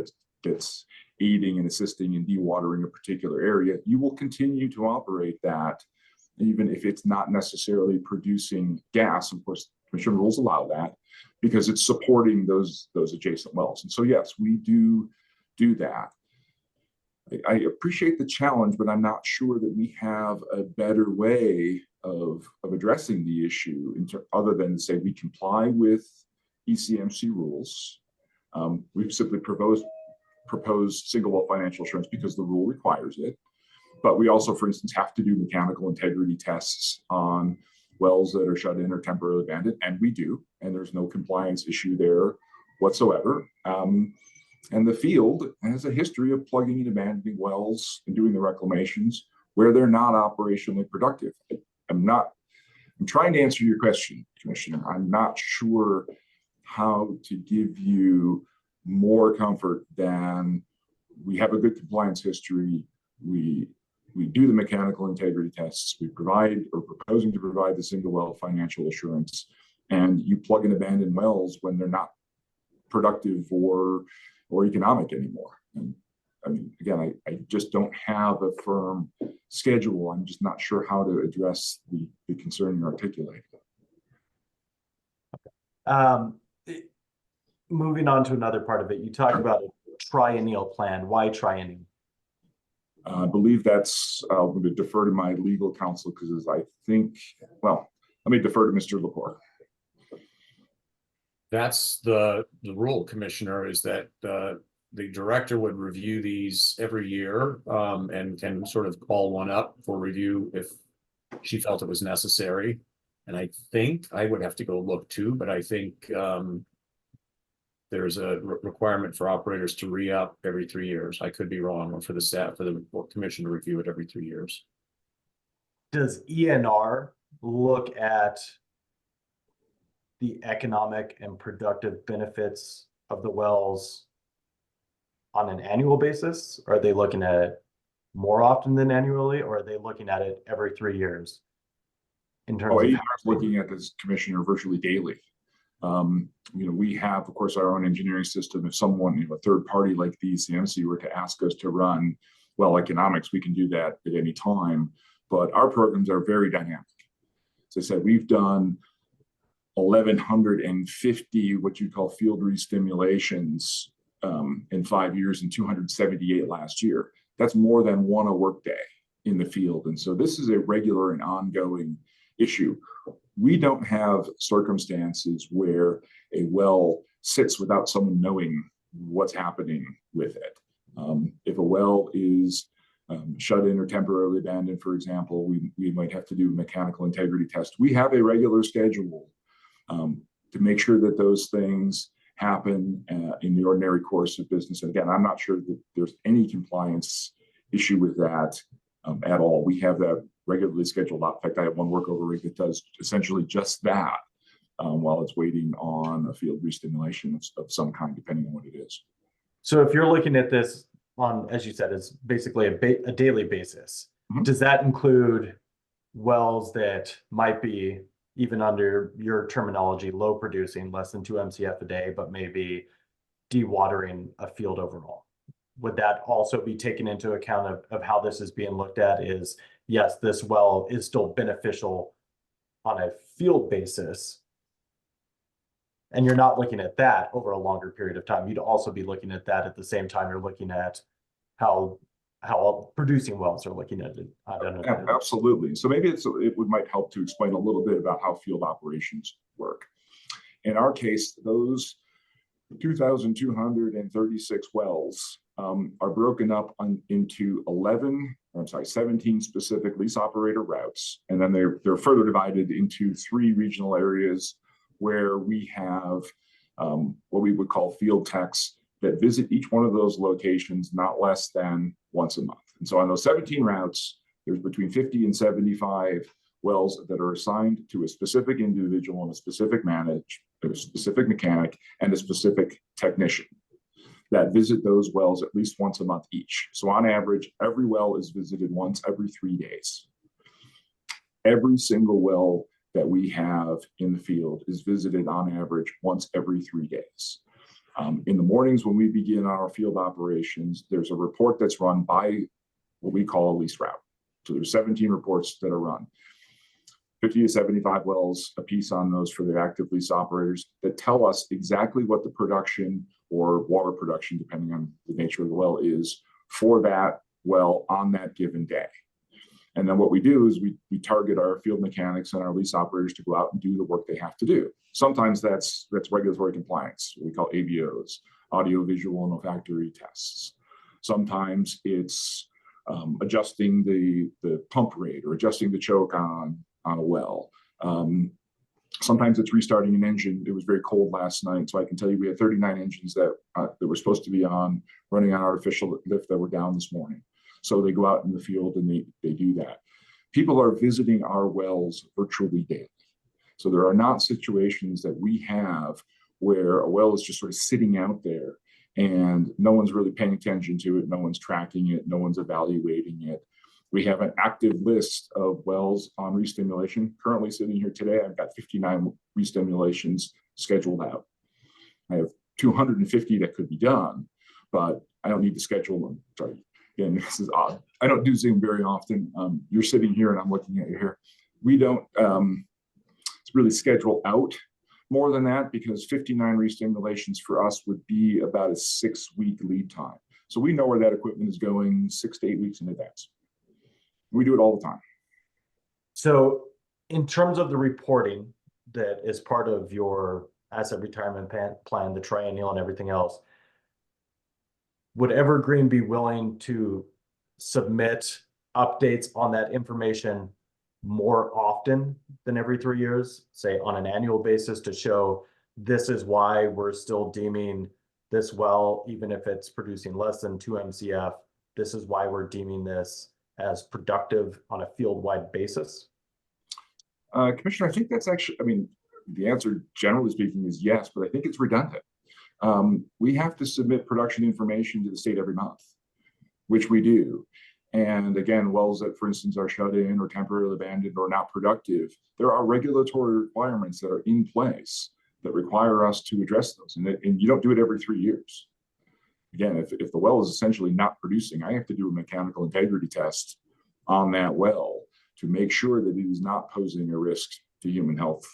that's aiding and assisting in dewatering a particular area. You will continue to operate that even if it's not necessarily producing gas. Of course, commission rules allow that because it's supporting those adjacent wells. And so yes, we do that. I appreciate the challenge, but I'm not sure that we have a better way of addressing the issue other than to say we comply with ECMC rules. We've simply proposed single well financial assurance because the rule requires it. But we also, for instance, have to do mechanical integrity tests on wells that are shut in or temporarily abandoned, and we do, and there's no compliance issue there whatsoever. And the field has a history of plugging and abandoning wells and doing the reclamations where they're not operationally productive. I'm trying to answer your question, Commissioner. I'm not sure how to give you more comfort than we have a good compliance history. We do the mechanical integrity tests. We provide or proposing to provide the single well financial assurance, and you plug and abandon wells when they're not productive or economic anymore. And I mean, again, I just don't have a firm schedule. I'm just not sure how to address the concern you're articulating. Moving on to another part of it, you talked about a triennial plan. Why triennial? I believe I'm going to defer to my legal counsel because I think, well, Let me defer to Mr. Lepore. That's the rule, Commissioner, is that the director would review these every year and can sort of call one up for review if she felt it was necessary. And I think I would have to go look too, but I think there's a requirement for operators to re-up every 3 years. I could be wrong, or for the staff, for the commission to review it every 3 years. Does ENR look at the economic and productive benefits of the wells on an annual basis? Are they looking at it more often than annually, or are they looking at it every 3 years? In terms of ENR is looking at this, Commissioner, virtually daily. We have, of course, our own engineering system. If someone, a third party like the ECMC were to ask us to run well economics, we can do that at any time. But our programs are very dynamic. As I said, we've done 1,150 what you call field re-stimulations in 5 years and 278 last year. That's more than one a workday in the field. And so this is a regular and ongoing issue. We don't have circumstances where a well sits without someone knowing what's happening with it. If a well is shut in or temporarily abandoned, for example, we might have to do a mechanical integrity test. We have a regular schedule to make sure that those things happen in the ordinary course of business. And again, I'm not sure that there's any compliance issue with that at all. We have that regularly scheduled out. In fact, I have one workover rig that does essentially just that while it's waiting on a field re-stimulation of some kind, depending on what it is. So if you're looking at this on, as you said, it's basically a daily basis, does that include wells that might be, even under your terminology, low producing, less than 2 MCF a day, but maybe dewatering a field overall? Would that also be taken into account of how this is being looked at? Is, yes, this well is still beneficial on a field basis, and you're not looking at that over a longer period of time. You'd also be looking at that at the same time you're looking at how producing wells are looking at it. Absolutely. So maybe it might help to explain a little bit about how field operations work. In our case, those 2,236 wells are broken up into 17 specific lease operator routes. And then they're further divided into 3 regional areas where we have what we would call field techs that visit each one of those locations not less than once a month. And so on those 17 routes, there's between 50 and 75 wells that are assigned to a specific individual and a specific mechanic and a specific technician that visit those wells at least once a month each. So on average, every well is visited once every 3 days. Every single well that we have in the field is visited on average once every 3 days. In the mornings when we begin our field operations, there's a report that's run by what we call a lease route. So there's 17 reports that are run. 50 to 75 wells a piece on those for the active lease operators that tell us exactly what the production or water production, depending on the nature of the well, is for that well on that given day. And then what we do is we target our field mechanics and our lease operators to go out and do the work they have to do. Sometimes that's regulatory compliance, what we call AVOs, audio, visual, and olfactory tests. Sometimes it's adjusting the pump rate or adjusting the choke on a well. Sometimes it's restarting an engine. It was very cold last night, so I can tell you we had 39 engines that were supposed to be running on artificial lift that were down this morning. So they go out in the field and they do that. People are visiting our wells virtually daily. So there are not situations that we have where a well is just sort of sitting out there and no one's really paying attention to it, no one's tracking it, no one's evaluating it. We have an active list of wells on re-stimulation. Currently sitting here today, I've got 59 re-stimulations scheduled out. I have 250 that could be done, but I don't need to schedule them. Sorry. Again, this is odd. I don't do Zoom very often. You're sitting here and I'm looking at you here. We don't really schedule out more than that because 59 re-stimulations for us would be about a 6-week lead time. So we know where that equipment is going 6 to 8 weeks in advance. We do it all the time. So in terms of the reporting that is part of your asset retirement plan, the triennial and everything else, would Evergreen be willing to submit updates on that information more often than every 3 years, say on an annual basis, to show this is why we're still deeming this well, even if it's producing less than 2 MCF, this is why we're deeming this as productive on a field-wide basis? Commissioner, I think that's actually, I mean, the answer generally speaking is yes, but I think it's redundant. We have to submit production information to the state every month, which we do. And again, wells that, for instance, are shut in or temporarily abandoned or not productive, there are regulatory requirements that are in place that require us to address those. And you don't do it every 3 years. Again, if the well is essentially not producing, I have to do a mechanical integrity test on that well to make sure that it is not posing a risk to human health,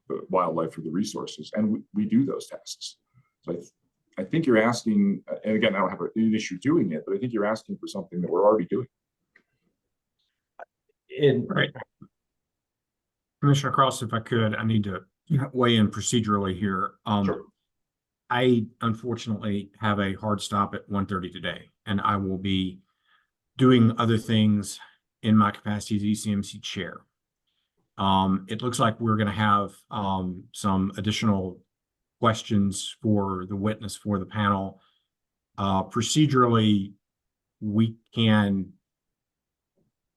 the wildlife, or the resources. And we do those tests. So I think you're asking, and again, I don't have an issue doing it, but I think you're asking for something that we're already doing. Right. Commissioner Cross, if I could, I need to weigh in procedurally here. Sure. I unfortunately have a hard stop at 1:30 today, and I will be doing other things in my capacity as ECMC chair. It looks like we're going to have some additional questions for the witness for the panel. Procedurally, we can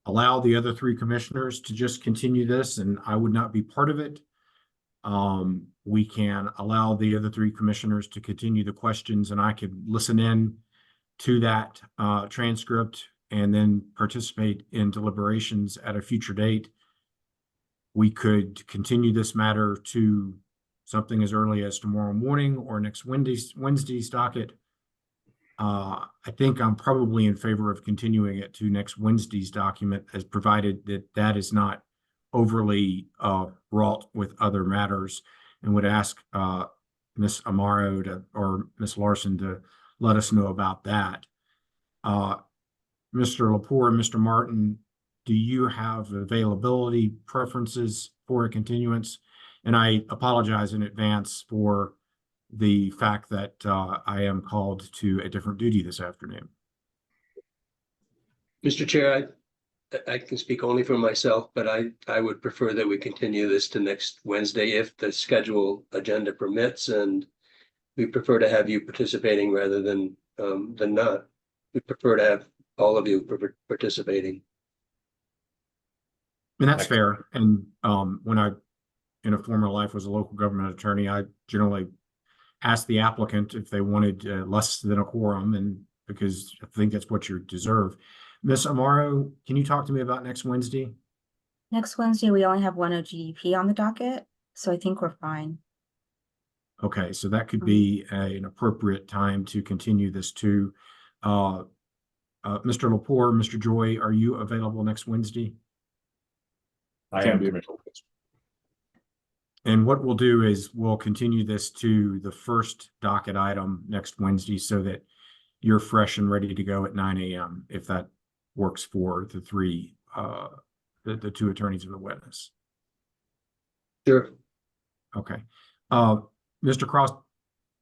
allow the other 3 commissioners to just continue this, and I would not be part of it. We can allow the other 3 commissioners to continue the questions, and I could listen in to that transcript and then participate in deliberations at a future date. We could continue this matter to something as early as tomorrow morning or next Wednesday's docket. I think I'm probably in favor of continuing it to next Wednesday's document, as provided that that is not overly wrought with other matters, and would ask Ms. Amaro or Ms. Larson to let us know about that. Mr. Lepore and Mr. Martin, do you have availability preferences for a continuance? And I apologize in advance for the fact that I am called to a different duty this afternoon. Mr. Chair, I can speak only for myself, but I would prefer that we continue this to next Wednesday if the schedule agenda permits, and we prefer to have you participating rather than not. We prefer to have all of you participating. And that's fair. And when I, in a former life, was a local government attorney, I generally asked the applicant if they wanted less than a quorum, and because I think that's what you deserve. Ms. Amaro, can you talk to me about next Wednesday? Next Wednesday, we only have one OGEP on the docket, so I think we're fine. Okay, so that could be an appropriate time to continue this to. Mr. Lepore, Mr. Joy, are you available next Wednesday? I am. And what we'll do is we'll continue this to the first docket item next Wednesday so that you're fresh and ready to go at 9 a.m. if that works for the 3, the 2 attorneys and the witness. Sure. Okay. Mr. Cross,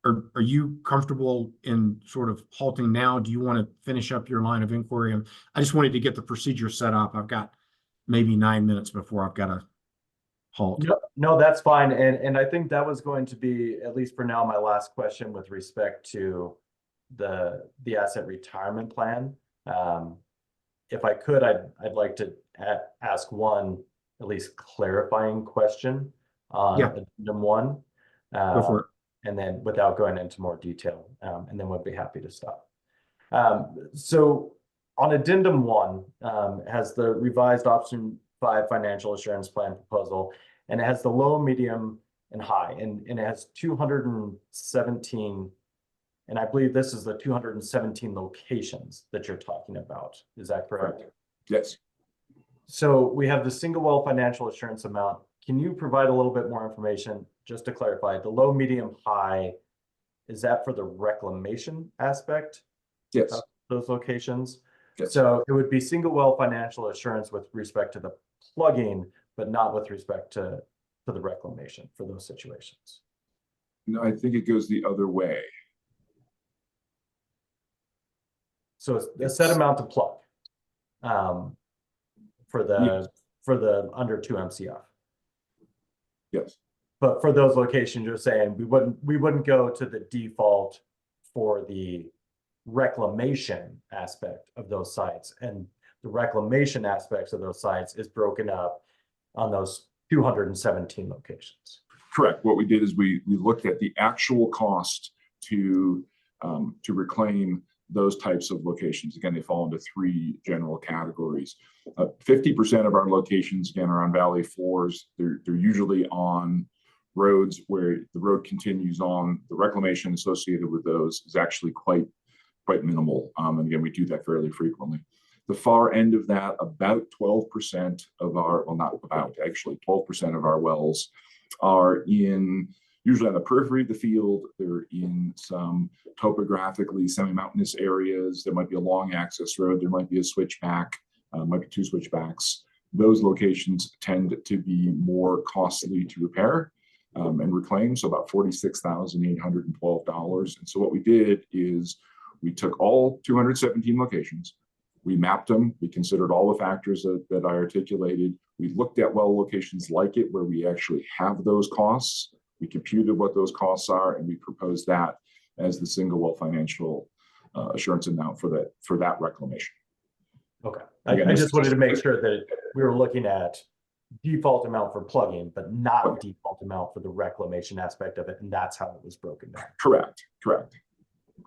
are you comfortable in sort of halting now? Do you want to finish up your line of inquiry? I just wanted to get the procedure set up. I've got maybe 9 minutes before I've got to halt. No, that's fine. And I think that was going to be, at least for now, my last question with respect to the asset retirement plan. If I could, I'd like to ask one at least clarifying question on addendum 1. Go for it. And then without going into more detail, and then we'll be happy to stop. So on addendum 1, has the revised option 5 financial assurance plan proposal, and it has the low, medium, and high, and it has 217, and I believe this is the 217 locations that you're talking about. Is that correct? Yes. So we have the single well financial assurance amount. Can you provide a little bit more information, just to clarify, the low, medium, high, is that for the reclamation aspect? Yes. Of those locations? Yes. So it would be single well financial assurance with respect to the plugging, but not with respect to the reclamation for those situations. No, I think it goes the other way. So it's a set amount to plug for the under 2 MCF. Yes. But for those locations, you're saying we wouldn't go to the default for the reclamation aspect of those sites, and the reclamation aspects of those sites is broken up on those 217 locations. Correct. What we did is we looked at the actual cost to reclaim those types of locations. Again, they fall into 3 general categories. 50% of our locations, again, are on Valley Floors. They're usually on roads where the road continues on. The reclamation associated with those is actually quite minimal. And again, we do that fairly frequently. The far end of that, about 12% of our, well, not about, actually 12% of our wells are usually on the periphery of the field. They're in some topographically semi-mountainous areas. There might be a long access road. There might be a switchback, might be 2 switchbacks. Those locations tend to be more costly to repair and reclaim, so about $46,812. And so what we did is we took all 217 locations, we mapped them, we considered all the factors that I articulated. We looked at well locations like it where we actually have those costs. We computed what those costs are, and we proposed that as the single well financial assurance amount for that reclamation. Okay. I just wanted to make sure that we were looking at default amount for plugging, but not default amount for the reclamation aspect of it, and that's how it was broken down. Correct.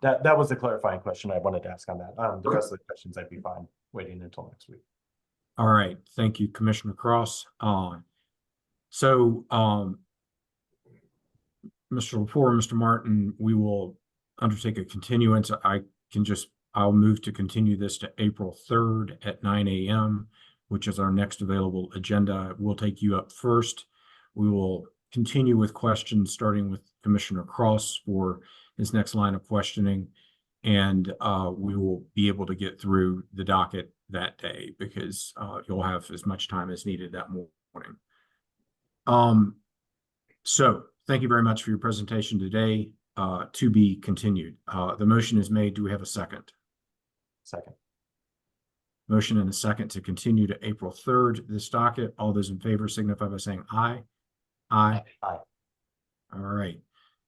That was the clarifying question I wanted to ask on that. The rest of the questions I'd be fine waiting until next week. All right, thank you, Commissioner Cross. Mr. LaFleur, Mr. Martin, we will undertake a continuance. I'll move to continue this to April 3rd at 9 a.m., which is our next available agenda. We'll take you up first. We will continue with questions, starting with Commissioner Cross for his next line of questioning. And we will be able to get through the docket that day because you'll have as much time as needed that morning. So thank you very much for your presentation today. To be continued. The motion is made. Do we have a second? Second. Motion and a second to continue to April 3rd, this docket. All those in favor signify by saying aye. Aye. Aye. All right.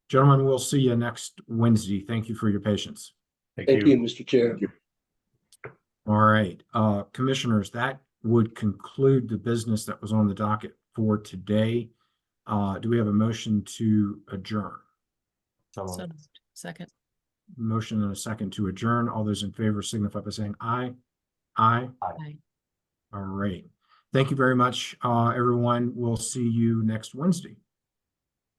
Gentlemen, we'll see you next Wednesday. Thank you for your patience. Thank you, Mr. Chair. All right. Commissioners, that would conclude the business that was on the docket for today. Do we have a motion to adjourn? So, second. Motion and a second to adjourn. All those in favor signify by saying aye. Aye. Aye. All right. Thank you very much, everyone. We'll see you next Wednesday.